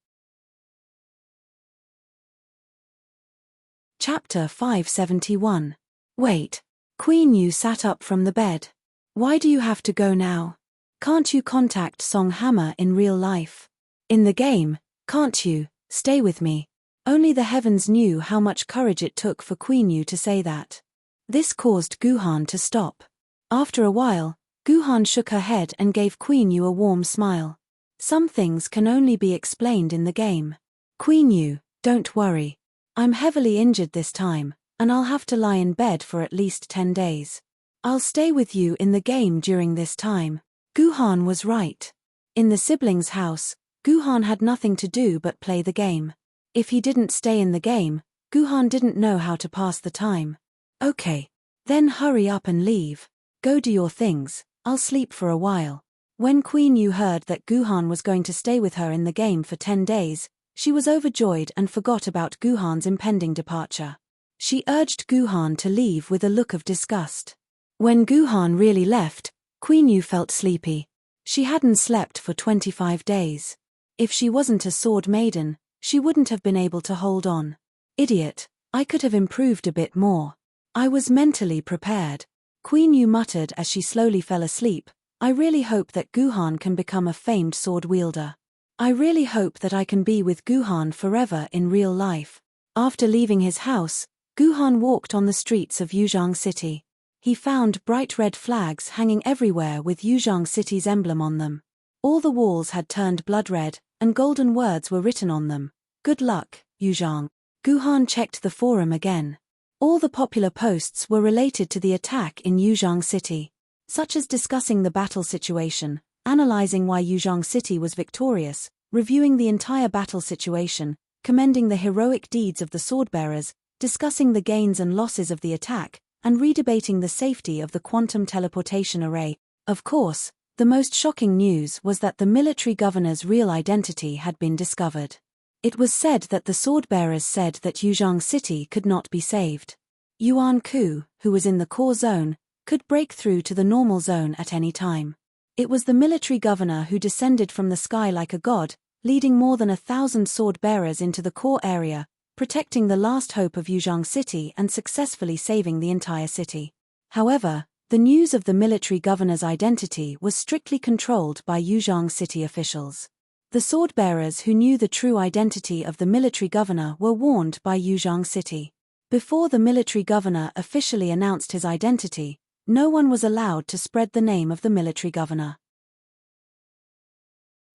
Chapter 571. Wait. Queen Yu sat up from the bed. "Why do you have to go now? Can't you contact Song Hammer in real life? In the game, can't you? Stay with me." Only the heavens knew how much courage it took for Queen Yu to say that. This caused Guhan to stop. After a while, Guhan shook her head and gave Queen Yu a warm smile. "Some things can only be explained in the game. Queen Yu, don't worry. I'm heavily injured this time, and I'll have to lie in bed for at least 10 days. I'll stay with you in the game during this time." Guhan was right. In the siblings' house, Guhan had nothing to do but play the game. If he didn't stay in the game, Guhan didn't know how to pass the time. "Okay. Then hurry up and leave. Go do your things, I'll sleep for a while." When Queen Yu heard that Guhan was going to stay with her in the game for 10 days, she was overjoyed and forgot about Guhan's impending departure. She urged Guhan to leave with a look of disgust. When Guhan really left, Queen Yu felt sleepy. She hadn't slept for 25 days. If she wasn't a sword maiden, she wouldn't have been able to hold on. "Idiot, I could have improved a bit more. I was mentally prepared." Queen Yu muttered as she slowly fell asleep. "I really hope that Guhan can become a famed sword wielder. I really hope that I can be with Guhan forever in real life." After leaving his house, Guhan walked on the streets of Yuzhong City. He found bright red flags hanging everywhere with Yuzhong City's emblem on them. All the walls had turned blood red, and golden words were written on them. "Good luck, Yuzhong." Guhan checked the forum again. All the popular posts were related to the attack in Yuzhong City, such as discussing the battle situation, analyzing why Yuzhong City was victorious, reviewing the entire battle situation, commending the heroic deeds of the swordbearers, discussing the gains and losses of the attack, and redebating the safety of the quantum teleportation array. Of course, the most shocking news was that the military governor's real identity had been discovered. It was said that the swordbearers said that Yuzhang City could not be saved. Yuan Ku, who was in the core zone, could break through to the normal zone at any time. It was the military governor who descended from the sky like a god, leading more than 1,000 sword-bearers into the core area, protecting the last hope of Yuzhang City and successfully saving the entire city. However, the news of the military governor's identity was strictly controlled by Yuzhang City officials. The sword-bearers who knew the true identity of the military governor were warned by Yuzhang City. Before the military governor officially announced his identity, no one was allowed to spread the name of the military governor.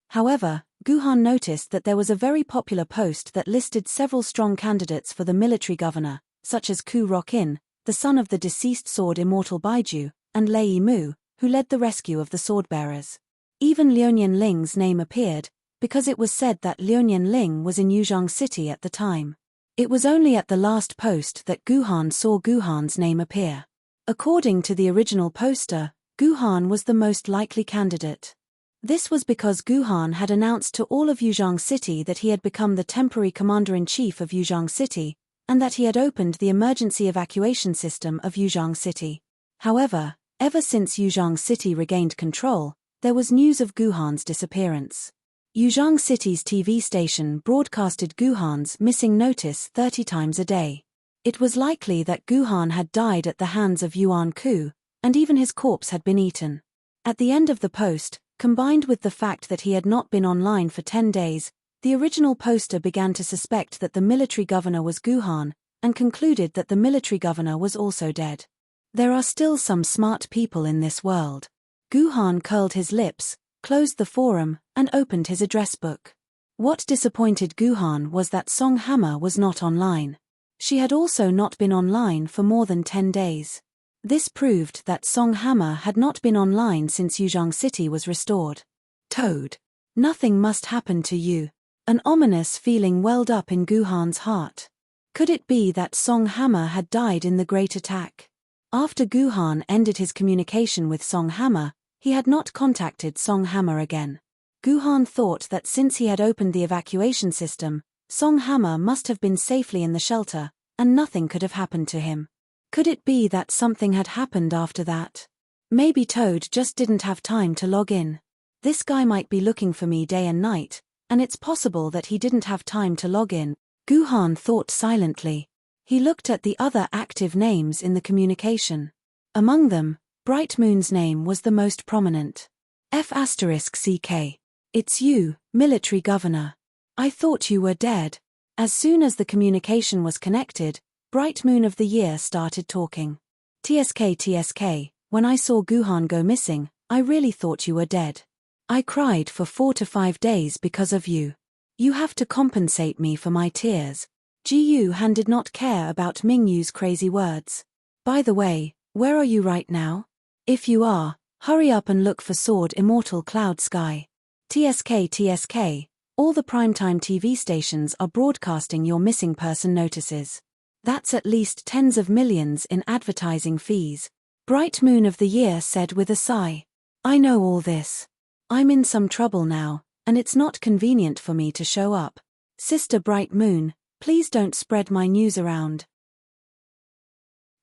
However, Guhan noticed that there was a very popular post that listed several strong candidates for the military governor, such as Ku Rokin, the son of the deceased sword immortal Baiju, and Lei Mu, who led the rescue of the swordbearers. Even Liuonian Ling's name appeared, because it was said that Liuonian Ling was in Yuzhang City at the time. It was only at the last post that Guhan saw Guhan's name appear. According to the original poster, Guhan was the most likely candidate. This was because Guhan had announced to all of Yuzhang City that he had become the temporary commander-in-chief of Yuzhang City, and that he had opened the emergency evacuation system of Yuzhang City. However, ever since Yuzhang City regained control, there was news of Guhan's disappearance. Yuzhang City's TV station broadcasted Guhan's missing notice 30 times a day. It was likely that Guhan had died at the hands of Yuan Ku, and even his corpse had been eaten. At the end of the post, combined with the fact that he had not been online for 10 days, the original poster began to suspect that the military governor was Guhan, and concluded that the military governor was also dead. There are still some smart people in this world. Guhan curled his lips, closed the forum, and opened his address book. What disappointed Guhan was that Song Hammer was not online. She had also not been online for more than 10 days. This proved that Song Hammer had not been online since Yuzhang City was restored. Toad. Nothing must happen to you. An ominous feeling welled up in Guhan's heart. Could it be that Song Hammer had died in the Great Attack? After Guhan ended his communication with Song Hammer, he had not contacted Song Hammer again. Guhan thought that since he had opened the evacuation system, Song Hammer must have been safely in the shelter, and nothing could have happened to him. Could it be that something had happened after that? Maybe Toad just didn't have time to log in. This guy might be looking for me day and night, and it's possible that he didn't have time to log in. Guhan thought silently. He looked at the other active names in the communication. Among them, Bright Moon's name was the most prominent. F*CK. It's you, military governor. I thought you were dead. As soon as the communication was connected, Bright Moon of the Year started talking. TSK, when I saw Guhan go missing, I really thought you were dead. I cried for 4 to 5 days because of you. You have to compensate me for my tears. Gu Han did not care about Mingyu's crazy words. By the way, where are you right now? If you are, hurry up and look for Sword Immortal Cloud Sky. TSK, all the primetime TV stations are broadcasting your missing person notices. That's at least tens of millions in advertising fees. Bright Moon of the Year said with a sigh. I know all this. I'm in some trouble now, and it's not convenient for me to show up. Sister Bright Moon, please don't spread my news around.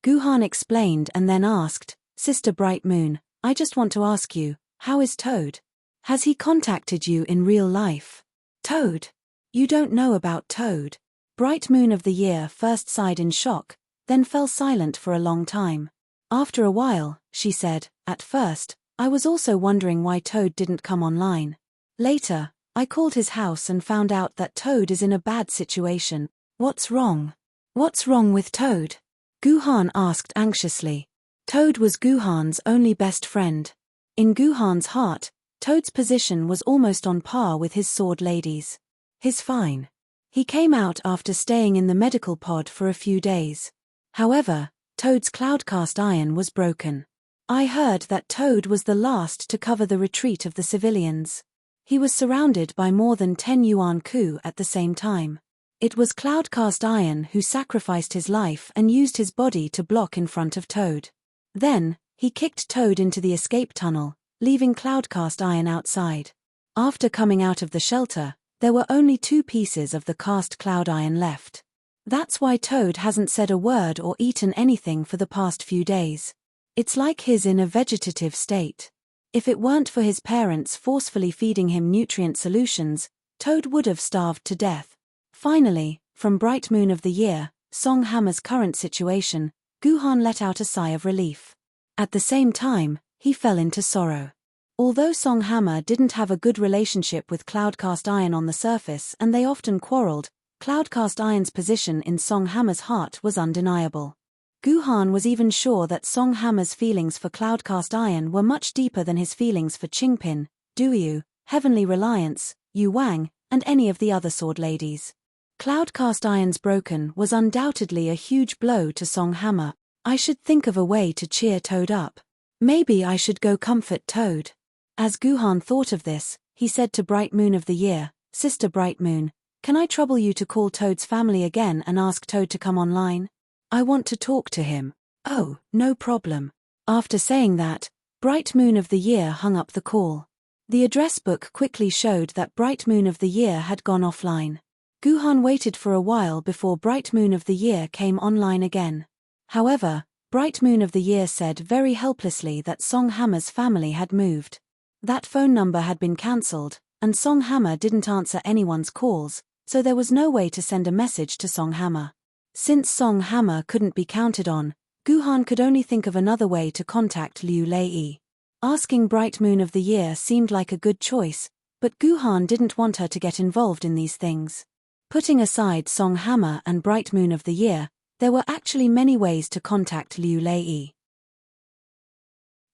Guhan explained and then asked, Sister Bright Moon, I just want to ask you, how is Toad? Has he contacted you in real life? Toad? You don't know about Toad. Bright Moon of the Year first sighed in shock, then fell silent for a long time. After a while, she said, at first, I was also wondering why Toad didn't come online. Later, I called his house and found out that Toad is in a bad situation. What's wrong? What's wrong with Toad? Guhan asked anxiously. Toad was Guhan's only best friend. In Guhan's heart, Toad's position was almost on par with his sword lady's. He's fine. He came out after staying in the medical pod for a few days. However, Toad's cloudcast iron was broken. I heard that Toad was the last to cover the retreat of the civilians. He was surrounded by more than 10 Yuan Ku at the same time. It was Cloudcast Iron who sacrificed his life and used his body to block in front of Toad. Then, he kicked Toad into the escape tunnel, leaving Cloudcast Iron outside. After coming out of the shelter, there were only 2 pieces of the cast Cloud Iron left. That's why Toad hasn't said a word or eaten anything for the past few days. It's like he's in a vegetative state. If it weren't for his parents forcefully feeding him nutrient solutions, Toad would have starved to death. Finally, from Bright Moon of the Year, Songhammer's current situation, Guhan let out a sigh of relief. At the same time, he fell into sorrow. Although Songhammer didn't have a good relationship with Cloudcast Iron on the surface and they often quarreled, Cloudcast Iron's position in Songhammer's heart was undeniable. Guhan was even sure that Songhammer's feelings for Cloudcast Iron were much deeper than his feelings for Qingpin, Duyu, Heavenly Reliance, Yu Wang, and any of the other sword ladies. Cloudcast Iron's broken was undoubtedly a huge blow to Songhammer. I should think of a way to cheer Toad up. Maybe I should go comfort Toad. As Guhan thought of this, he said to Bright Moon of the Year, Sister Bright Moon, can I trouble you to call Toad's family again and ask Toad to come online? I want to talk to him. Oh, no problem. After saying that, Bright Moon of the Year hung up the call. The address book quickly showed that Bright Moon of the Year had gone offline. Guhan waited for a while before Bright Moon of the Year came online again. However, Bright Moon of the Year said very helplessly that Songhammer's family had moved. That phone number had been cancelled, and Songhammer didn't answer anyone's calls, so there was no way to send a message to Songhammer. Since Songhammer couldn't be counted on, Guhan could only think of another way to contact Liu Lei. Asking Bright Moon of the Year seemed like a good choice, but Guhan didn't want her to get involved in these things. Putting aside Songhammer and Bright Moon of the Year, there were actually many ways to contact Liu Lei.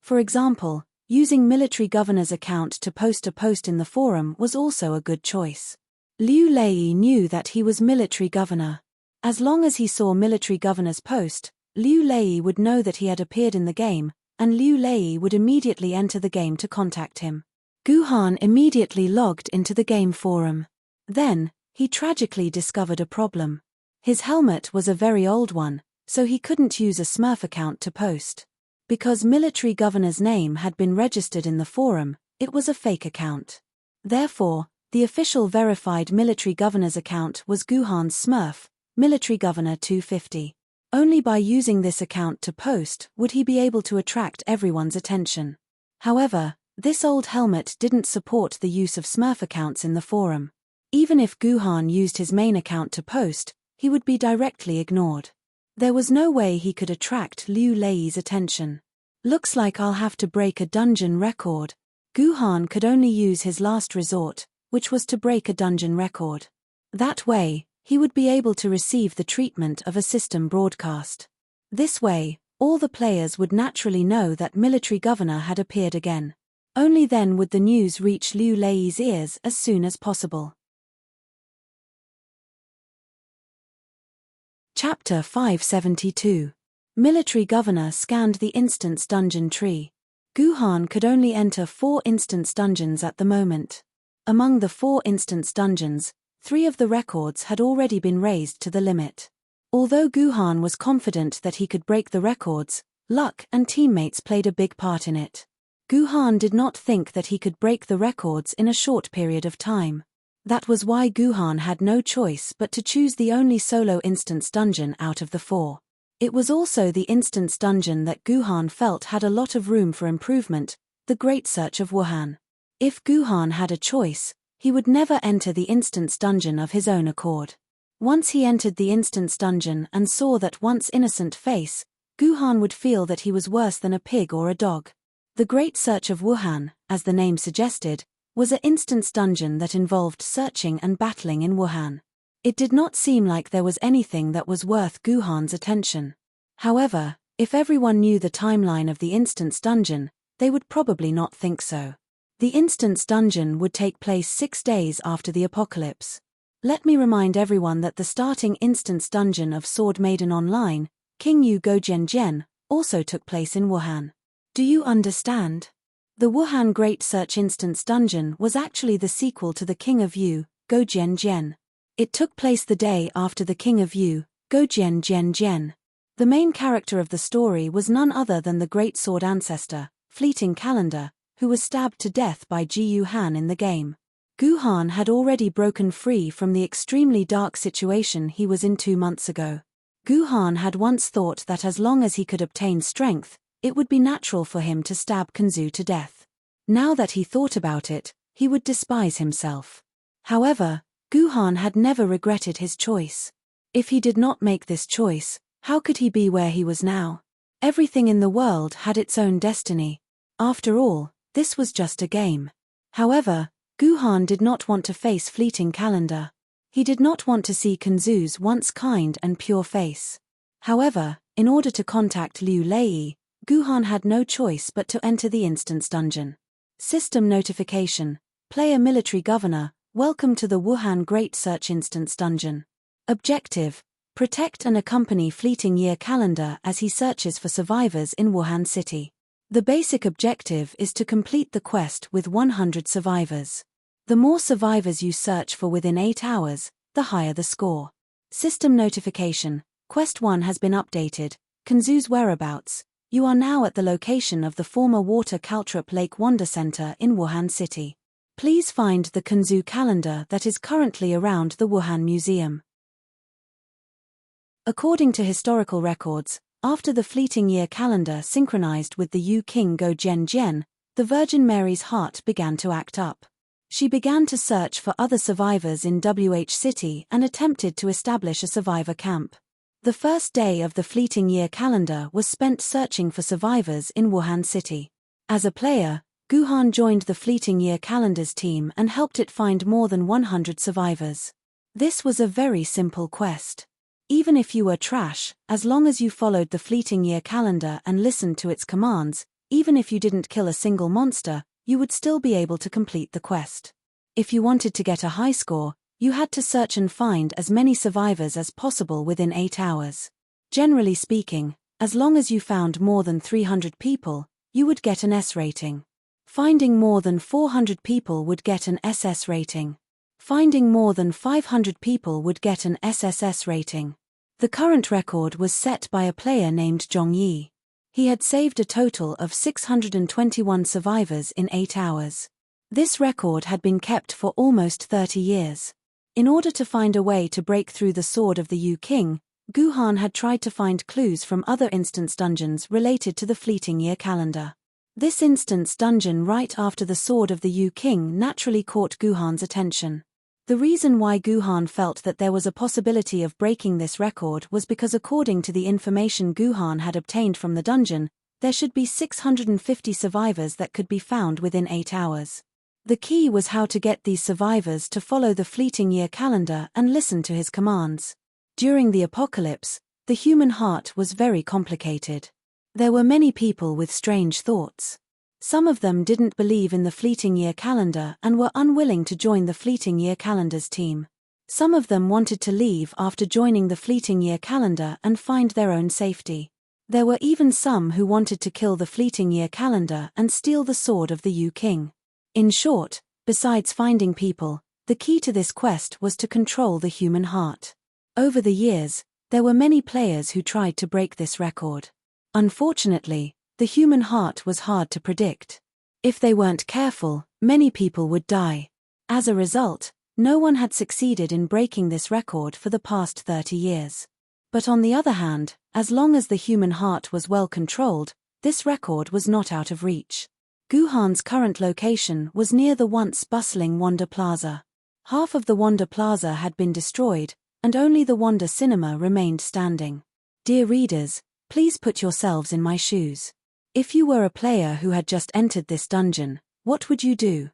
For example, using Military Governor's account to post a post in the forum was also a good choice. Liu Lei knew that he was Military Governor. As long as he saw Military Governor's post, Liu Lei would know that he had appeared in the game, and Liu Lei would immediately enter the game to contact him. Guhan immediately logged into the game forum. Then, he tragically discovered a problem. His helmet was a very old one, so he couldn't use a Smurf account to post. Because Military Governor's name had been registered in the forum, it was a fake account. Therefore, the official verified Military Governor's account was Guhan's Smurf, Military Governor 250. Only by using this account to post would he be able to attract everyone's attention. However, this old helmet didn't support the use of Smurf accounts in the forum. Even if Guhan used his main account to post, he would be directly ignored. There was no way he could attract Liu Lei's attention. Looks like I'll have to break a dungeon record. Guhan could only use his last resort, which was to break a dungeon record. That way, he would be able to receive the treatment of a system broadcast. This way, all the players would naturally know that Military Governor had appeared again. Only then would the news reach Liu Lei's ears as soon as possible. Chapter 572. Military Governor scanned the instance dungeon tree. Guhan could only enter 4 instance dungeons at the moment. Among the 4 instance dungeons, 3 of the records had already been raised to the limit. Although Guhan was confident that he could break the records, luck and teammates played a big part in it. Guhan did not think that he could break the records in a short period of time. That was why Guhan had no choice but to choose the only solo instance dungeon out of the 4. It was also the instance dungeon that Guhan felt had a lot of room for improvement, the Great Search of Wuhan. If Guhan had a choice, he would never enter the instance dungeon of his own accord. Once he entered the instance dungeon and saw that once innocent face, Guhan would feel that he was worse than a pig or a dog. The Great Search of Wuhan, as the name suggested, was an instance dungeon that involved searching and battling in Wuhan. It did not seem like there was anything that was worth Guhan's attention. However, if everyone knew the timeline of the instance dungeon, they would probably not think so. The instance dungeon would take place 6 days after the apocalypse. Let me remind everyone that the starting instance dungeon of Sword Maiden Online, King Yu Go Jian Jian, also took place in Wuhan. Do you understand? The Wuhan Great Search Instance Dungeon was actually the sequel to the King of Yu, Go Jian Jian. It took place the day after the King of Yu, Go Jian Jian Jian. The main character of the story was none other than the great sword ancestor, Fleeting Calendar, who was stabbed to death by Ji Yu Han in the game. Gu Han had already broken free from the extremely dark situation he was in 2 months ago. Gu Han had once thought that as long as he could obtain strength, it would be natural for him to stab Kanzu to death. Now that he thought about it, he would despise himself. However, Gu Han had never regretted his choice. If he did not make this choice, how could he be where he was now? Everything in the world had its own destiny. After all, this was just a game. However, Gu Han did not want to face Fleeting Calendar. He did not want to see Kanzu's once kind and pure face. However, in order to contact Liu Lei, Gu Han had no choice but to enter the instance dungeon. System notification. Player Military Governor, welcome to the Wuhan Great Search Instance Dungeon. Objective: protect and accompany Fleeting Year Calendar as he searches for survivors in Wuhan City. The basic objective is to complete the quest with 100 survivors. The more survivors you search for within 8 hours, the higher the score. System notification. Quest 1 has been updated. Kanzu's whereabouts. You are now at the location of the former Water Caltrop Lake Wonder Center in Wuhan City. Please find the Kanzu calendar that is currently around the Wuhan Museum. According to historical records, after the Fleeting Year Calendar synchronized with the Yu King Go Jian Jian, the Virgin Mary's heart began to act up. She began to search for other survivors in WH City and attempted to establish a survivor camp. The first day of the Fleeting Year Calendar was spent searching for survivors in Wuhan City. As a player, Gu Han joined the Fleeting Year Calendar's team and helped it find more than 100 survivors. This was a very simple quest. Even if you were trash, as long as you followed the Fleeting Year Calendar and listened to its commands, even if you didn't kill a single monster, you would still be able to complete the quest. If you wanted to get a high score, you had to search and find as many survivors as possible within 8 hours. Generally speaking, as long as you found more than 300 people, you would get an S rating. Finding more than 400 people would get an SS rating. Finding more than 500 people would get an SSS rating. The current record was set by a player named Zhong Yi. He had saved a total of 621 survivors in 8 hours. This record had been kept for almost 30 years. In order to find a way to break through the sword of the Yu King, Gu Han had tried to find clues from other instance dungeons related to the Fleeting Year Calendar. This instance dungeon right after the sword of the Yu King naturally caught Gu Han's attention. The reason why Gu Han felt that there was a possibility of breaking this record was because according to the information Gu Han had obtained from the dungeon, there should be 650 survivors that could be found within 8 hours. The key was how to get these survivors to follow the Fleeting Year Calendar and listen to his commands. During the apocalypse, the human heart was very complicated. There were many people with strange thoughts. Some of them didn't believe in the Fleeting Year Calendar and were unwilling to join the Fleeting Year Calendar's team. Some of them wanted to leave after joining the Fleeting Year Calendar and find their own safety. There were even some who wanted to kill the Fleeting Year Calendar and steal the sword of the Yu King. In short, besides finding people, the key to this quest was to control the human heart. Over the years, there were many players who tried to break this record. Unfortunately, the human heart was hard to predict. If they weren't careful, many people would die. As a result, no one had succeeded in breaking this record for the past 30 years. But on the other hand, as long as the human heart was well controlled, this record was not out of reach. Gu Han's current location was near the once bustling Wanda Plaza. Half of the Wanda Plaza had been destroyed, and only the Wanda Cinema remained standing. Dear readers, please put yourselves in my shoes. If you were a player who had just entered this dungeon, what would you do?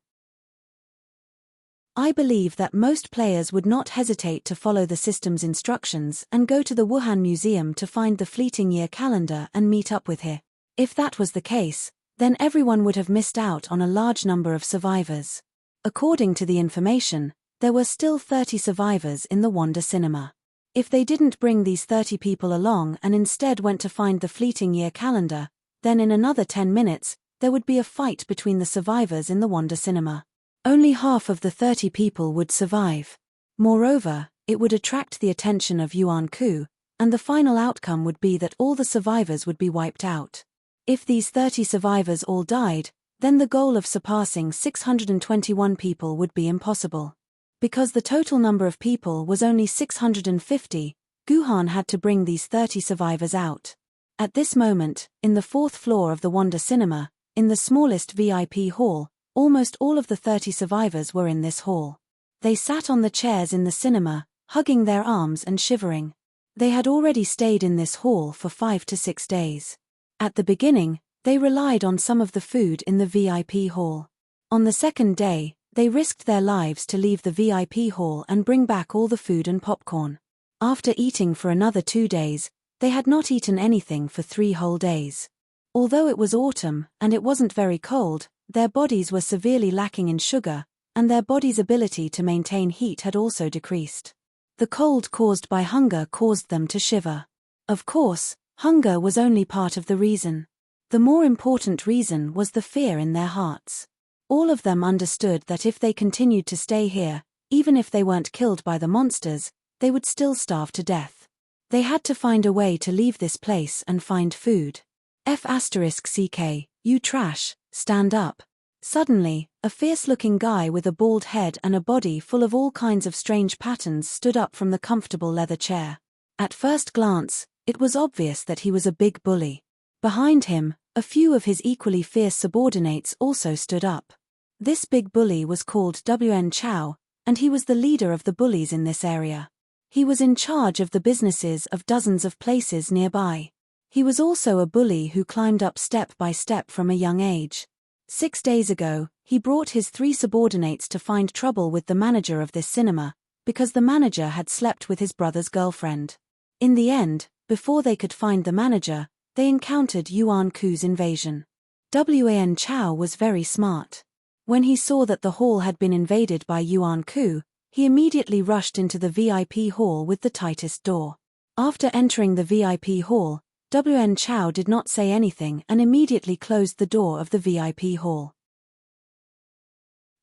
I believe that most players would not hesitate to follow the system's instructions and go to the Wuhan Museum to find the Fleeting Year Calendar and meet up with her. If that was the case, then everyone would have missed out on a large number of survivors. According to the information, there were still 30 survivors in the Wanda Cinema. If they didn't bring these 30 people along and instead went to find the Fleeting Year Calendar, then in another 10 minutes, there would be a fight between the survivors in the Wanda Cinema. Only half of the 30 people would survive. Moreover, it would attract the attention of Yuan Ku, and the final outcome would be that all the survivors would be wiped out. If these 30 survivors all died, then the goal of surpassing 621 people would be impossible. Because the total number of people was only 650, Guhan had to bring these 30 survivors out. At this moment, in the 4th floor of the Wanda Cinema, in the smallest VIP hall, almost all of the 30 survivors were in this hall. They sat on the chairs in the cinema, hugging their arms and shivering. They had already stayed in this hall for 5 to 6 days. At the beginning, they relied on some of the food in the VIP hall. On the second day, they risked their lives to leave the VIP hall and bring back all the food and popcorn. After eating for another 2 days, they had not eaten anything for 3 whole days. Although it was autumn and it wasn't very cold, their bodies were severely lacking in sugar, and their body's ability to maintain heat had also decreased. The cold caused by hunger caused them to shiver. Of course, hunger was only part of the reason. The more important reason was the fear in their hearts. All of them understood that if they continued to stay here, even if they weren't killed by the monsters, they would still starve to death. They had to find a way to leave this place and find food. F***ck, you trash, stand up. Suddenly, a fierce-looking guy with a bald head and a body full of all kinds of strange patterns stood up from the comfortable leather chair. At first glance, it was obvious that he was a big bully. Behind him, a few of his equally fierce subordinates also stood up. This big bully was called WN Chow, and he was the leader of the bullies in this area. He was in charge of the businesses of dozens of places nearby. He was also a bully who climbed up step by step from a young age. 6 days ago, he brought his 3 subordinates to find trouble with the manager of this cinema, because the manager had slept with his brother's girlfriend. In the end, before they could find the manager, they encountered Yuan Ku's invasion. WAN Chow was very smart. When he saw that the hall had been invaded by Yuan Ku, he immediately rushed into the VIP hall with the tightest door. After entering the VIP hall, WN Chow did not say anything and immediately closed the door of the VIP hall.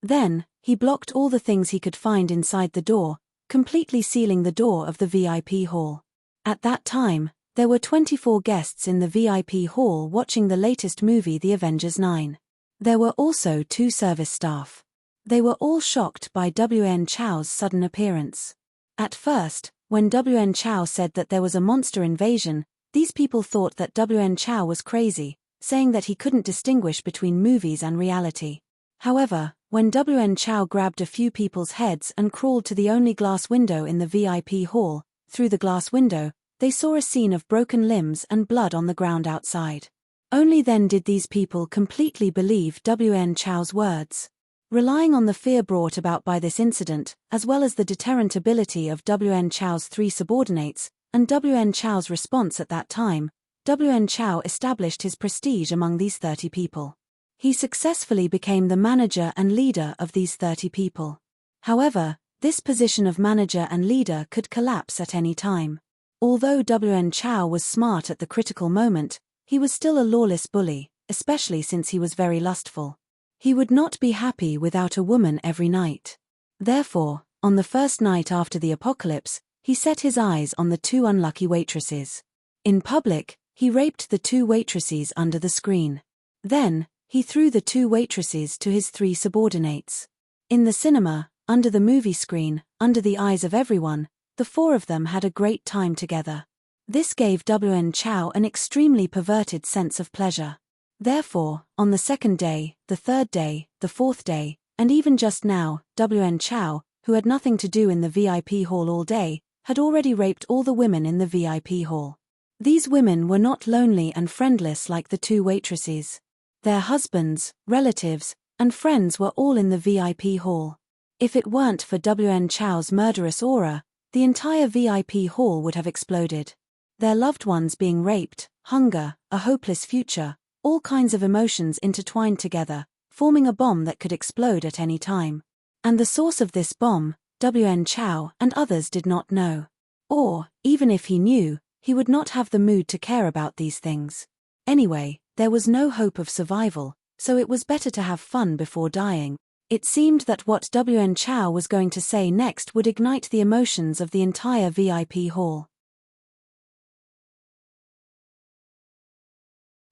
Then, he blocked all the things he could find inside the door, completely sealing the door of the VIP hall. At that time, there were 24 guests in the VIP hall watching the latest movie The Avengers 9. There were also 2 service staff. They were all shocked by WN Chow's sudden appearance. At first, when WN Chow said that there was a monster invasion, these people thought that WN Chow was crazy, saying that he couldn't distinguish between movies and reality. However, when WN Chow grabbed a few people's heads and crawled to the only glass window in the VIP hall, through the glass window, they saw a scene of broken limbs and blood on the ground outside. Only then did these people completely believe WN Chow's words. Relying on the fear brought about by this incident, as well as the deterrent ability of WN Chow's 3 subordinates, and WN Chow's response at that time, WN Chow established his prestige among these 30 people. He successfully became the manager and leader of these 30 people. However, this position of manager and leader could collapse at any time. Although WN Chow was smart at the critical moment, he was still a lawless bully, especially since he was very lustful. He would not be happy without a woman every night. Therefore, on the first night after the apocalypse, he set his eyes on the 2 unlucky waitresses. In public, he raped the 2 waitresses under the screen. Then, he threw the 2 waitresses to his 3 subordinates. In the cinema, under the movie screen, under the eyes of everyone, the 4 of them had a great time together. This gave WN Chow an extremely perverted sense of pleasure. Therefore, on the 2nd day, the 3rd day, the 4th day, and even just now, WN Chow, who had nothing to do in the VIP hall all day, had already raped all the women in the VIP hall. These women were not lonely and friendless like the 2 waitresses. Their husbands, relatives, and friends were all in the VIP hall. If it weren't for WN Chow's murderous aura, the entire VIP hall would have exploded. Their loved ones being raped, hunger, a hopeless future, all kinds of emotions intertwined together, forming a bomb that could explode at any time. And the source of this bomb, WN Chow and others did not know. Or, even if he knew, he would not have the mood to care about these things. Anyway, there was no hope of survival, so it was better to have fun before dying. It seemed that what WN Chow was going to say next would ignite the emotions of the entire VIP hall.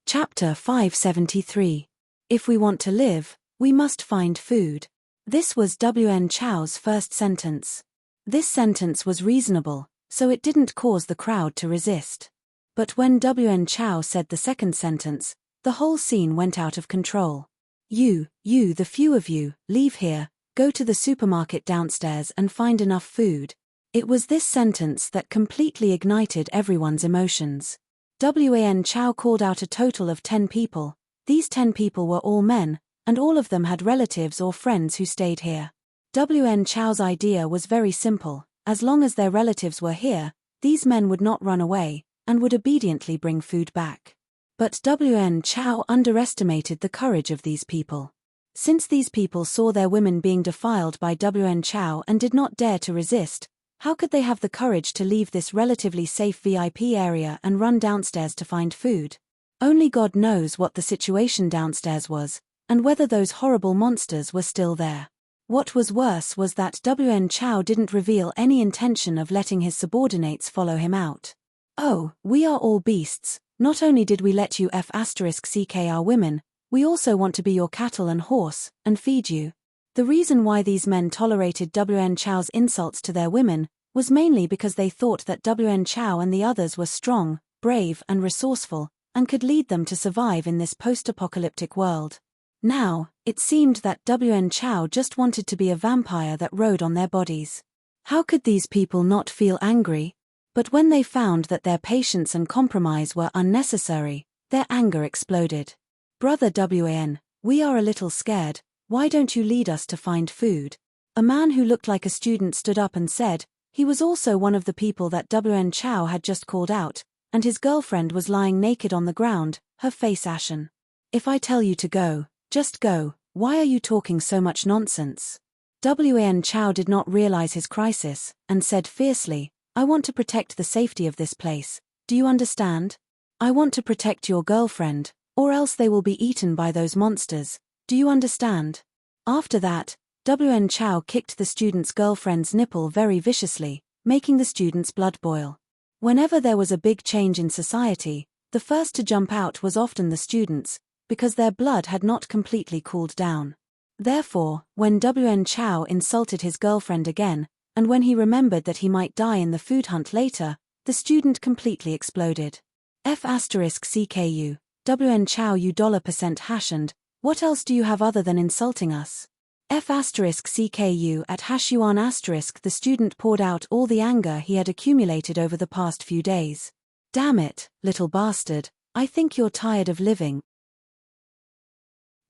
Chapter 573. If we want to live, we must find food. This was WN Chow's first sentence. This sentence was reasonable, so it didn't cause the crowd to resist. But when WN Chow said the second sentence, the whole scene went out of control. You, the few of you, leave here, go to the supermarket downstairs and find enough food. It was this sentence that completely ignited everyone's emotions. WN Chow called out a total of 10 people. These 10 people were all men, and all of them had relatives or friends who stayed here. WN Chow's idea was very simple. As long as their relatives were here, these men would not run away, and would obediently bring food back. But WN Chow underestimated the courage of these people. Since these people saw their women being defiled by WN Chow and did not dare to resist, how could they have the courage to leave this relatively safe VIP area and run downstairs to find food? Only God knows what the situation downstairs was, and whether those horrible monsters were still there. What was worse was that WN Chow didn't reveal any intention of letting his subordinates follow him out. Oh, we are all beasts. Not only did we let you *ck our women, we also want to be your cattle and horse, and feed you. The reason why these men tolerated WN Chow's insults to their women was mainly because they thought that WN Chow and the others were strong, brave and resourceful, and could lead them to survive in this post-apocalyptic world. Now, it seemed that WN Chow just wanted to be a vampire that rode on their bodies. How could these people not feel angry? But when they found that their patience and compromise were unnecessary, their anger exploded. Brother WN, we are a little scared, why don't you lead us to find food? A man who looked like a student stood up and said, he was also one of the people that WN Chow had just called out, and his girlfriend was lying naked on the ground, her face ashen. If I tell you to go, just go, why are you talking so much nonsense? WN Chow did not realize his crisis, and said fiercely, I want to protect the safety of this place, do you understand? I want to protect your girlfriend, or else they will be eaten by those monsters, do you understand? After that, WN Chow kicked the student's girlfriend's nipple very viciously, making the student's blood boil. Whenever there was a big change in society, the first to jump out was often the students, because their blood had not completely cooled down. Therefore, when WN Chow insulted his girlfriend again, and when he remembered that he might die in the food hunt later, the student completely exploded. *CKU, WN Chow you $% and what else do you have other than insulting us? *CKU at #yuan*. The student poured out all the anger he had accumulated over the past few days. Damn it, little bastard, I think you're tired of living.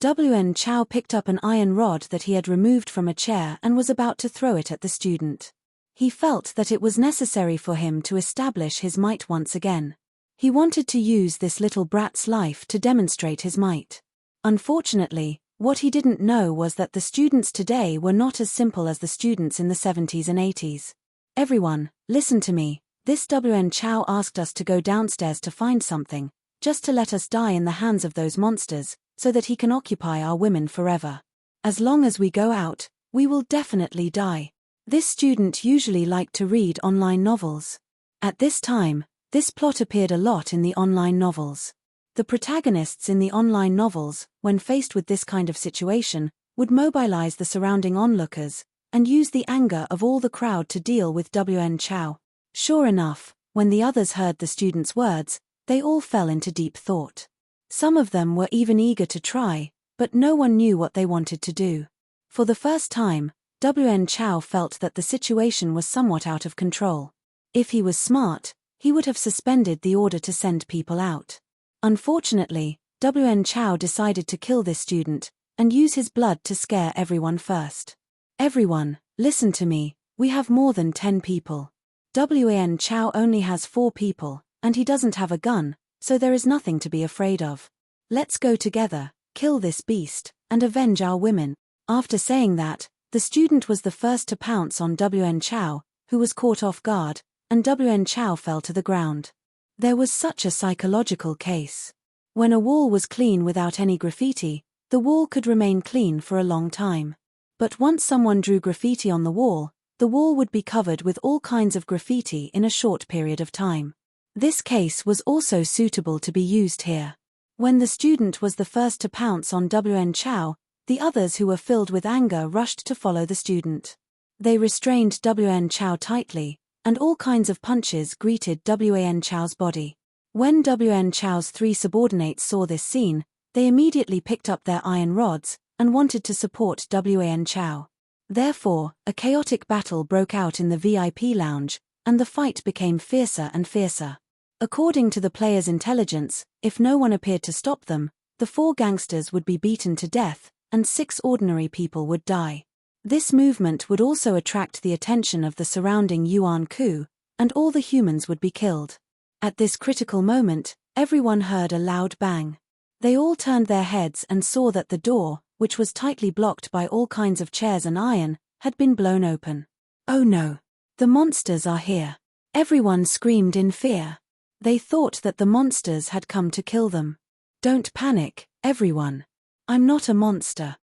WN Chow picked up an iron rod that he had removed from a chair and was about to throw it at the student. He felt that it was necessary for him to establish his might once again. He wanted to use this little brat's life to demonstrate his might. Unfortunately, what he didn't know was that the students today were not as simple as the students in the 70s and 80s. Everyone, listen to me, this WN Chow asked us to go downstairs to find something, just to let us die in the hands of those monsters, so that he can occupy our women forever. As long as we go out, we will definitely die. This student usually liked to read online novels. At this time, this plot appeared a lot in the online novels. The protagonists in the online novels, when faced with this kind of situation, would mobilize the surrounding onlookers, and use the anger of all the crowd to deal with WN Chow. Sure enough, when the others heard the student's words, they all fell into deep thought. Some of them were even eager to try, but no one knew what they wanted to do. For the first time, WN Chow felt that the situation was somewhat out of control. If he was smart, he would have suspended the order to send people out. Unfortunately, WN Chow decided to kill this student, and use his blood to scare everyone first. Everyone, listen to me, we have more than 10 people. WN Chow only has 4 people, and he doesn't have a gun, so there is nothing to be afraid of. Let's go together, kill this beast, and avenge our women. After saying that, the student was the first to pounce on WN Chow, who was caught off guard, and WN Chow fell to the ground. There was such a psychological case. When a wall was clean without any graffiti, the wall could remain clean for a long time. But once someone drew graffiti on the wall would be covered with all kinds of graffiti in a short period of time. This case was also suitable to be used here. When the student was the first to pounce on Wn Chao, the others who were filled with anger rushed to follow the student. They restrained Wn Chao tightly, and all kinds of punches greeted Wan Chao's body. When Wn Chao's 3 subordinates saw this scene, they immediately picked up their iron rods and wanted to support Wan Chao. Therefore, a chaotic battle broke out in the VIP lounge, and the fight became fiercer and fiercer. According to the players' intelligence, if no one appeared to stop them, the 4 gangsters would be beaten to death, and 6 ordinary people would die. This movement would also attract the attention of the surrounding Yuan Ku, and all the humans would be killed. At this critical moment, everyone heard a loud bang. They all turned their heads and saw that the door, which was tightly blocked by all kinds of chairs and iron, had been blown open. Oh no! The monsters are here! Everyone screamed in fear. They thought that the monsters had come to kill them. Don't panic, everyone. I'm not a monster.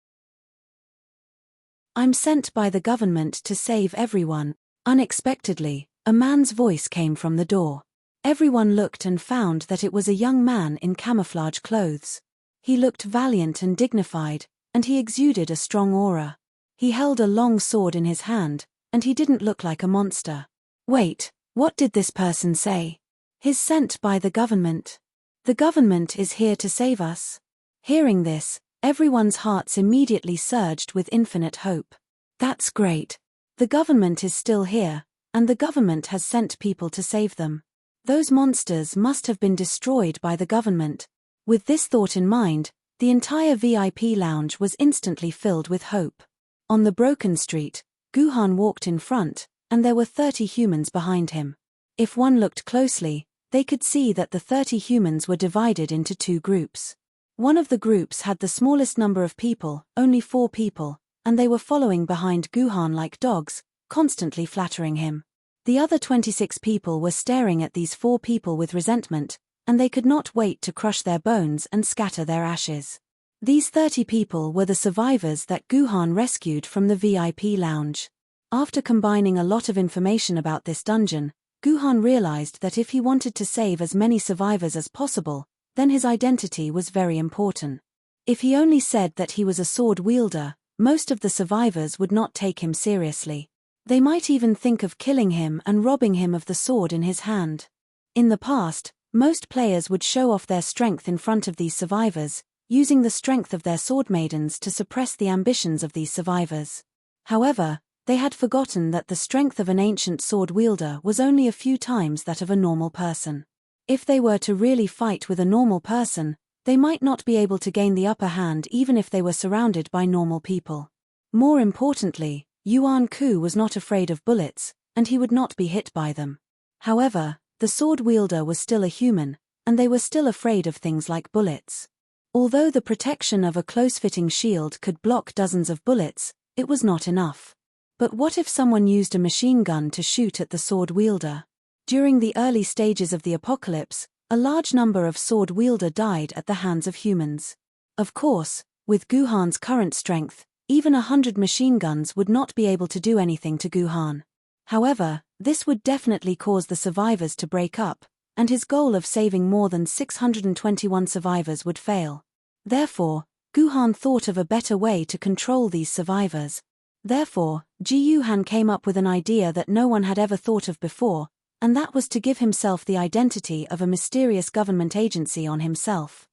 I'm sent by the government to save everyone. Unexpectedly, a man's voice came from the door. Everyone looked and found that it was a young man in camouflage clothes. He looked valiant and dignified, and he exuded a strong aura. He held a long sword in his hand, and he didn't look like a monster. Wait, what did this person say? He's sent by the government. The government is here to save us. Hearing this, everyone's hearts immediately surged with infinite hope. That's great. The government is still here, and the government has sent people to save them. Those monsters must have been destroyed by the government. With this thought in mind, the entire VIP lounge was instantly filled with hope. On the broken street, Guhan walked in front, and there were 30 humans behind him. If one looked closely, they could see that the 30 humans were divided into 2 groups. One of the groups had the smallest number of people, only 4 people, and they were following behind Guhan like dogs, constantly flattering him. The other 26 people were staring at these 4 people with resentment, and they could not wait to crush their bones and scatter their ashes. These 30 people were the survivors that Guhan rescued from the VIP lounge. After combining a lot of information about this dungeon, Guhan realized that if he wanted to save as many survivors as possible, then his identity was very important. If he only said that he was a sword wielder, most of the survivors would not take him seriously. They might even think of killing him and robbing him of the sword in his hand. In the past, most players would show off their strength in front of these survivors, using the strength of their sword maidens to suppress the ambitions of these survivors. However, they had forgotten that the strength of an ancient sword wielder was only a few times that of a normal person. If they were to really fight with a normal person, they might not be able to gain the upper hand even if they were surrounded by normal people. More importantly, Yuan Ku was not afraid of bullets, and he would not be hit by them. However, the sword wielder was still a human, and they were still afraid of things like bullets. Although the protection of a close-fitting shield could block dozens of bullets, it was not enough. But what if someone used a machine gun to shoot at the sword wielder? During the early stages of the apocalypse, a large number of sword wielder died at the hands of humans. Of course, with Guhan's current strength, even 100 machine guns would not be able to do anything to Guhan. However, this would definitely cause the survivors to break up, and his goal of saving more than 621 survivors would fail. Therefore, Guhan thought of a better way to control these survivors. Therefore, Ji Yuhan came up with an idea that no one had ever thought of before, and that was to give himself the identity of a mysterious government agency on himself.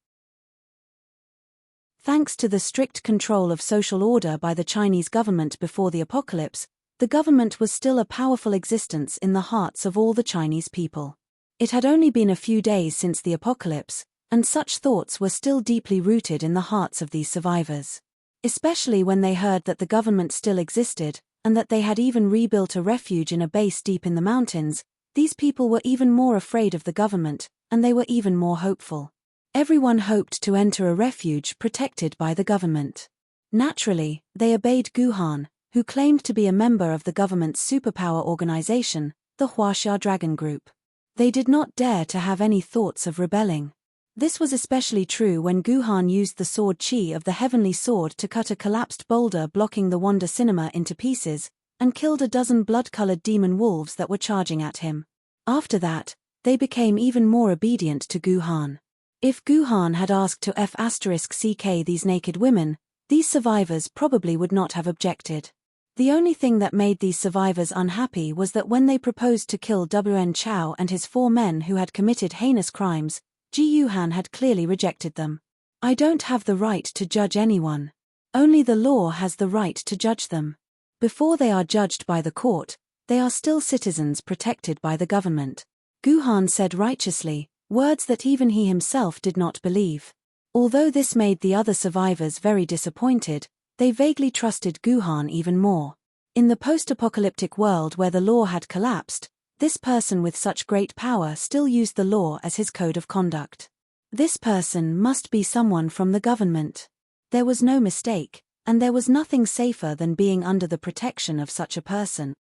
Thanks to the strict control of social order by the Chinese government before the apocalypse, the government was still a powerful existence in the hearts of all the Chinese people. It had only been a few days since the apocalypse, and such thoughts were still deeply rooted in the hearts of these survivors. Especially when they heard that the government still existed, and that they had even rebuilt a refuge in a base deep in the mountains, these people were even more afraid of the government, and they were even more hopeful. Everyone hoped to enter a refuge protected by the government. Naturally, they obeyed Guhan, who claimed to be a member of the government's superpower organization, the Huaxia Dragon Group. They did not dare to have any thoughts of rebelling. This was especially true when Guhan used the sword chi of the heavenly sword to cut a collapsed boulder blocking the Wanda Cinema into pieces, and killed a dozen blood-colored demon wolves that were charging at him. After that, they became even more obedient to Guhan. If Guhan had asked to f*ck these naked women, these survivors probably would not have objected. The only thing that made these survivors unhappy was that when they proposed to kill Wen Chao and his 4 men who had committed heinous crimes, Ji Yuhan had clearly rejected them. I don't have the right to judge anyone. Only the law has the right to judge them. Before they are judged by the court, they are still citizens protected by the government. Guhan said righteously, words that even he himself did not believe. Although this made the other survivors very disappointed, they vaguely trusted Guhan even more. In the post-apocalyptic world where the law had collapsed, this person with such great power still used the law as his code of conduct. This person must be someone from the government. There was no mistake, and there was nothing safer than being under the protection of such a person.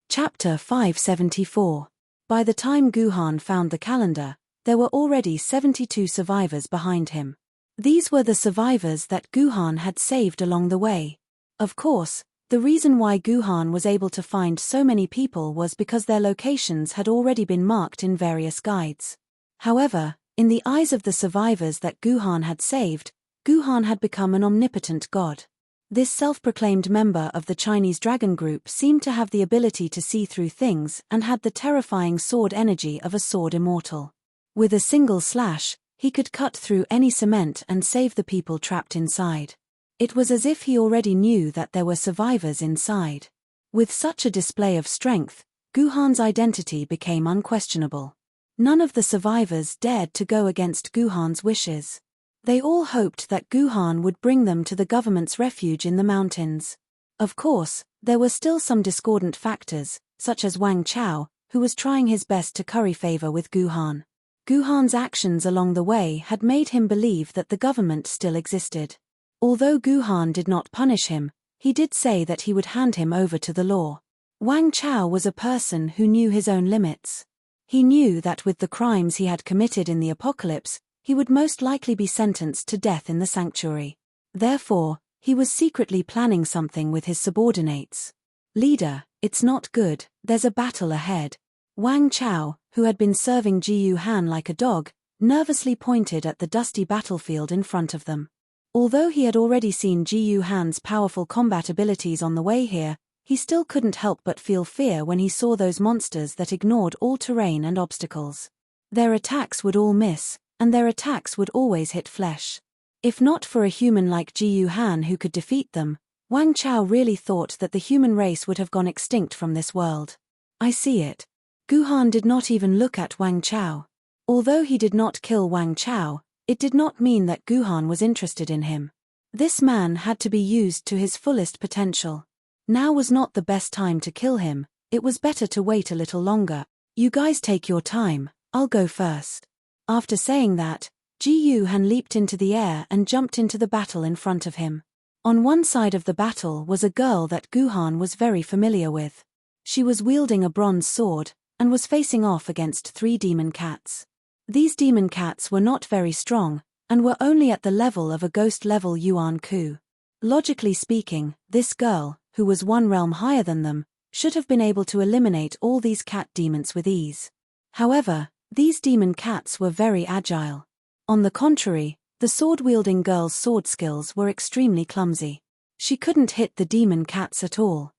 Chapter 574. By the time Guhan found the calendar, there were already 72 survivors behind him. These were the survivors that Guhan had saved along the way. Of course, the reason why Guhan was able to find so many people was because their locations had already been marked in various guides. However, in the eyes of the survivors that Guhan had saved, Guhan had become an omnipotent god. This self-proclaimed member of the Chinese dragon group seemed to have the ability to see through things and had the terrifying sword energy of a sword immortal. With a single slash, he could cut through any cement and save the people trapped inside. It was as if he already knew that there were survivors inside. With such a display of strength, Guhan's identity became unquestionable. None of the survivors dared to go against Guhan's wishes. They all hoped that Guhan would bring them to the government's refuge in the mountains. Of course, there were still some discordant factors, such as Wang Chao, who was trying his best to curry favor with Guhan. Guhan's actions along the way had made him believe that the government still existed. Although Guhan did not punish him, he did say that he would hand him over to the law. Wang Chao was a person who knew his own limits. He knew that with the crimes he had committed in the apocalypse, he would most likely be sentenced to death in the sanctuary. Therefore, he was secretly planning something with his subordinates. Leader, it's not good, there's a battle ahead. Wang Chao, who had been serving Ji Yuhan like a dog, nervously pointed at the dusty battlefield in front of them. Although he had already seen Ji Yuhan's powerful combat abilities on the way here, he still couldn't help but feel fear when he saw those monsters that ignored all terrain and obstacles. Their attacks would all miss, and their attacks would always hit flesh. If not for a human like Ji Yuhan who could defeat them, Wang Chao really thought that the human race would have gone extinct from this world. I see it. Guhan did not even look at Wang Chao. Although he did not kill Wang Chao, it did not mean that Guhan was interested in him. This man had to be used to his fullest potential. Now was not the best time to kill him, it was better to wait a little longer. You guys take your time, I'll go first. After saying that, Ji Yuhan leaped into the air and jumped into the battle in front of him. On one side of the battle was a girl that Guhan was very familiar with. She was wielding a bronze sword, and was facing off against 3 demon cats. These demon cats were not very strong, and were only at the level of a ghost-level Yuan Ku. Logically speaking, this girl, who was 1 realm higher than them, should have been able to eliminate all these cat demons with ease. However, these demon cats were very agile. On the contrary, the sword-wielding girl's sword skills were extremely clumsy. She couldn't hit the demon cats at all.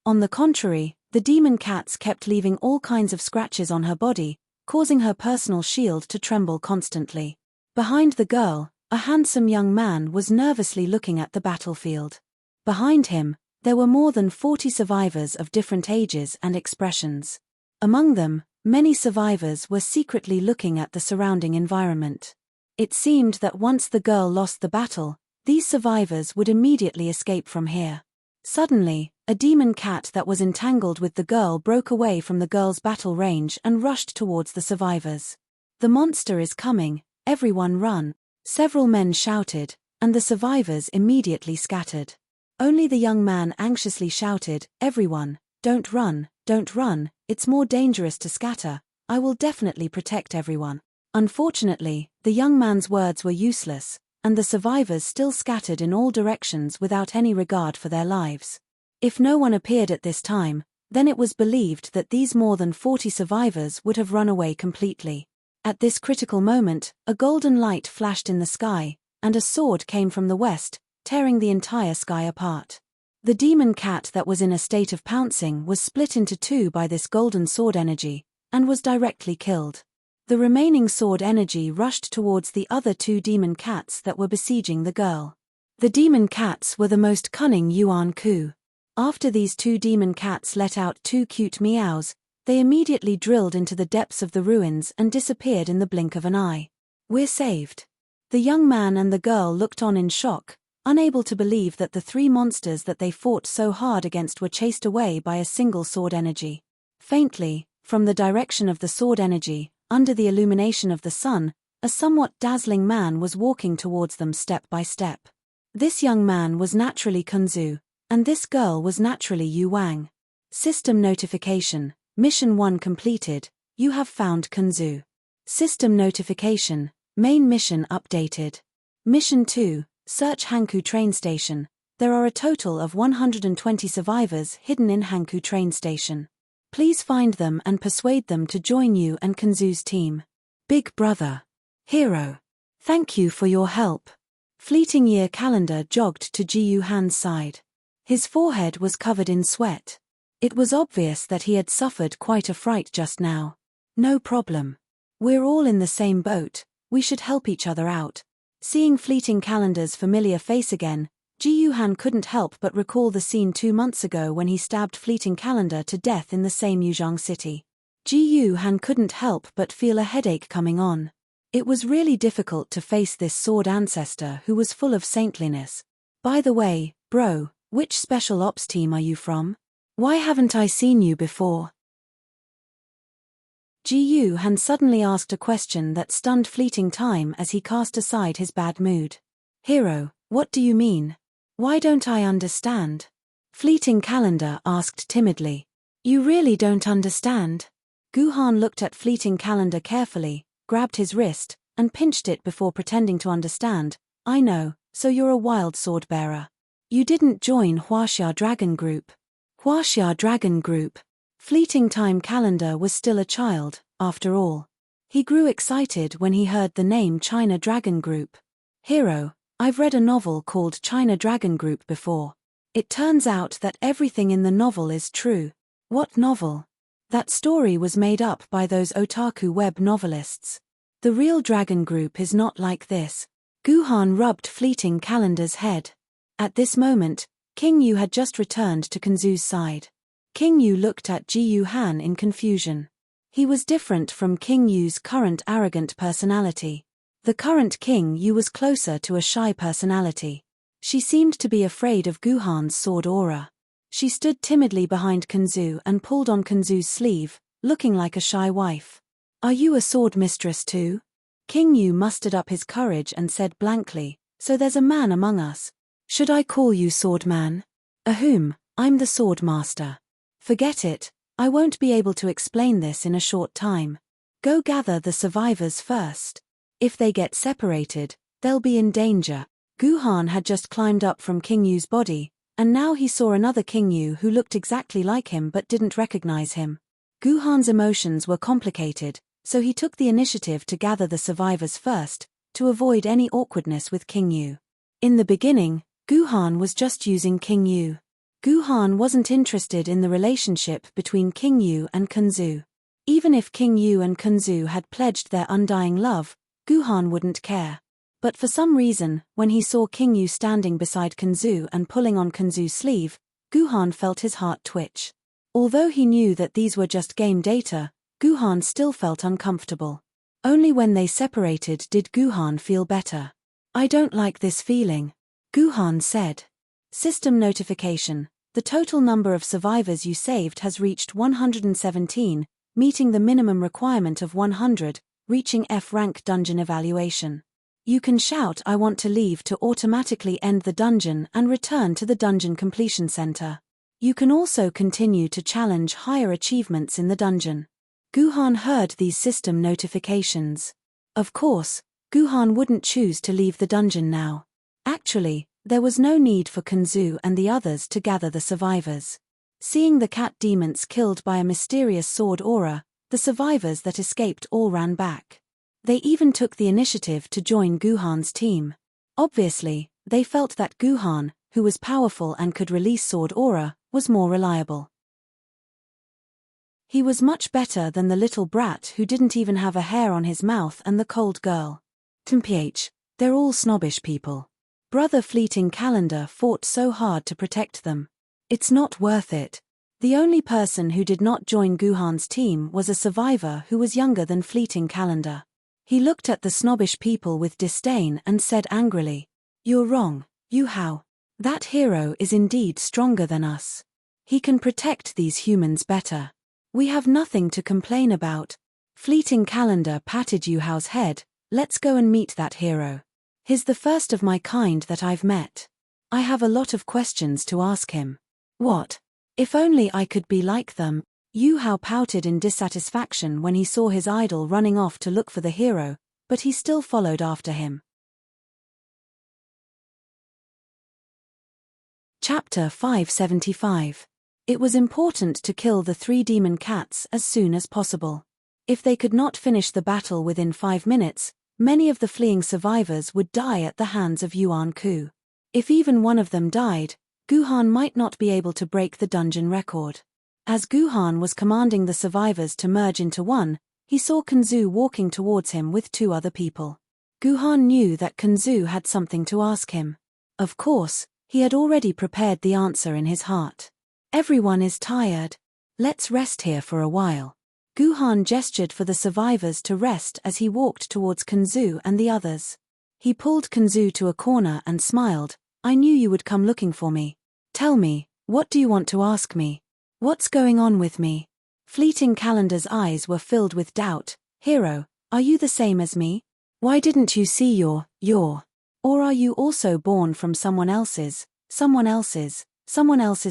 On the contrary, the demon cats kept leaving all kinds of scratches on her body, causing her personal shield to tremble constantly. Behind the girl, a handsome young man was nervously looking at the battlefield. Behind him, there were more than 40 survivors of different ages and expressions. Among them, many survivors were secretly looking at the surrounding environment. It seemed that once the girl lost the battle, these survivors would immediately escape from here. Suddenly, a demon cat that was entangled with the girl broke away from the girl's battle range and rushed towards the survivors. The monster is coming, everyone run. Several men shouted, and the survivors immediately scattered. Only the young man anxiously shouted, everyone, don't run, It's more dangerous to scatter. I will definitely protect everyone. Unfortunately, the young man's words were useless, and the survivors still scattered in all directions without any regard for their lives. If no one appeared at this time, then it was believed that these more than 40 survivors would have run away completely. At this critical moment, a golden light flashed in the sky, and a sword came from the west, tearing the entire sky apart. The demon cat that was in a state of pouncing was split into two by this golden sword energy, and was directly killed. The remaining sword energy rushed towards the other two demon cats that were besieging the girl. The demon cats were the most cunning Yuan Ku. After these two demon cats let out two cute meows, they immediately drilled into the depths of the ruins and disappeared in the blink of an eye. We're saved. The young man and the girl looked on in shock, unable to believe that the three monsters that they fought so hard against were chased away by a single sword energy. Faintly, from the direction of the sword energy, under the illumination of the sun, a somewhat dazzling man was walking towards them step by step. This young man was naturally Kunzu, and this girl was naturally Yu Wang. System notification. Mission 1 completed. You have found Kunzu. System notification. Main mission updated. Mission 2. Search Hankou train station. There are a total of 120 survivors hidden in Hankou train station. Please find them and persuade them to join you and Kunzu's team. Big brother. Hero. Thank you for your help. Fleeting year calendar jogged to Ji Yuhan's side. His forehead was covered in sweat. It was obvious that he had suffered quite a fright just now. No problem. We're all in the same boat, we should help each other out. Seeing Fleeting Calendar's familiar face again, Ji Yuhan couldn't help but recall the scene 2 months ago when he stabbed Fleeting Calendar to death in the same Yuzhong city. Ji Yuhan couldn't help but feel a headache coming on. It was really difficult to face this sword ancestor who was full of saintliness. By the way, bro, which special ops team are you from? Why haven't I seen you before? Ji Yuhan suddenly asked a question that stunned Fleeting Time as he cast aside his bad mood. Hero, what do you mean? Why don't I understand? Fleeting Calendar asked timidly. You really don't understand? Guhan looked at Fleeting Calendar carefully, grabbed his wrist, and pinched it before pretending to understand. I know, so you're a wild sword bearer. You didn't join Huaxia Dragon Group. Huaxia Dragon Group. Fleeting Time Calendar was still a child, after all. He grew excited when he heard the name China Dragon Group. Hero, I've read a novel called China Dragon Group before. It turns out that everything in the novel is true. What novel? That story was made up by those otaku web novelists. The real Dragon Group is not like this. Guhan rubbed Fleeting Calendar's head. At this moment, King Yu had just returned to Kunzu's side. King Yu looked at Ji Yuhan in confusion. He was different from King Yu's current arrogant personality. The current King Yu was closer to a shy personality. She seemed to be afraid of Guhan's sword aura. She stood timidly behind Kunzu and pulled on Kunzu's sleeve, looking like a shy wife. Are you a sword mistress too? King Yu mustered up his courage and said blankly, so there's a man among us. Should I call you Swordman? Ahum, I'm the Sword Master. Forget it, I won't be able to explain this in a short time. Go gather the survivors first. If they get separated, they'll be in danger. Guhan had just climbed up from King Yu's body, and now he saw another King Yu who looked exactly like him but didn't recognize him. Guhan's emotions were complicated, so he took the initiative to gather the survivors first, to avoid any awkwardness with King Yu. In the beginning, Guhan was just using King Yu. Guhan wasn't interested in the relationship between King Yu and Kunzu. Even if King Yu and Kunzu had pledged their undying love, Guhan wouldn't care. But for some reason, when he saw King Yu standing beside Kunzu and pulling on Kunzu's sleeve, Guhan felt his heart twitch. Although he knew that these were just game data, Guhan still felt uncomfortable. Only when they separated did Guhan feel better. I don't like this feeling, Guhan said. System notification. The total number of survivors you saved has reached 117, meeting the minimum requirement of 100, reaching F rank dungeon evaluation. You can shout I want to leave to automatically end the dungeon and return to the dungeon completion center. You can also continue to challenge higher achievements in the dungeon. Guhan heard these system notifications. Of course, Guhan wouldn't choose to leave the dungeon now. Actually, there was no need for Kanzu and the others to gather the survivors. Seeing the cat demons killed by a mysterious sword aura, the survivors that escaped all ran back. They even took the initiative to join Guhan's team. Obviously, they felt that Guhan, who was powerful and could release sword aura, was more reliable. He was much better than the little brat who didn't even have a hair on his mouth and the cold girl. TMPH, they're all snobbish people. Brother Fleeting Calendar fought so hard to protect them. It's not worth it. The only person who did not join Guhan's team was a survivor who was younger than Fleeting Calendar. He looked at the snobbish people with disdain and said angrily, "You're wrong, Yu Hao. That hero is indeed stronger than us. He can protect these humans better. We have nothing to complain about." Fleeting Calendar patted Yu Hao's head. "Let's go and meet that hero. He's the first of my kind that I've met. I have a lot of questions to ask him." "What? If only I could be like them." Yu Hao pouted in dissatisfaction when he saw his idol running off to look for the hero, but he still followed after him. Chapter 575. It was important to kill the 3 demon cats as soon as possible. If they could not finish the battle within 5 minutes, many of the fleeing survivors would die at the hands of Yuan Ku. If even one of them died, Guhan might not be able to break the dungeon record. As Guhan was commanding the survivors to merge into one, he saw Kanzu walking towards him with 2 other people. Guhan knew that Kanzu had something to ask him. Of course, he had already prepared the answer in his heart. "Everyone is tired. Let's rest here for a while." Guhan gestured for the survivors to rest as he walked towards Kanzu and the others. He pulled Kanzu to a corner and smiled. "I knew you would come looking for me. Tell me, what do you want to ask me? What's going on with me?" Fleeting Calendar's eyes were filled with doubt. "Hero, are you the same as me? Why didn't you see your, or are you also born from someone else's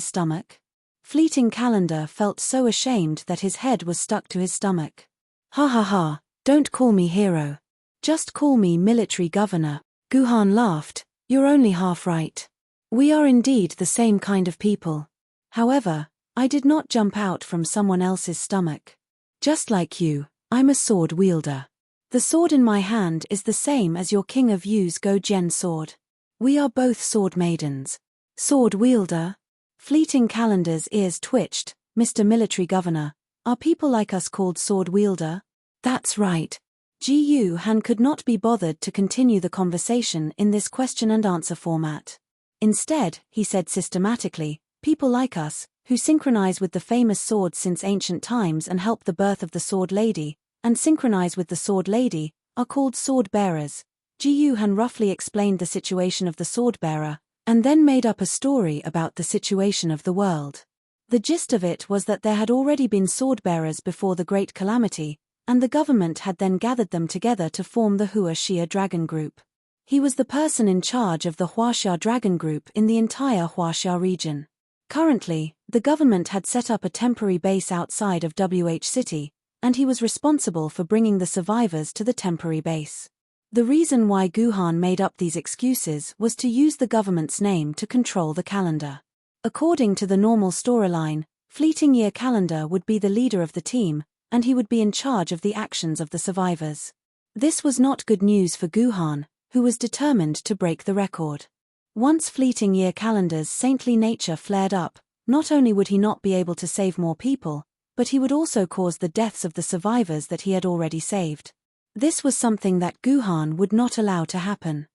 stomach?" Fleeting Calendar felt so ashamed that his head was stuck to his stomach. "Ha ha ha, don't call me hero. Just call me military governor." Guhan laughed. "You're only half right. We are indeed the same kind of people. However, I did not jump out from someone else's stomach. Just like you, I'm a sword wielder. The sword in my hand is the same as your King of Yu's Go-Gen sword. We are both sword maidens." "Sword wielder?" Fleeting Calendar's ears twitched. "Mr. Military Governor, are people like us called sword wielder?" "That's right." Gu Han could not be bothered to continue the conversation in this question and answer format. Instead, he said systematically, "People like us, who synchronize with the famous sword since ancient times and help the birth of the Sword Lady, and synchronize with the Sword Lady, are called sword bearers." Gu Han roughly explained the situation of the sword bearer, and then made up a story about the situation of the world. The gist of it was that there had already been sword bearers before the Great Calamity, and the government had then gathered them together to form the Hua Xia Dragon Group. He was the person in charge of the Huaxia Dragon Group in the entire Huaxia region. Currently, the government had set up a temporary base outside of WH City, and he was responsible for bringing the survivors to the temporary base. The reason why Guhan made up these excuses was to use the government's name to control the calendar. According to the normal storyline, Fleeting Year Calendar would be the leader of the team, and he would be in charge of the actions of the survivors. This was not good news for Guhan, who was determined to break the record. Once Fleeting Year Calendar's saintly nature flared up, not only would he not be able to save more people, but he would also cause the deaths of the survivors that he had already saved. This was something that Guhan would not allow to happen.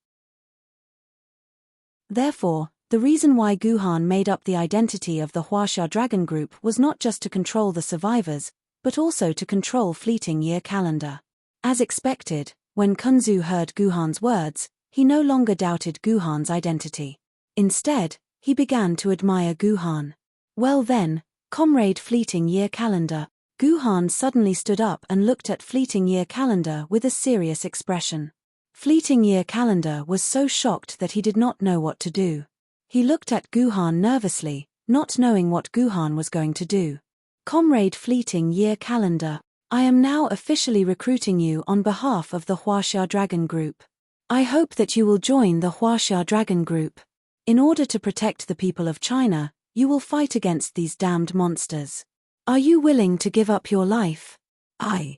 Therefore, the reason why Guhan made up the identity of the Huaxia Dragon Group was not just to control the survivors, but also to control Fleeting Year Calendar. As expected, when Kunzu heard Guhan's words, he no longer doubted Guhan's identity. Instead, he began to admire Guhan. "Well then, Comrade Fleeting Year Calendar." Guhan suddenly stood up and looked at Fleeting Year Calendar with a serious expression. Fleeting Year Calendar was so shocked that he did not know what to do. He looked at Guhan nervously, not knowing what Guhan was going to do. Comrade Fleeting Year Calendar, I am now officially recruiting you on behalf of the Huaxia Dragon Group. I hope that you will join the Huaxia Dragon Group. In order to protect the people of China, you will fight against these damned monsters. Are you willing to give up your life? I.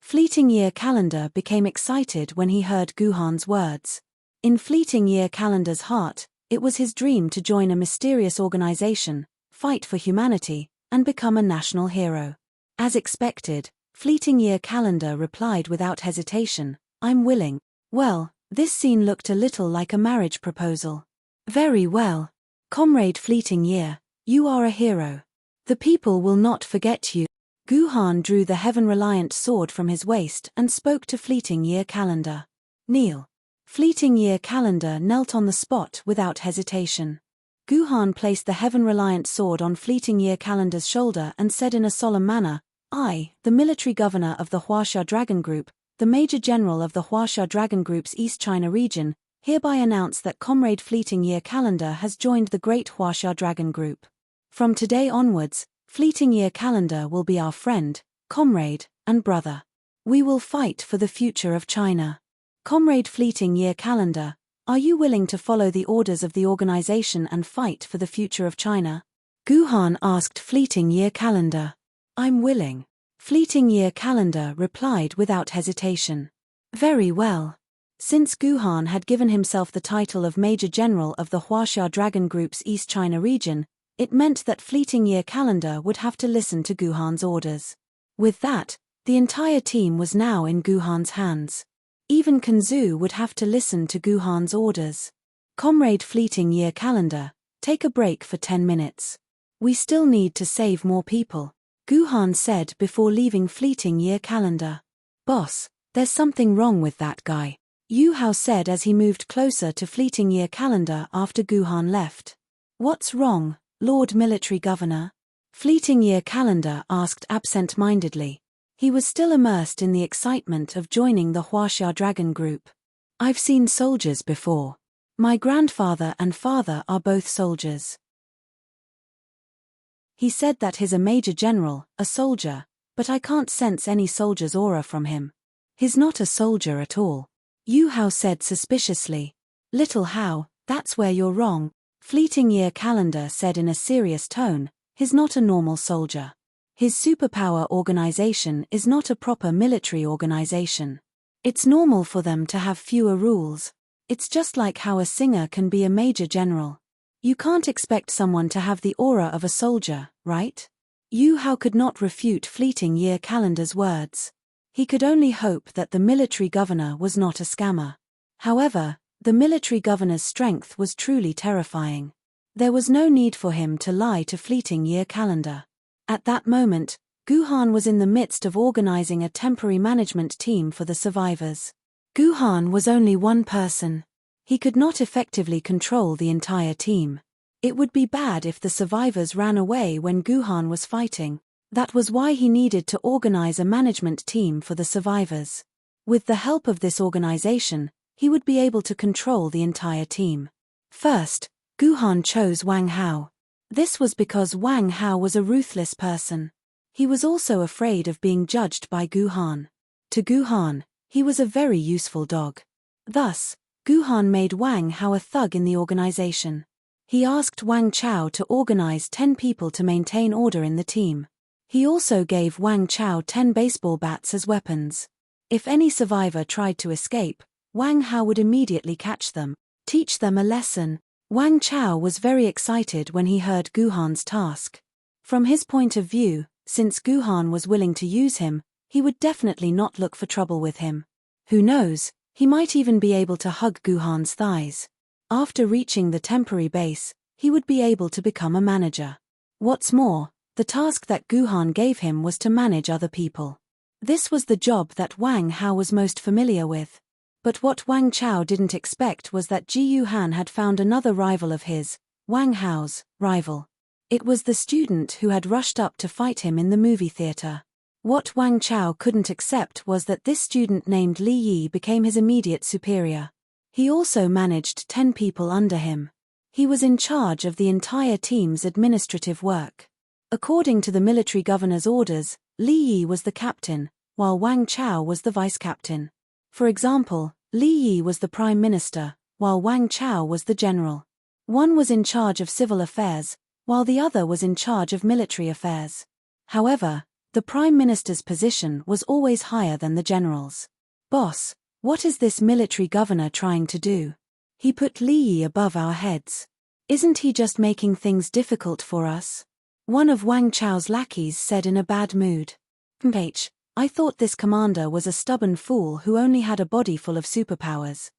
Fleeting Year Calendar became excited when he heard Guhan's words. In Fleeting Year Calendar's heart, it was his dream to join a mysterious organization, fight for humanity, and become a national hero. As expected, Fleeting Year Calendar replied without hesitation, I'm willing. Well, this scene looked a little like a marriage proposal. Very well. Comrade Fleeting Year, you are a hero. The people will not forget you. Guhan drew the heaven-reliant sword from his waist and spoke to Fleeting Year Calendar. Kneel. Fleeting Year Calendar knelt on the spot without hesitation. Guhan placed the heaven-reliant sword on Fleeting Year Calendar's shoulder and said in a solemn manner, I, the military governor of the Huaxia Dragon Group, the Major General of the Huaxia Dragon Group's East China region, hereby announce that Comrade Fleeting Year Calendar has joined the Great Huaxia Dragon Group. From today onwards, Fleeting Year Calendar will be our friend, comrade, and brother. We will fight for the future of China. Comrade Fleeting Year Calendar, are you willing to follow the orders of the organization and fight for the future of China? Guhan asked Fleeting Year Calendar. I'm willing. Fleeting Year Calendar replied without hesitation. Very well. Since Guhan had given himself the title of Major General of the Huaxia Dragon Group's East China region, it meant that Fleeting Year Calendar would have to listen to Guhan's orders. With that, the entire team was now in Guhan's hands. Even Kanzu would have to listen to Guhan's orders. Comrade Fleeting Year Calendar, take a break for 10 minutes. We still need to save more people, Guhan said before leaving Fleeting Year Calendar. Boss, there's something wrong with that guy, Yu Hao said as he moved closer to Fleeting Year Calendar after Guhan left. What's wrong, Lord Military Governor? Fleeting Year Calendar asked absent-mindedly. He was still immersed in the excitement of joining the Huaxia Dragon Group. I've seen soldiers before. My grandfather and father are both soldiers. He said that he's a major general, a soldier, but I can't sense any soldier's aura from him. He's not a soldier at all, Yu Hao said suspiciously. Little Hao, that's where you're wrong, Fleeting Year Calendar said in a serious tone, he's not a normal soldier. His superpower organization is not a proper military organization. It's normal for them to have fewer rules. It's just like how a singer can be a major general. You can't expect someone to have the aura of a soldier, right? Yu Hao could not refute Fleeting Year Calendar's words. He could only hope that the military governor was not a scammer. However, the military governor's strength was truly terrifying. There was no need for him to lie to Fleeting Year Calendar. At that moment, Guhan was in the midst of organizing a temporary management team for the survivors. Guhan was only one person. He could not effectively control the entire team. It would be bad if the survivors ran away when Guhan was fighting. That was why he needed to organize a management team for the survivors. With the help of this organization, he would be able to control the entire team. First, Guhan chose Wang Hao. This was because Wang Hao was a ruthless person. He was also afraid of being judged by Guhan. To Guhan, he was a very useful dog. Thus, Guhan made Wang Hao a thug in the organization. He asked Wang Chao to organize 10 people to maintain order in the team. He also gave Wang Chao 10 baseball bats as weapons. If any survivor tried to escape, Wang Hao would immediately catch them, teach them a lesson. Wang Chao was very excited when he heard Guhan's task. From his point of view, since Guhan was willing to use him, he would definitely not look for trouble with him. Who knows, he might even be able to hug Guhan's thighs. After reaching the temporary base, he would be able to become a manager. What's more, the task that Guhan gave him was to manage other people. This was the job that Wang Hao was most familiar with. But what Wang Chao didn't expect was that Ji Yuhan had found another rival of his, Wang Hao's rival. It was the student who had rushed up to fight him in the movie theater. What Wang Chao couldn't accept was that this student named Li Yi became his immediate superior. He also managed 10 people under him. He was in charge of the entire team's administrative work. According to the military governor's orders, Li Yi was the captain, while Wang Chao was the vice-captain. For example, Li Yi was the prime minister, while Wang Chao was the general. One was in charge of civil affairs, while the other was in charge of military affairs. However, the prime minister's position was always higher than the general's. Boss, what is this military governor trying to do? He put Li Yi above our heads. Isn't he just making things difficult for us? One of Wang Chao's lackeys said in a bad mood. I thought this commander was a stubborn fool who only had a body full of superpowers.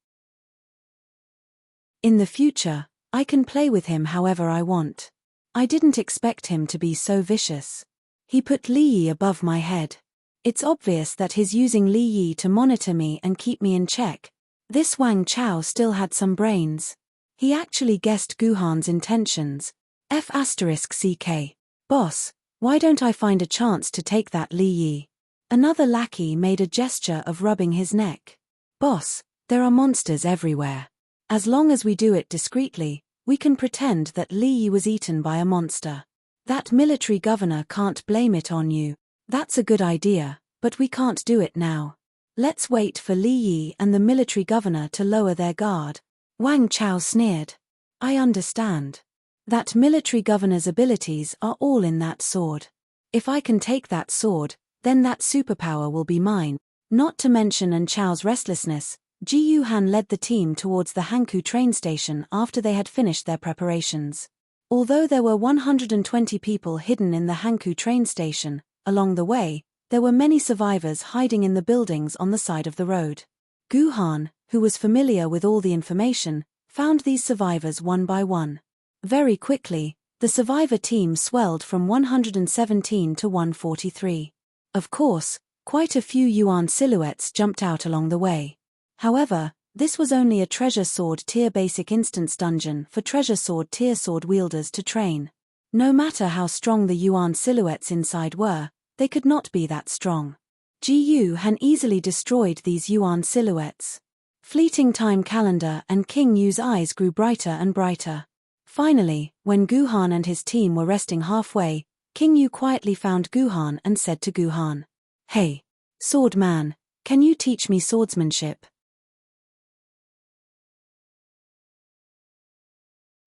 In the future, I can play with him however I want. I didn't expect him to be so vicious. He put Li Yi above my head. It's obvious that he's using Li Yi to monitor me and keep me in check. This Wang Chao still had some brains. He actually guessed Guhan's intentions. F***ck. Boss, why don't I find a chance to take that Li Yi? Another lackey made a gesture of rubbing his neck. Boss, there are monsters everywhere. As long as we do it discreetly, we can pretend that Li Yi was eaten by a monster. That military governor can't blame it on you. That's a good idea, but we can't do it now. Let's wait for Li Yi and the military governor to lower their guard. Wang Chao sneered. I understand. That military governor's abilities are all in that sword. If I can take that sword, then that superpower will be mine. Not to mention An Chao's restlessness, Ji Yuhan led the team towards the Hankou train station after they had finished their preparations. Although there were 120 people hidden in the Hankou train station, along the way, there were many survivors hiding in the buildings on the side of the road. Guhan, who was familiar with all the information, found these survivors one by one. Very quickly, the survivor team swelled from 117 to 143. Of course, quite a few Yuan silhouettes jumped out along the way. However, this was only a treasure sword tier basic instance dungeon for treasure sword tier sword wielders to train. No matter how strong the Yuan silhouettes inside were, they could not be that strong. Ji Yuhan easily destroyed these Yuan silhouettes. Fleeting time calendar and King Yu's eyes grew brighter and brighter. Finally, when Guhan and his team were resting halfway, King Yu quietly found Guhan and said to Guhan, Hey, sword man, can you teach me swordsmanship?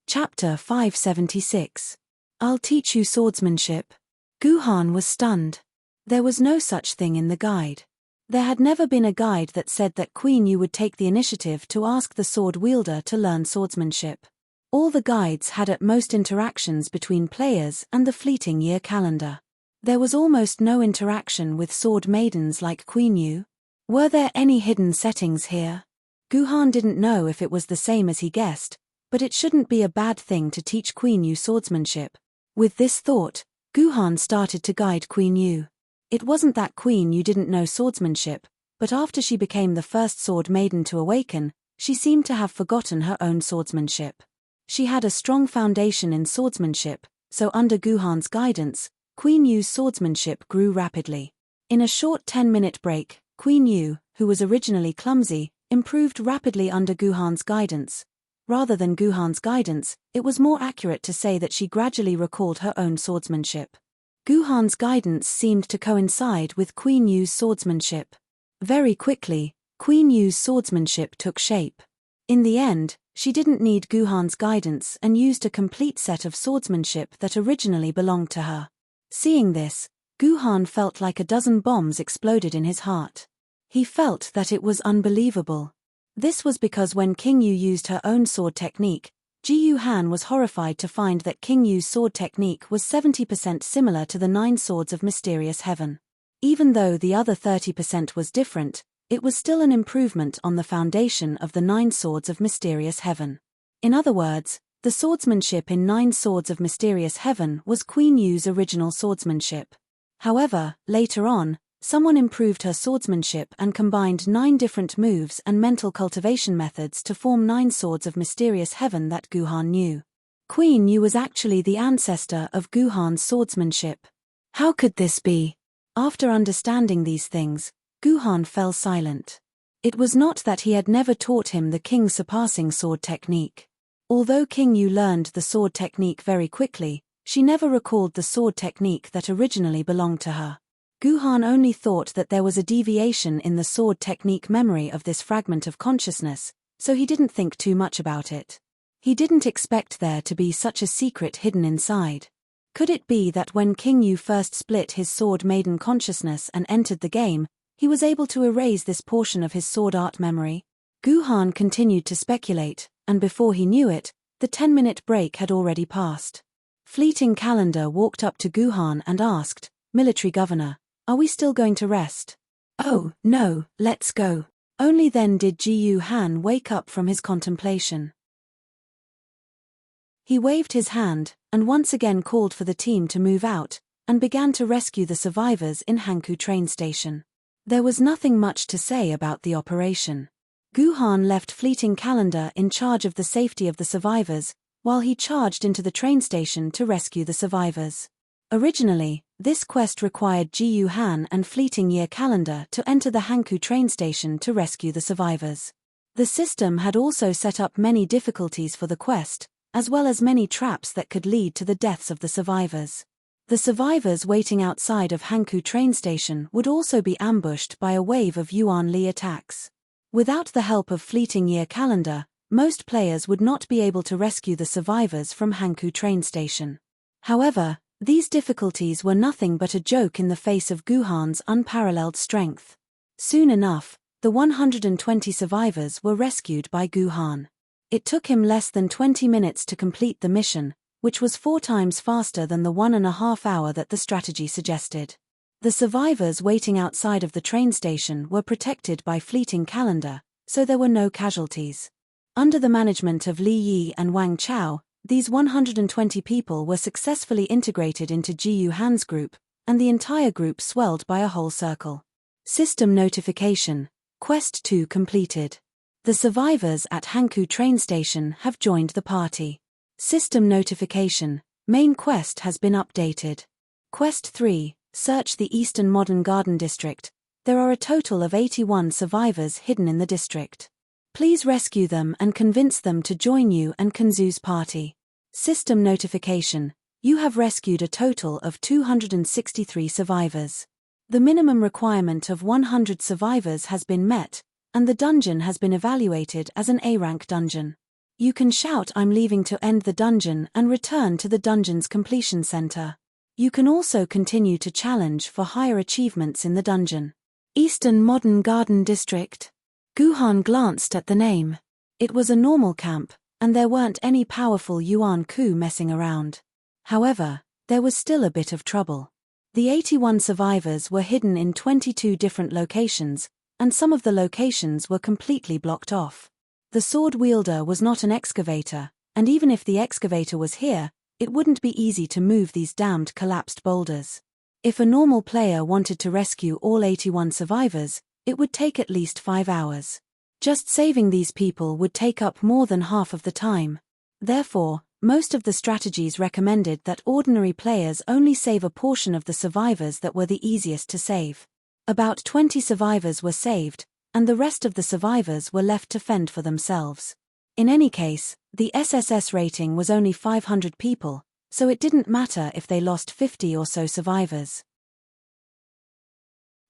Chapter 576. I'll teach you swordsmanship. Guhan was stunned. There was no such thing in the guide. There had never been a guide that said that Queen Yu would take the initiative to ask the sword wielder to learn swordsmanship. All the guides had at most interactions between players and the fleeting year calendar. There was almost no interaction with sword maidens like Queen Yu. Were there any hidden settings here? Guhan didn't know if it was the same as he guessed, but it shouldn't be a bad thing to teach Queen Yu swordsmanship. With this thought, Guhan started to guide Queen Yu. It wasn't that Queen Yu didn't know swordsmanship, but after she became the first sword maiden to awaken, she seemed to have forgotten her own swordsmanship. She had a strong foundation in swordsmanship, so under Guhan's guidance, Queen Yu's swordsmanship grew rapidly. In a short 10-minute break, Queen Yu, who was originally clumsy, improved rapidly under Guhan's guidance. Rather than Guhan's guidance, it was more accurate to say that she gradually recalled her own swordsmanship. Guhan's guidance seemed to coincide with Queen Yu's swordsmanship. Very quickly, Queen Yu's swordsmanship took shape. In the end, she didn't need Guhan's guidance and used a complete set of swordsmanship that originally belonged to her. Seeing this, Guhan felt like a dozen bombs exploded in his heart. He felt that it was unbelievable. This was because when King Yu used her own sword technique, Ji Yuhan was horrified to find that King Yu's sword technique was 70% similar to the 9 swords of mysterious heaven. Even though the other 30% was different, it was still an improvement on the foundation of the 9 swords of mysterious heaven. In other words, the swordsmanship in 9 swords of mysterious heaven was Queen Yu's original swordsmanship. However, later on, someone improved her swordsmanship and combined 9 different moves and mental cultivation methods to form 9 swords of mysterious heaven that Guhan knew. Queen Yu was actually the ancestor of Guhan's swordsmanship. How could this be? After understanding these things, Guhan fell silent. It was not that he had never taught him the king's surpassing sword technique. Although King Yu learned the sword technique very quickly, she never recalled the sword technique that originally belonged to her. Guhan only thought that there was a deviation in the sword technique memory of this fragment of consciousness, so he didn't think too much about it. He didn't expect there to be such a secret hidden inside. Could it be that when King Yu first split his sword Maiden consciousness and entered the game, he was able to erase this portion of his sword art memory? Guhan continued to speculate, and before he knew it, the 10-minute break had already passed. Fleeting Calendar walked up to Guhan and asked, "Military Governor, are we still going to rest?" "Oh, no, let's go." Only then did Ji Han wake up from his contemplation. He waved his hand, and once again called for the team to move out, and began to rescue the survivors in Hankou train station. There was nothing much to say about the operation. Guhan left Fleeting Calendar in charge of the safety of the survivors, while he charged into the train station to rescue the survivors. Originally, this quest required Ji Han and Fleeting Year Calendar to enter the Hankou train station to rescue the survivors. The system had also set up many difficulties for the quest, as well as many traps that could lead to the deaths of the survivors. The survivors waiting outside of Hankou train station would also be ambushed by a wave of Yuan Li attacks. Without the help of Fleeting Year Calendar, most players would not be able to rescue the survivors from Hankou train station. However, these difficulties were nothing but a joke in the face of Guhan's unparalleled strength. Soon enough, the 120 survivors were rescued by Guhan. It took him less than 20 minutes to complete the mission, which was 4 times faster than the 1.5 hour that the strategy suggested. The survivors waiting outside of the train station were protected by Fleeting Calendar, so there were no casualties. Under the management of Li Yi and Wang Chao, these 120 people were successfully integrated into Ji Han's group, and the entire group swelled by a whole circle. System notification: Quest 2 completed. The survivors at Hankou train station have joined the party. System notification: Main quest has been updated. Quest 3, search the Eastern Modern Garden District. There are a total of 81 survivors hidden in the district. Please rescue them and convince them to join you and Kenzu's party. System notification: You have rescued a total of 263 survivors. The minimum requirement of 100 survivors has been met, and the dungeon has been evaluated as an A-rank dungeon. You can shout "I'm leaving" to end the dungeon and return to the dungeon's completion center. You can also continue to challenge for higher achievements in the dungeon. Eastern Modern Garden District. Guhan glanced at the name. It was a normal camp, and there weren't any powerful Yuan Ku messing around. However, there was still a bit of trouble. The 81 survivors were hidden in 22 different locations, and some of the locations were completely blocked off. The sword wielder was not an excavator, and even if the excavator was here, it wouldn't be easy to move these damned collapsed boulders. If a normal player wanted to rescue all 81 survivors, it would take at least 5 hours. Just saving these people would take up more than half of the time. Therefore, most of the strategies recommended that ordinary players only save a portion of the survivors that were the easiest to save. About 20 survivors were saved, and the rest of the survivors were left to fend for themselves. In any case, the SSS rating was only 500 people, so it didn't matter if they lost 50 or so survivors.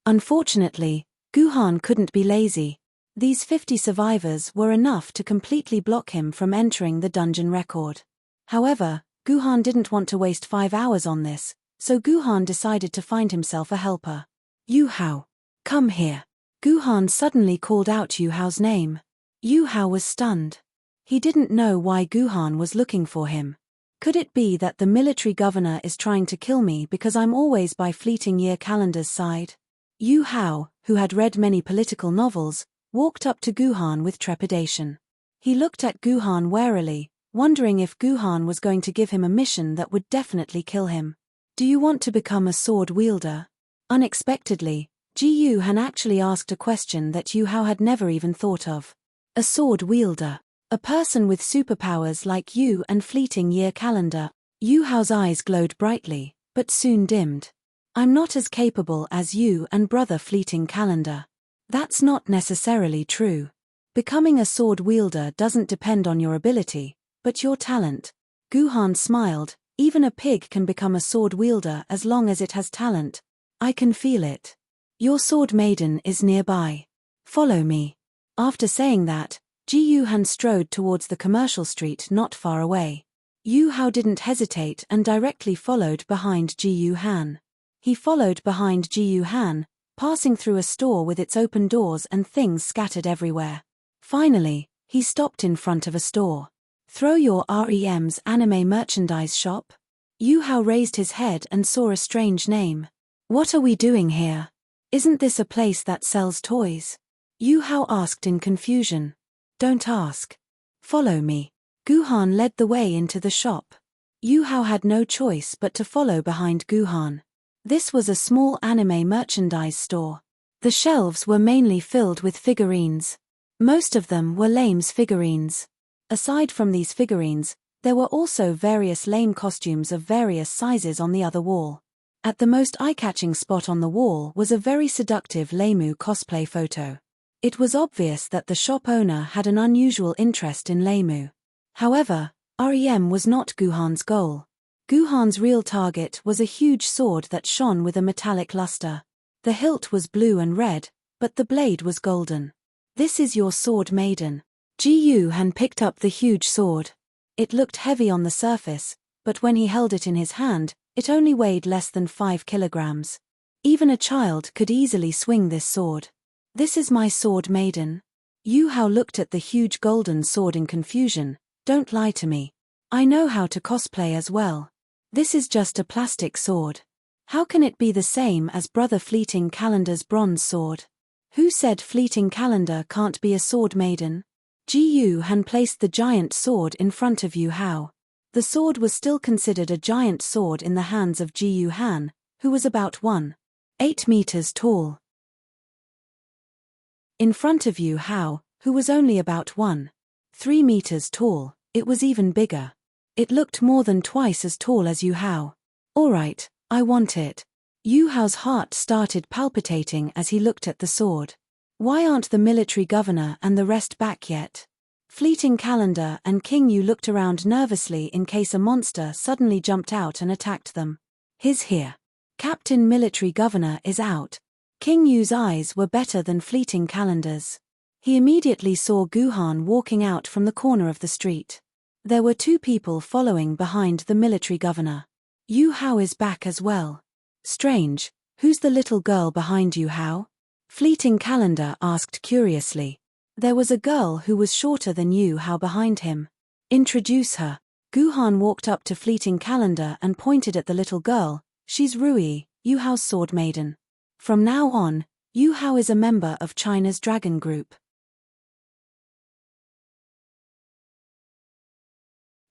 Unfortunately, Guhan couldn't be lazy. These 50 survivors were enough to completely block him from entering the dungeon record. However, Guhan didn't want to waste 5 hours on this, so Guhan decided to find himself a helper. Yu Hao, come here. Guhan suddenly called out Yu Hao's name. Yu Hao was stunned. He didn't know why Guhan was looking for him. Could it be that the military governor is trying to kill me because I'm always by Fleeting Year Calendar's side? Yu Hao, who had read many political novels, walked up to Guhan with trepidation. He looked at Guhan warily, wondering if Guhan was going to give him a mission that would definitely kill him. Do you want to become a sword wielder? Unexpectedly, Ji Han actually asked a question that Yu Hao had never even thought of. A sword wielder. A person with superpowers like you and Fleeting Year Calendar. Yu Hao's eyes glowed brightly, but soon dimmed. I'm not as capable as you and brother Fleeting Calendar. That's not necessarily true. Becoming a sword wielder doesn't depend on your ability, But your talent. Guhan smiled. Even a pig can become a sword wielder as long as it has talent. I can feel it. Your sword maiden is nearby. Follow me. After saying that, Ji Yuhan strode towards the commercial street not far away. Yu Hao didn't hesitate and directly followed behind Ji Yuhan. He followed behind Ji Yuhan, passing through a store with its open doors and things scattered everywhere. Finally, he stopped in front of a store. Throw your REM's anime merchandise shop? Yu Hao raised his head and saw a strange name. What are we doing here? Isn't this a place that sells toys? Yu Hao asked in confusion. Don't ask. Follow me. Guhan led the way into the shop. Yu Hao had no choice but to follow behind Guhan. This was a small anime merchandise store. The shelves were mainly filled with figurines. Most of them were lame's figurines. Aside from these figurines, there were also various lame costumes of various sizes on the other wall. At the most eye-catching spot on the wall was a very seductive Lemu cosplay photo. It was obvious that the shop owner had an unusual interest in Lemu. However, REM was not Guhan's goal. Guhan's real target was a huge sword that shone with a metallic luster. The hilt was blue and red, but the blade was golden. This is your sword maiden. Ji Yuhan picked up the huge sword. It looked heavy on the surface, but when he held it in his hand, it only weighed less than 5 kilograms. Even a child could easily swing this sword. This is my sword maiden. Yu Hao looked at the huge golden sword in confusion. Don't lie to me. I know how to cosplay as well. This is just a plastic sword. How can it be the same as Brother Fleeting Calendar's bronze sword? Who said Fleeting Calendar can't be a sword maiden? Ji Yuhan placed the giant sword in front of Yu Hao. The sword was still considered a giant sword in the hands of Ji Yuhan, who was about 1.8 meters tall. In front of Yu Hao, who was only about 1.3 meters tall, it was even bigger. It looked more than twice as tall as Yu Hao. Alright, I want it. Yu Hao's heart started palpitating as he looked at the sword. Why aren't the military governor and the rest back yet? Fleeting Calendar and King Yu looked around nervously in case a monster suddenly jumped out and attacked them. He's here. Captain Military Governor is out. King Yu's eyes were better than Fleeting Calendar's. He immediately saw Guhan walking out from the corner of the street. There were 2 people following behind the military governor. Yu Hao is back as well. Strange, who's the little girl behind Yu Hao? Fleeting Calendar asked curiously. There was a girl who was shorter than Yu Hao behind him. Introduce her. Guhan walked up to Fleeting Calendar and pointed at the little girl. She's Rui, Yu Hao's sword maiden. From now on, Yu Hao is a member of China's Dragon Group.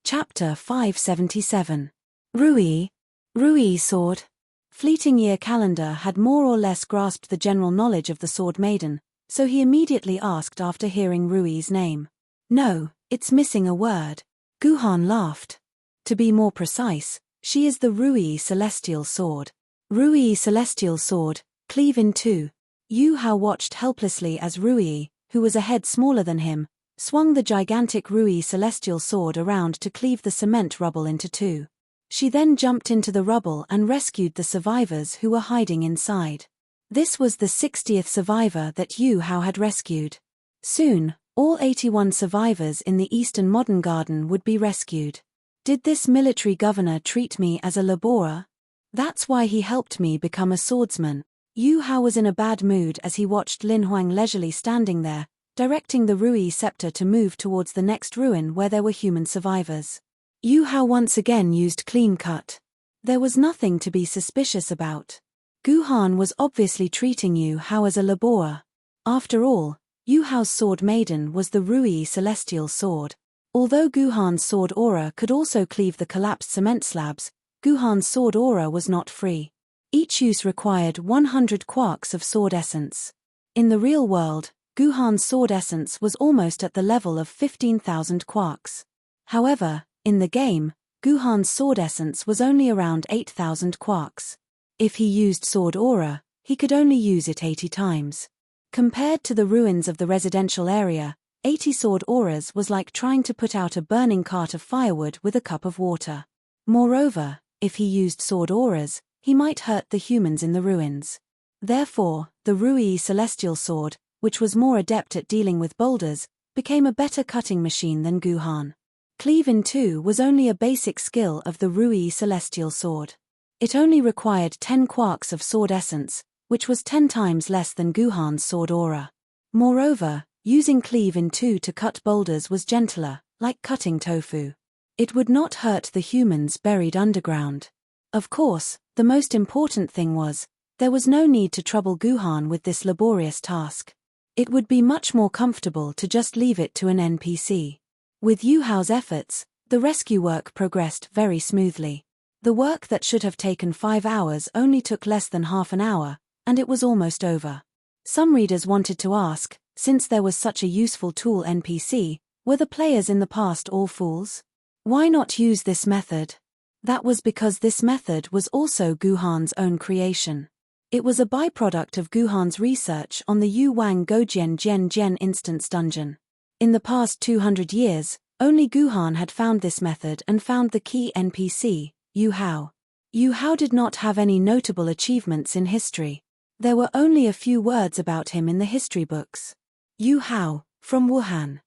Chapter 577. Rui sword. Fleeting Year Calendar had more or less grasped the general knowledge of the sword maiden, so he immediately asked after hearing Rui's name. No, it's missing a word. Guhan laughed. To be more precise, she is the Rui Celestial Sword. Rui Celestial Sword, cleave in 2. Yu Hao watched helplessly as Rui, who was a head smaller than him, swung the gigantic Rui Celestial Sword around to cleave the cement rubble into 2. She then jumped into the rubble and rescued the survivors who were hiding inside. This was the 60th survivor that Yu Hao had rescued. Soon, all 81 survivors in the Eastern Modern Garden would be rescued. Did this military governor treat me as a laborer? That's why he helped me become a swordsman. Yu Hao was in a bad mood as he watched Lin Huang leisurely standing there, directing the Rui scepter to move towards the next ruin where there were human survivors. Yu Hao once again used clean cut. There was nothing to be suspicious about. Guhan was obviously treating Yu Hao as a laborer. After all, Yu Hao's sword maiden was the Rui Celestial Sword. Although Guhan's sword aura could also cleave the collapsed cement slabs, Guhan's sword aura was not free. Each use required 100 quarks of sword essence. In the real world, Guhan's sword essence was almost at the level of 15,000 quarks. However, in the game, Guhan's sword essence was only around 8,000 quarks. If he used sword aura, he could only use it 80 times. Compared to the ruins of the residential area, 80 sword auras was like trying to put out a burning cart of firewood with a cup of water. Moreover, if he used sword auras, he might hurt the humans in the ruins. Therefore, the Rui celestial sword, which was more adept at dealing with boulders, became a better cutting machine than Guhan. Cleave in two was only a basic skill of the Rui celestial sword. It only required 10 quarks of sword essence, which was 10 times less than Guhan's sword aura. Moreover, using cleave in two to cut boulders was gentler, like cutting tofu. It would not hurt the humans buried underground. Of course, the most important thing was, there was no need to trouble Guhan with this laborious task. It would be much more comfortable to just leave it to an NPC. With Yu Hao's efforts, the rescue work progressed very smoothly. The work that should have taken 5 hours only took less than half an hour, and it was almost over. Some readers wanted to ask, since there was such a useful tool NPC, were the players in the past all fools? Why not use this method? That was because this method was also Guhan's own creation. It was a byproduct of Guhan's research on the Yu Wang Gojian Jian Jian instance dungeon. In the past 200 years, only Guhan had found this method and found the key NPC, Yu Hao. Yu Hao did not have any notable achievements in history. There were only a few words about him in the history books. Yu Hao, from Wuhan.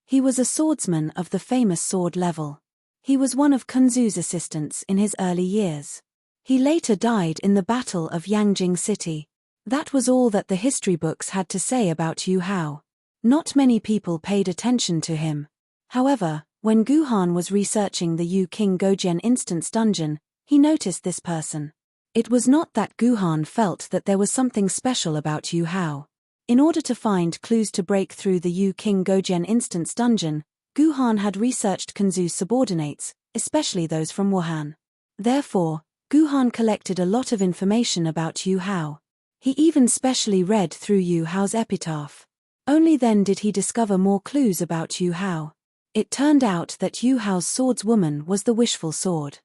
He was a swordsman of the famous sword level. He was one of Kunzu's assistants in his early years. He later died in the Battle of Yangjing City. That was all that the history books had to say about Yu Hao. Not many people paid attention to him. However, when Guhan was researching the Yu King Gojian instance dungeon, he noticed this person. It was not that Guhan felt that there was something special about Yu Hao. In order to find clues to break through the Yu King Gojian instance dungeon, Guhan had researched Kunzu's subordinates, especially those from Wuhan. Therefore, Guhan collected a lot of information about Yu Hao. He even specially read through Yu Hao's epitaph. Only then did he discover more clues about Yu Hao. It turned out that Yu Hao's swordswoman was the wishful sword.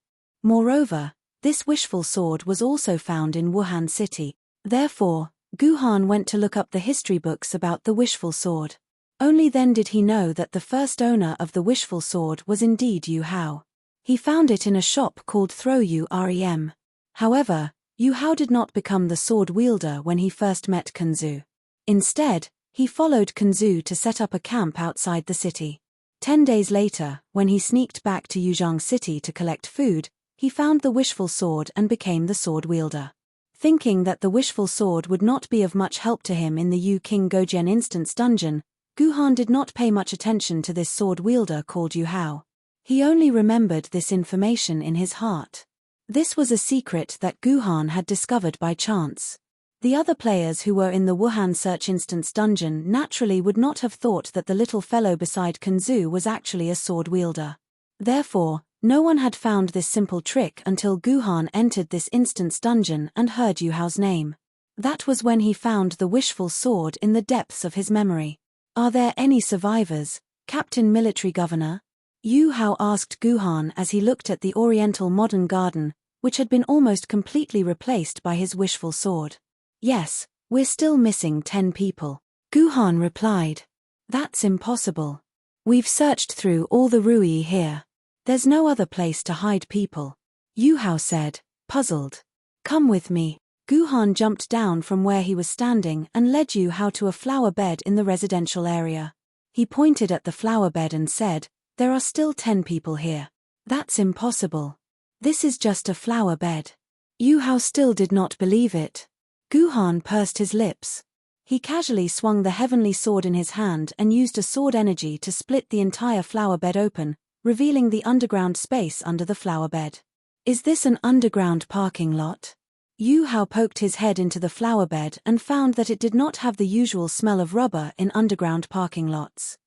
Moreover, this wishful sword was also found in Wuhan city. Therefore, Guhan went to look up the history books about the wishful sword. Only then did he know that the first owner of the wishful sword was indeed Yu Hao. He found it in a shop called Throw Yu Rem. However, Yu Hao did not become the sword wielder when he first met Kunzu. Instead, he followed Kunzu to set up a camp outside the city. 10 days later, when he sneaked back to Yuzhang City to collect food, he found the wishful sword and became the sword wielder. Thinking that the wishful sword would not be of much help to him in the Yu King Gojian instance dungeon, Guhan did not pay much attention to this sword wielder called Yu Hao. He only remembered this information in his heart. This was a secret that Guhan had discovered by chance. The other players who were in the Wuhan search instance dungeon naturally would not have thought that the little fellow beside Kunzu was actually a sword wielder. Therefore, no one had found this simple trick until Guhan entered this instance dungeon and heard Yu Hao's name. That was when he found the wishful sword in the depths of his memory. "Are there any survivors, Captain Military Governor?" Yu Hao asked Guhan as he looked at the oriental modern garden, which had been almost completely replaced by his wishful sword. "Yes, we're still missing 10 people," Guhan replied. "That's impossible. We've searched through all the Rui here. There's no other place to hide people," Yu Hao said, puzzled. "Come with me." Guhan jumped down from where he was standing and led Yu Hao to a flower bed in the residential area. He pointed at the flower bed and said, "There are still 10 people here. That's impossible. This is just a flower bed." Yu Hao still did not believe it. Guhan pursed his lips. He casually swung the heavenly sword in his hand and used a sword energy to split the entire flower bed open, revealing the underground space under the flower bed. "Is this an underground parking lot?" Yu Hao poked his head into the flower bed and found that it did not have the usual smell of rubber in underground parking lots.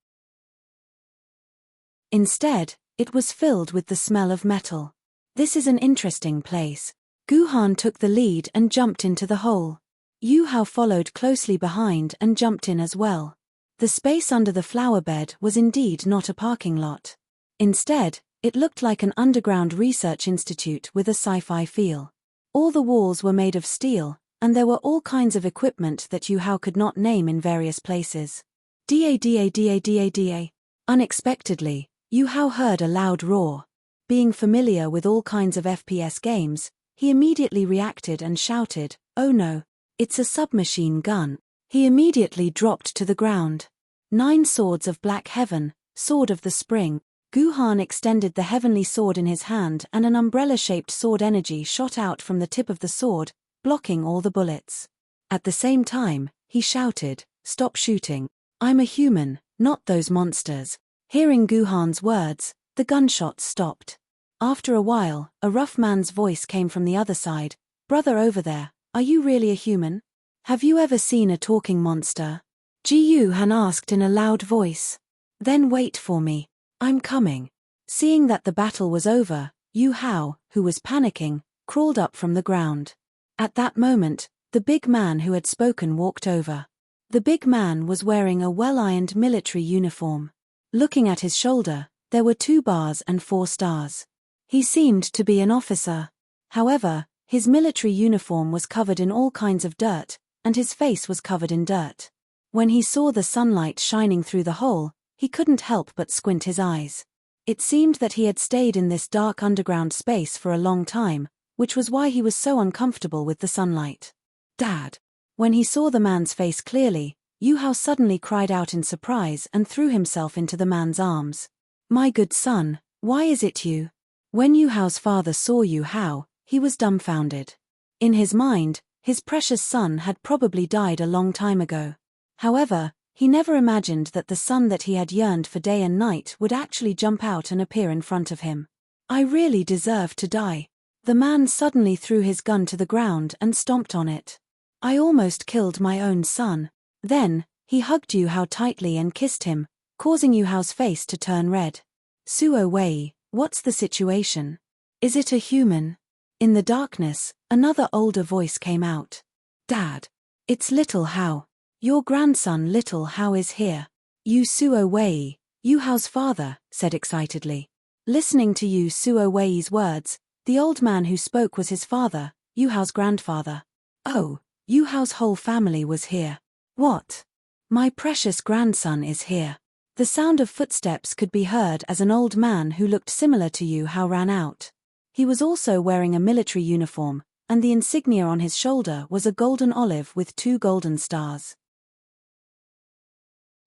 Instead, it was filled with the smell of metal. "This is an interesting place." Guhan took the lead and jumped into the hole. Yu Hao followed closely behind and jumped in as well. The space under the flower bed was indeed not a parking lot. Instead, it looked like an underground research institute with a sci-fi feel. All the walls were made of steel, and there were all kinds of equipment that Yu Hao could not name in various places. Da. Unexpectedly, Yu Hao heard a loud roar. Being familiar with all kinds of FPS games, he immediately reacted and shouted, "Oh no, it's a submachine gun." He immediately dropped to the ground. 9 swords of black heaven, sword of the spring. Guhan extended the heavenly sword in his hand and an umbrella-shaped sword energy shot out from the tip of the sword, blocking all the bullets. At the same time, he shouted, "Stop shooting. I'm a human, not those monsters." Hearing Guhan's words, the gunshots stopped. After a while, a rough man's voice came from the other side. "Brother over there, are you really a human? Have you ever seen a talking monster?" Ji Han asked in a loud voice. "Then wait for me. I'm coming." Seeing that the battle was over, Yu Hao, who was panicking, crawled up from the ground. At that moment, the big man who had spoken walked over. The big man was wearing a well-ironed military uniform. Looking at his shoulder, there were 2 bars and 4 stars. He seemed to be an officer. However, his military uniform was covered in all kinds of dirt, and his face was covered in dirt. When he saw the sunlight shining through the hole, he couldn't help but squint his eyes. It seemed that he had stayed in this dark underground space for a long time, which was why he was so uncomfortable with the sunlight. "Dad." When he saw the man's face clearly, Yu Hao suddenly cried out in surprise and threw himself into the man's arms. "My good son, why is it you?" When Yu Hao's father saw Yu Hao, he was dumbfounded. In his mind, his precious son had probably died a long time ago. However, he never imagined that the son that he had yearned for day and night would actually jump out and appear in front of him. "I really deserve to die." The man suddenly threw his gun to the ground and stomped on it. "I almost killed my own son." Then, he hugged Yu Hao tightly and kissed him, causing Yu Hao's face to turn red. "Suo Wei, what's the situation? Is it a human?" In the darkness, another older voice came out. "Dad. It's Little Hao. Your grandson Little Hao is here." Suo Wei, Yu Hao's father, said excitedly. Listening to Suo Wei's words, the old man who spoke was his father, Yu Hao's grandfather. "Oh, Yu Hao's whole family was here. What? My precious grandson is here." The sound of footsteps could be heard as an old man who looked similar to Yu Hao ran out. He was also wearing a military uniform, and the insignia on his shoulder was a golden olive with 2 golden stars.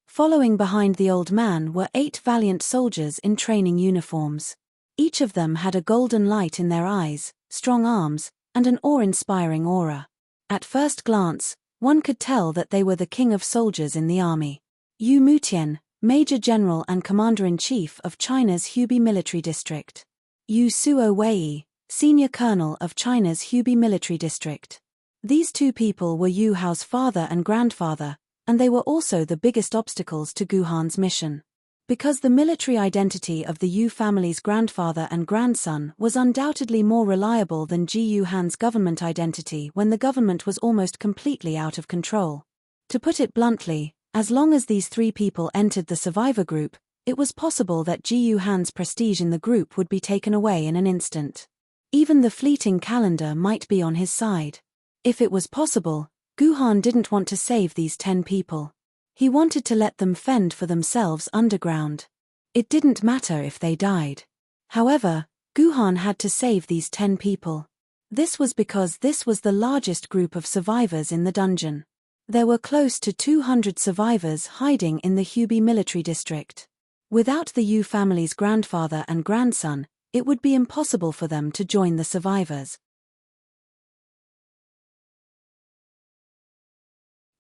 Following behind the old man were 8 valiant soldiers in training uniforms. Each of them had a golden light in their eyes, strong arms, and an awe-inspiring aura. At first glance, one could tell that they were the king of soldiers in the army. Yu Mutian, Major General and Commander-in-Chief of China's Hubei Military District. Yu Suo Wei, Senior Colonel of China's Hubei Military District. These 2 people were Yu Hao's father and grandfather, and they were also the biggest obstacles to Guhan's mission. Because the military identity of the Yu family's grandfather and grandson was undoubtedly more reliable than Ji Han's government identity when the government was almost completely out of control. To put it bluntly, as long as these 3 people entered the survivor group, it was possible that Ji Han's prestige in the group would be taken away in an instant. Even the fleeting calendar might be on his side. If it was possible, Guhan didn't want to save these 10 people. He wanted to let them fend for themselves underground. It didn't matter if they died. However, Guhan had to save these 10 people. This was because this was the largest group of survivors in the dungeon. There were close to 200 survivors hiding in the Hubei military district. Without the Yu family's grandfather and grandson, it would be impossible for them to join the survivors.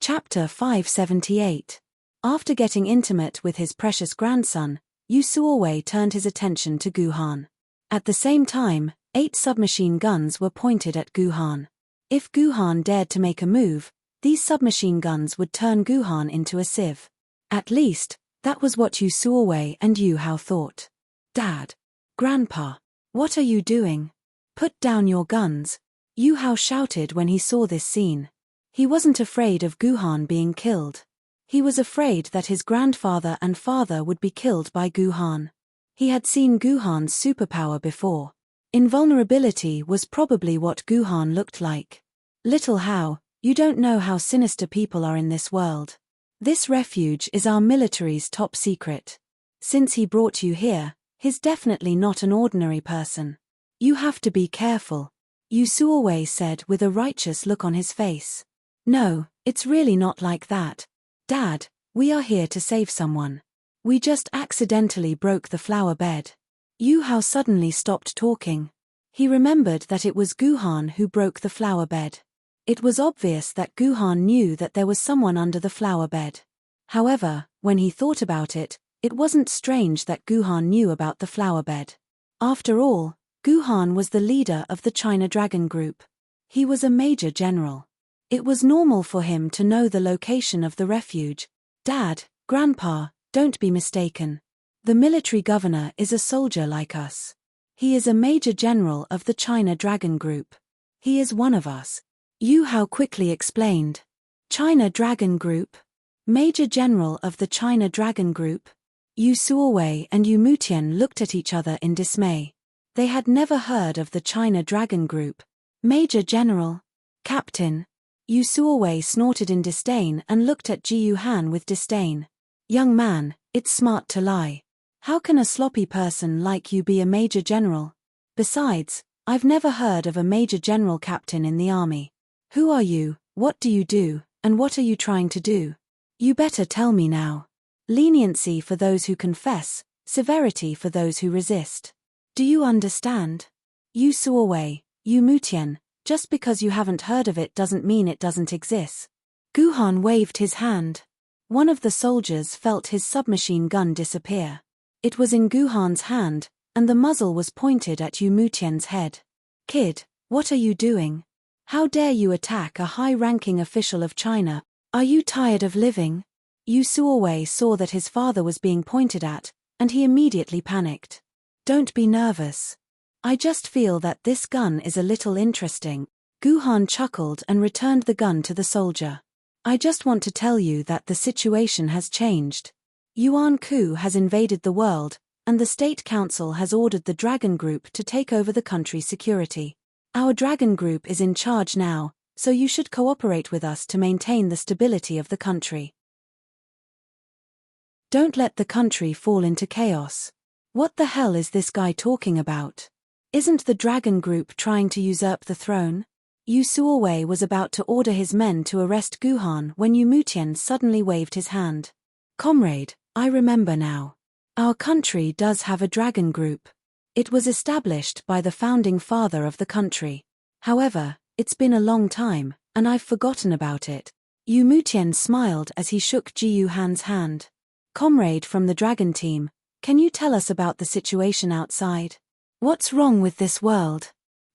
Chapter 578. After getting intimate with his precious grandson, Yu Suowei turned his attention to Guhan. At the same time, 8 submachine guns were pointed at Guhan. If Guhan dared to make a move, these submachine guns would turn Guhan into a sieve. At least, that was what Yu Suowei and Yu Hao thought. "Dad. Grandpa. What are you doing? Put down your guns," Yu Hao shouted when he saw this scene. He wasn't afraid of Guhan being killed. He was afraid that his grandfather and father would be killed by Guhan. He had seen Guhan's superpower before. Invulnerability was probably what Guhan looked like. Little Hao, You don't know how sinister people are in this world. This refuge is our military's top secret. Since he brought you here, he's definitely not an ordinary person. You have to be careful, Yu Suowei said with a righteous look on his face. No, it's really not like that. Dad, we are here to save someone. We just accidentally broke the flower bed. Yu Hao suddenly stopped talking. He remembered that it was Guhan who broke the flower bed. It was obvious that Guhan knew that there was someone under the flower bed. However, when he thought about it, it wasn't strange that Guhan knew about the flower bed. After all, Guhan was the leader of the China Dragon Group. He was a major general. It was normal for him to know the location of the refuge. Dad, Grandpa, don't be mistaken. The military governor is a soldier like us. He is a major general of the China Dragon Group. He is one of us. Yu Hao quickly explained. China Dragon Group? Major General of the China Dragon Group? Yu Suowei and Yu Mutian looked at each other in dismay. They had never heard of the China Dragon Group. Major General? Captain? Yu Suowei snorted in disdain and looked at Ji Yuhan with disdain. Young man, it's smart to lie. How can a sloppy person like you be a major general? Besides, I've never heard of a major general captain in the army. Who are you, what do you do, and what are you trying to do? You better tell me now. Leniency for those who confess, severity for those who resist. Do you understand? Yu Suowei, Yu Mutian, just because you haven't heard of it doesn't mean it doesn't exist. Guhan waved his hand. One of the soldiers felt his submachine gun disappear. It was in Guhan's hand, and the muzzle was pointed at Yu Mutian's head. Kid, what are you doing? How dare you attack a high-ranking official of China? Are you tired of living? Yu Suowei saw that his father was being pointed at, and he immediately panicked. Don't be nervous. I just feel that this gun is a little interesting. Guhan chuckled and returned the gun to the soldier. I just want to tell you that the situation has changed. Yuan Ku has invaded the world, and the State Council has ordered the Dragon Group to take over the country's security. Our Dragon Group is in charge now, so you should cooperate with us to maintain the stability of the country. Don't let the country fall into chaos. What the hell is this guy talking about? Isn't the Dragon Group trying to usurp the throne? Yu Suowei was about to order his men to arrest Guhan when Yu Mutian suddenly waved his hand. Comrade, I remember now. Our country does have a Dragon Group. It was established by the founding father of the country. However, it's been a long time, and I've forgotten about it. Yu Mutian smiled as he shook Ji Yuhan's hand. Comrade from the Dragon Team, can you tell us about the situation outside? What's wrong with this world?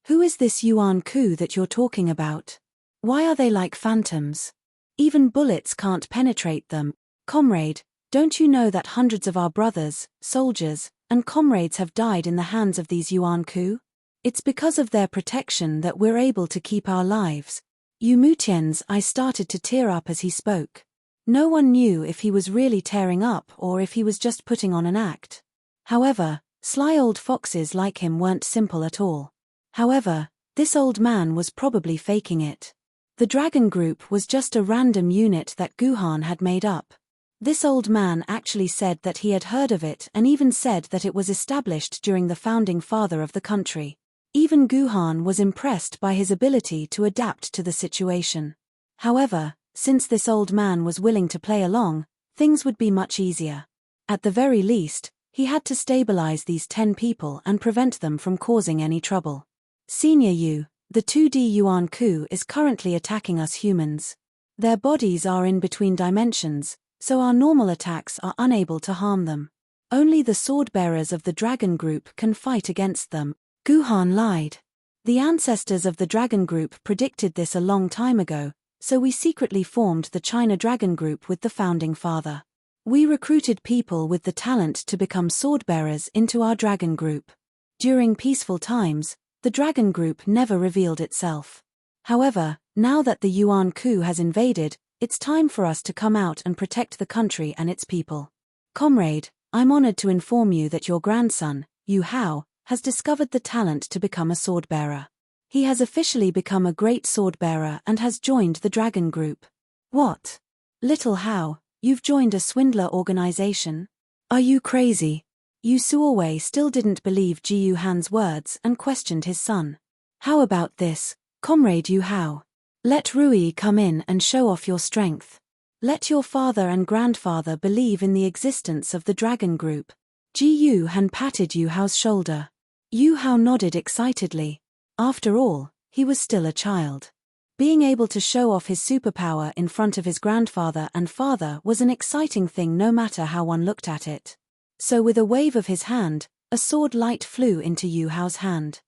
Who is this Yuan Ku that you're talking about? Why are they like phantoms? Even bullets can't penetrate them. Comrade, don't you know that hundreds of our brothers, soldiers, and comrades have died in the hands of these Yuan Ku? It's because of their protection that we're able to keep our lives. Yu Mutian's eyes started to tear up as he spoke. No one knew if he was really tearing up or if he was just putting on an act. However, sly old foxes like him weren't simple at all. However, this old man was probably faking it. The Dragon Group was just a random unit that Guhan had made up. This old man actually said that he had heard of it and even said that it was established during the founding father of the country. Even Guhan was impressed by his ability to adapt to the situation. However, since this old man was willing to play along, things would be much easier. At the very least, he had to stabilize these 10 people and prevent them from causing any trouble. Senior Yu, the 2D Yuan Ku is currently attacking us humans. Their bodies are in between dimensions, so our normal attacks are unable to harm them. Only the sword-bearers of the Dragon Group can fight against them. Guhan lied. The ancestors of the Dragon Group predicted this a long time ago, so we secretly formed the China Dragon Group with the founding father. We recruited people with the talent to become sword-bearers into our Dragon Group. During peaceful times, the Dragon Group never revealed itself. However, now that the Yuan Ku has invaded, it's time for us to come out and protect the country and its people. Comrade, I'm honored to inform you that your grandson, Yu Hao, has discovered the talent to become a sword-bearer. He has officially become a great sword-bearer and has joined the dragon group. What? Little Hao, you've joined a swindler organization? Are you crazy? Yu Suowei still didn't believe Ji Yuhan's words and questioned his son. How about this, Comrade Yu Hao? Let Rui come in and show off your strength. Let your father and grandfather believe in the existence of the dragon group. Ji Yuhan patted Yu Hao's shoulder. Yu Hao nodded excitedly. After all, he was still a child. Being able to show off his superpower in front of his grandfather and father was an exciting thing no matter how one looked at it. So with a wave of his hand, a sword light flew into Yu Hao's hand.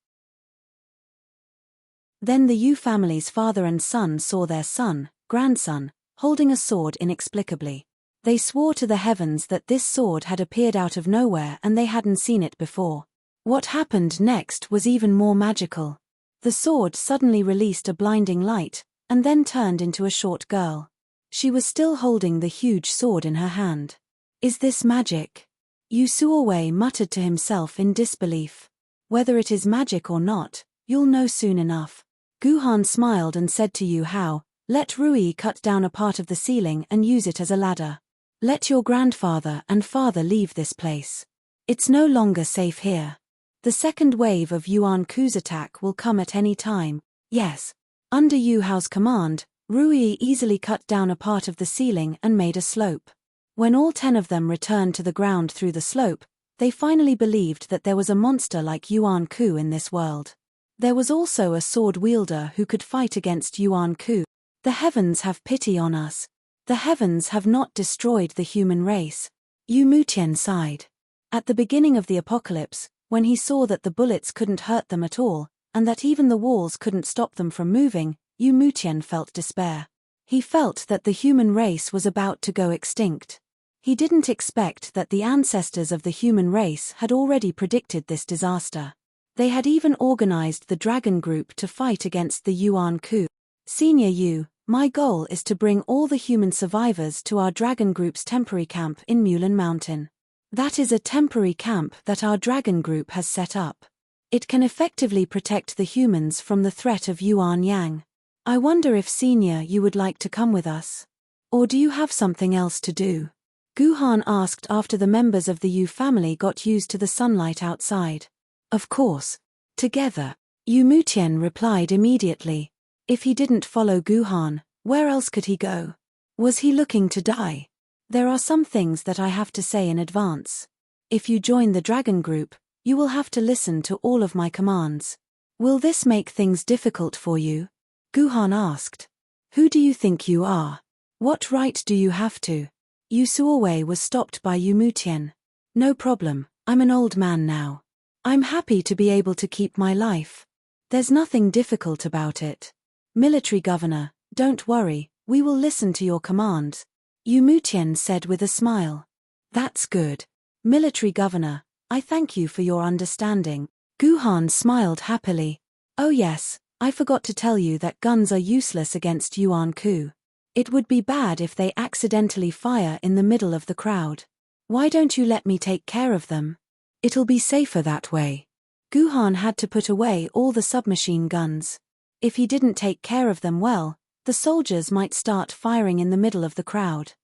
Then the Yu family's father and son saw their son, grandson, holding a sword inexplicably. They swore to the heavens that this sword had appeared out of nowhere and they hadn't seen it before. What happened next was even more magical. The sword suddenly released a blinding light, and then turned into a short girl. She was still holding the huge sword in her hand. Is this magic? Yu Suowei muttered to himself in disbelief. Whether it is magic or not, you'll know soon enough. Guhan smiled and said to Yu Hao, let Rui cut down a part of the ceiling and use it as a ladder. Let your grandfather and father leave this place. It's no longer safe here. The second wave of Yuan Ku's attack will come at any time. Yes. Under Yu Hao's command, Rui easily cut down a part of the ceiling and made a slope. When all 10 of them returned to the ground through the slope, they finally believed that there was a monster like Yuan Ku in this world. There was also a sword wielder who could fight against Yuan Ku. The heavens have pity on us. The heavens have not destroyed the human race. Yu Mutian sighed. At the beginning of the apocalypse, when he saw that the bullets couldn't hurt them at all, and that even the walls couldn't stop them from moving, Yu Mutian felt despair. He felt that the human race was about to go extinct. He didn't expect that the ancestors of the human race had already predicted this disaster. They had even organized the dragon group to fight against the Yuan Ku. Senior Yu, my goal is to bring all the human survivors to our dragon group's temporary camp in Mulan Mountain. That is a temporary camp that our dragon group has set up. It can effectively protect the humans from the threat of Yuan Yang. I wonder if Senior you would like to come with us? Or do you have something else to do? Guhan asked after the members of the Yu family got used to the sunlight outside. Of course. Together. Yu Mutian replied immediately. If he didn't follow Guhan, where else could he go? Was he looking to die? There are some things that I have to say in advance. If you join the dragon group, you will have to listen to all of my commands. Will this make things difficult for you? Guhan asked. Who do you think you are? What right do you have to? Yu Suowei was stopped by Yu Mutian. No problem, I'm an old man now. I'm happy to be able to keep my life. There's nothing difficult about it. Military governor, don't worry, we will listen to your commands. Yu Mutian said with a smile. That's good. Military governor, I thank you for your understanding. Guhan smiled happily. Oh yes, I forgot to tell you that guns are useless against Yuan Ku. It would be bad if they accidentally fire in the middle of the crowd. Why don't you let me take care of them? It'll be safer that way. Guhan had to put away all the submachine guns. If he didn't take care of them well, the soldiers might start firing in the middle of the crowd.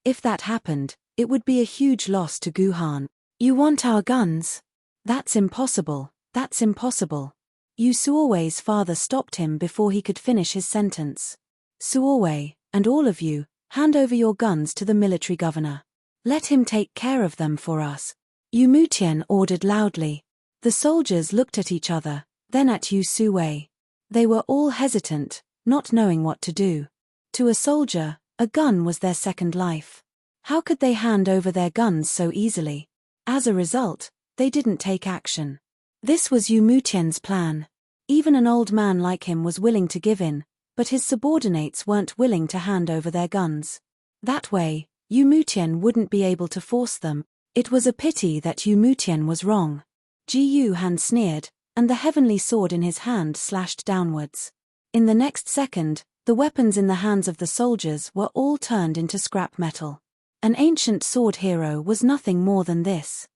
If that happened, it would be a huge loss to Guhan. You want our guns? That's impossible, that's impossible. Yu Suowei's father stopped him before he could finish his sentence. Suowei, and all of you, hand over your guns to the military governor. Let him take care of them for us. Yu Mutian ordered loudly. The soldiers looked at each other, then at Yu Suowei. They were all hesitant, not knowing what to do. To a soldier, a gun was their second life. How could they hand over their guns so easily? As a result, they didn't take action. This was Yu Mutian's plan. Even an old man like him was willing to give in, but his subordinates weren't willing to hand over their guns. That way, Yu Mutian wouldn't be able to force them. It was a pity that Yu Mutian was wrong. Ji Yuhan sneered, and the heavenly sword in his hand slashed downwards. In the next second, the weapons in the hands of the soldiers were all turned into scrap metal. An ancient sword hero was nothing more than this.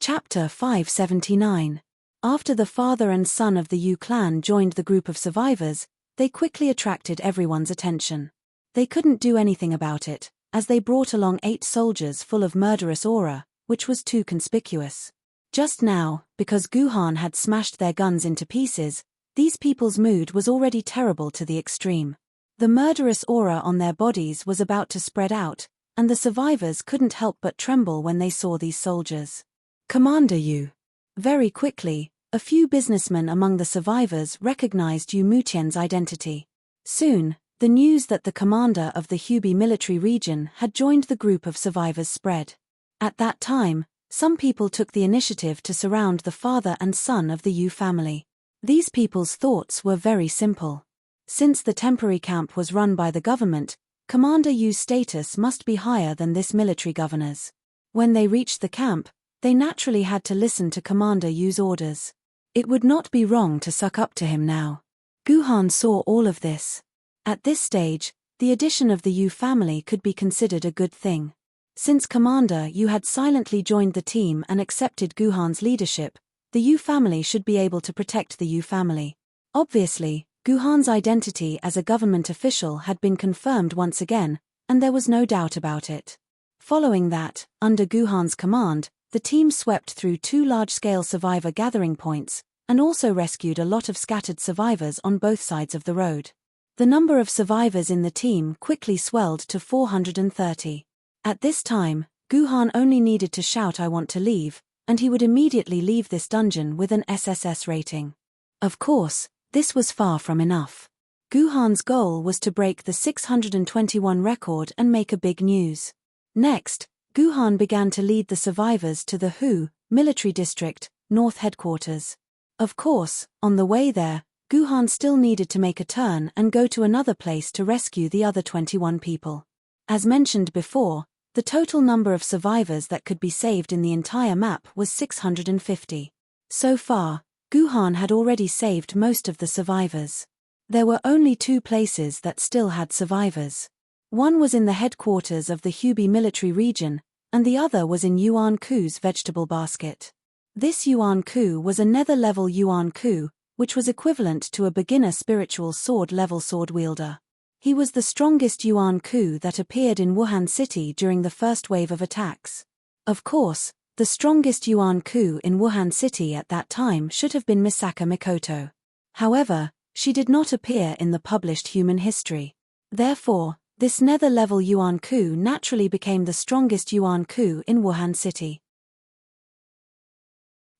Chapter 579. After the father and son of the Yu clan joined the group of survivors, they quickly attracted everyone's attention. They couldn't do anything about it, as they brought along 8 soldiers full of murderous aura, which was too conspicuous. Just now, because Guhan had smashed their guns into pieces, these people's mood was already terrible to the extreme. The murderous aura on their bodies was about to spread out, and the survivors couldn't help but tremble when they saw these soldiers. Commander Yu. Very quickly, a few businessmen among the survivors recognized Yu Mutian's identity. Soon, the news that the commander of the Hubei military region had joined the group of survivors spread. At that time, some people took the initiative to surround the father and son of the Yu family. These people's thoughts were very simple. Since the temporary camp was run by the government, Commander Yu's status must be higher than this military governor's. When they reached the camp, they naturally had to listen to Commander Yu's orders. It would not be wrong to suck up to him now. Guhan saw all of this. At this stage, the addition of the Yu family could be considered a good thing. Since Commander Yu had silently joined the team and accepted Guhan's leadership, the Yu family should be able to protect the Yu family. Obviously, Guhan's identity as a government official had been confirmed once again, and there was no doubt about it. Following that, under Guhan's command, the team swept through 2 large-scale survivor gathering points, and also rescued a lot of scattered survivors on both sides of the road. The number of survivors in the team quickly swelled to 430. At this time, Guhan only needed to shout "I want to leave," and he would immediately leave this dungeon with an SSS rating. Of course, this was far from enough. Guhan's goal was to break the 621 record and make a big news. Next, Guhan began to lead the survivors to the Hu military district, North headquarters. Of course, on the way there, Guhan still needed to make a turn and go to another place to rescue the other 21 people. As mentioned before, the total number of survivors that could be saved in the entire map was 650. So far, Guhan had already saved most of the survivors. There were only 2 places that still had survivors. One was in the headquarters of the Hubei military region, and the other was in Yuan Ku's vegetable basket. This Yuan Ku was a nether-level Yuan Ku, which was equivalent to a beginner spiritual sword-level sword wielder. He was the strongest Yuan Ku that appeared in Wuhan City during the first wave of attacks. Of course, the strongest Yuan Ku in Wuhan City at that time should have been Misaka Mikoto. However, she did not appear in the published human history. Therefore, this nether-level Yuan Ku naturally became the strongest Yuan Ku in Wuhan City.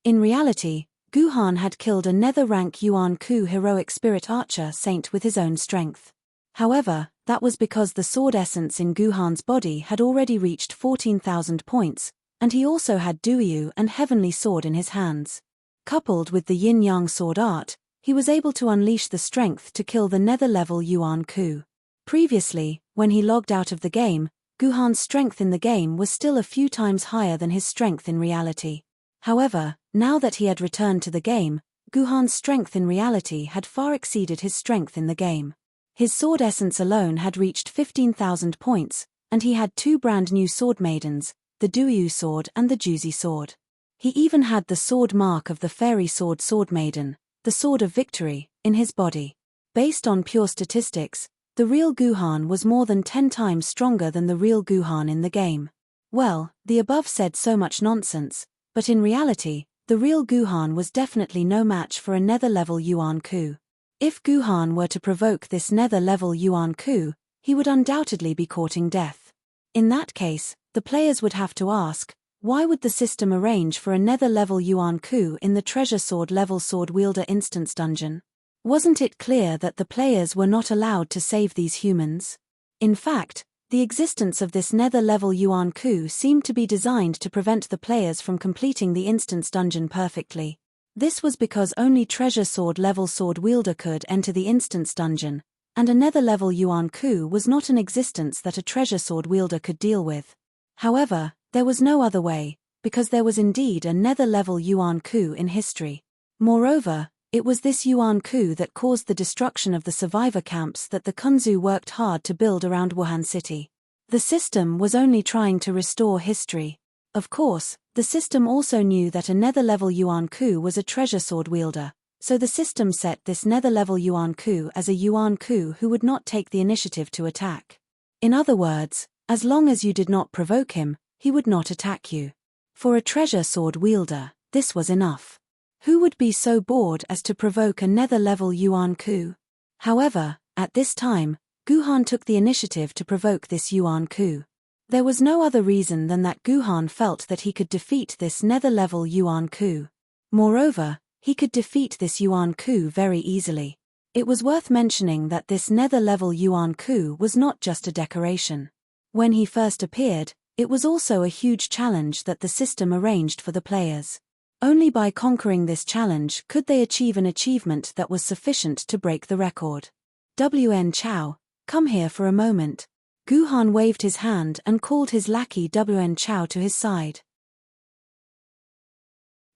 In reality, Guhan had killed a nether-rank Yuan Ku heroic spirit archer saint with his own strength. However, that was because the sword essence in Guhan's body had already reached 14,000 points, and he also had Duyu and Heavenly Sword in his hands. Coupled with the Yin-Yang sword art, he was able to unleash the strength to kill the nether-level Yuan Ku. Previously, when he logged out of the game, Guhan's strength in the game was still a few times higher than his strength in reality. However, now that he had returned to the game, Guhan's strength in reality had far exceeded his strength in the game. His sword essence alone had reached 15,000 points, and he had 2 brand new sword maidens, the Duyu sword and the Juzi sword. He even had the sword mark of the fairy sword maiden, the sword of victory, in his body. Based on pure statistics, the real Guhan was more than 10 times stronger than the real Guhan in the game. Well, the above said so much nonsense, but in reality, the real Guhan was definitely no match for a nether-level Yuan Ku. If Guhan were to provoke this nether-level Yuan Ku, he would undoubtedly be courting death. In that case, the players would have to ask, why would the system arrange for a nether-level Yuan Ku in the treasure sword-level sword wielder instance dungeon? Wasn't it clear that the players were not allowed to save these humans? In fact, the existence of this nether-level Yuan Ku seemed to be designed to prevent the players from completing the instance dungeon perfectly. This was because only treasure sword-level sword wielder could enter the instance dungeon, and a nether-level Yuan Ku was not an existence that a treasure sword wielder could deal with. However, there was no other way, because there was indeed a nether-level Yuan Ku in history. Moreover, it was this Yuan Ku that caused the destruction of the survivor camps that the Kunzu worked hard to build around Wuhan City. The system was only trying to restore history. Of course, the system also knew that a nether-level Yuan Ku was a treasure sword wielder, so the system set this nether-level Yuan Ku as a Yuan Ku who would not take the initiative to attack. In other words, as long as you did not provoke him, he would not attack you. For a treasure sword wielder, this was enough. Who would be so bored as to provoke a nether-level Yuan Ku? However, at this time, Guhan took the initiative to provoke this Yuan Ku. There was no other reason than that Guhan felt that he could defeat this nether-level Yuan Ku. Moreover, he could defeat this Yuan Ku very easily. It was worth mentioning that this nether-level Yuan Ku was not just a decoration. When he first appeared, it was also a huge challenge that the system arranged for the players. Only by conquering this challenge could they achieve an achievement that was sufficient to break the record. WN Chao, come here for a moment. Guhan waved his hand and called his lackey WN Chao to his side.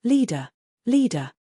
Leader.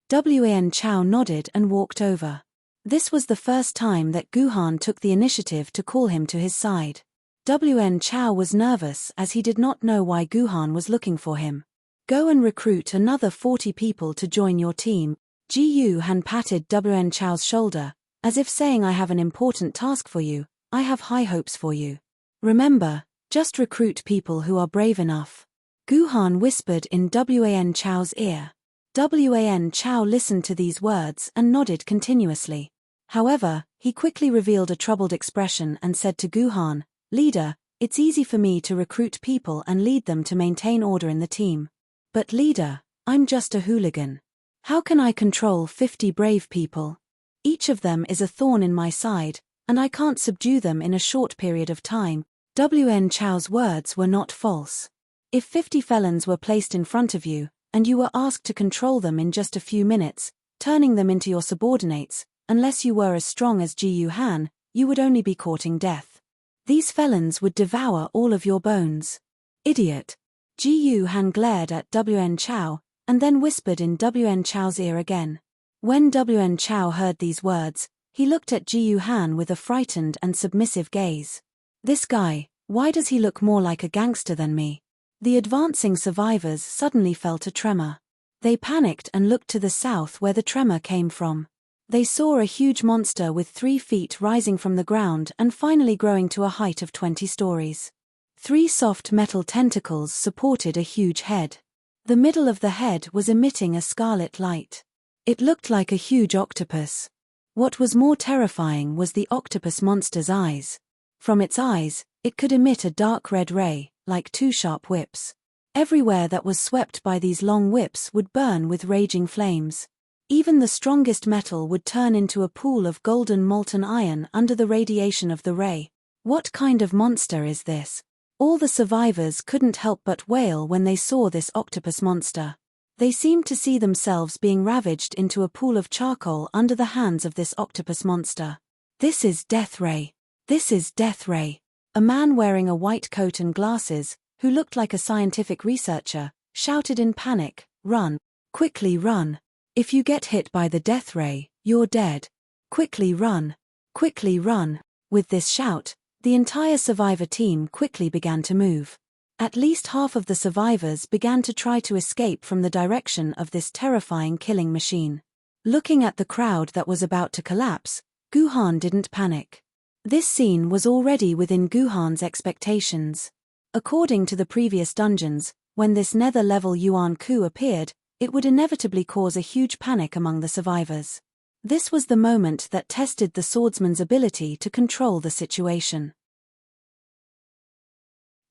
WN Chao nodded and walked over. This was the first time that Guhan took the initiative to call him to his side. WN Chao was nervous as he did not know why Guhan was looking for him. Go and recruit another 40 people to join your team. Ji Han patted WN Chao's shoulder, as if saying, I have an important task for you, I have high hopes for you. Remember, just recruit people who are brave enough. Guhan whispered in WN Chao's ear. WN Chao listened to these words and nodded continuously. However, he quickly revealed a troubled expression and said to Guhan, Leader, it's easy for me to recruit people and lead them to maintain order in the team. But leader, I'm just a hooligan. How can I control 50 brave people? Each of them is a thorn in my side, and I can't subdue them in a short period of time. WN Chao's words were not false. If 50 felons were placed in front of you, and you were asked to control them in just a few minutes, turning them into your subordinates, unless you were as strong as Ji Han, you would only be courting death. These felons would devour all of your bones. Idiot. Ji Han glared at WN Chao, and then whispered in WN Chao's ear again. When WN Chao heard these words, he looked at Ji Han with a frightened and submissive gaze. This guy, why does he look more like a gangster than me? The advancing survivors suddenly felt a tremor. They panicked and looked to the south where the tremor came from. They saw a huge monster with 3 feet rising from the ground and finally growing to a height of 20 stories. 3 soft metal tentacles supported a huge head. The middle of the head was emitting a scarlet light. It looked like a huge octopus. What was more terrifying was the octopus monster's eyes. From its eyes, it could emit a dark red ray, like 2 sharp whips. Everywhere that was swept by these long whips would burn with raging flames. Even the strongest metal would turn into a pool of golden molten iron under the radiation of the ray. What kind of monster is this? All the survivors couldn't help but wail when they saw this octopus monster. They seemed to see themselves being ravaged into a pool of charcoal under the hands of this octopus monster. This is Death Ray. This is Death Ray. A man wearing a white coat and glasses, who looked like a scientific researcher, shouted in panic, Run! Quickly run! If you get hit by the Death Ray, you're dead. Quickly run! Quickly run! With this shout, the entire survivor team quickly began to move. At least half of the survivors began to try to escape from the direction of this terrifying killing machine. Looking at the crowd that was about to collapse, Guhan didn't panic. This scene was already within Guhan's expectations. According to the previous dungeons, when this nether-level Yuan Ku appeared, it would inevitably cause a huge panic among the survivors. This was the moment that tested the swordsman's ability to control the situation.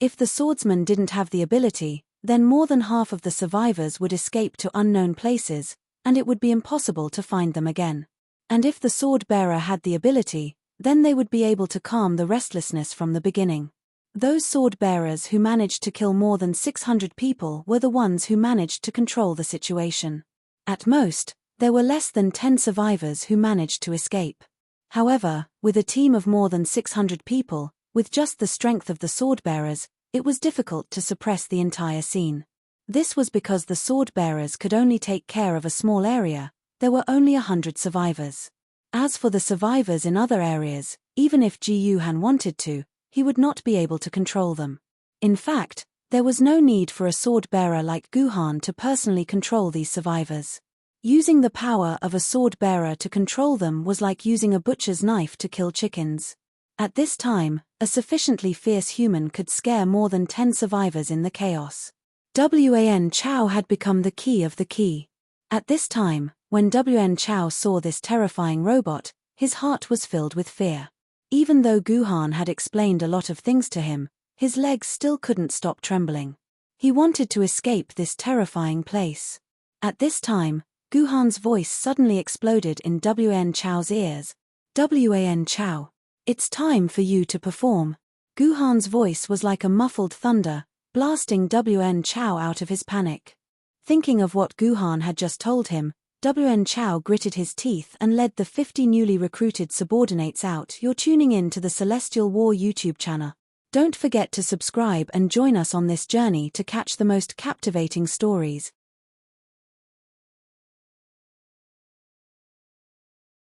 If the swordsman didn't have the ability, then more than half of the survivors would escape to unknown places, and it would be impossible to find them again. And if the sword-bearer had the ability, then they would be able to calm the restlessness from the beginning. Those sword-bearers who managed to kill more than 600 people were the ones who managed to control the situation. At most, there were less than 10 survivors who managed to escape. However, with a team of more than 600 people, with just the strength of the sword-bearers, it was difficult to suppress the entire scene. This was because the sword-bearers could only take care of a small area. There were only 100 survivors. As for the survivors in other areas, even if Ji Han wanted to, he would not be able to control them. In fact, There was no need for a sword-bearer like Guhan to personally control these survivors. Using the power of a sword-bearer to control them was like using a butcher's knife to kill chickens. At this time, a sufficiently fierce human could scare more than 10 survivors in the chaos. Wan Chao had become the key of the key. At this time, when Wan Chao saw this terrifying robot, his heart was filled with fear. Even though Guhan had explained a lot of things to him, his legs still couldn't stop trembling. He wanted to escape this terrifying place. At this time, Guhan's voice suddenly exploded in Wan Chao's ears. Wan Chao, it's time for you to perform. Guhan's voice was like a muffled thunder, blasting Wan Chao out of his panic. Thinking of what Guhan had just told him, Wan Chao gritted his teeth and led the 50 newly recruited subordinates out. You're tuning in to the Celestial War YouTube channel. Don't forget to subscribe and join us on this journey to catch the most captivating stories.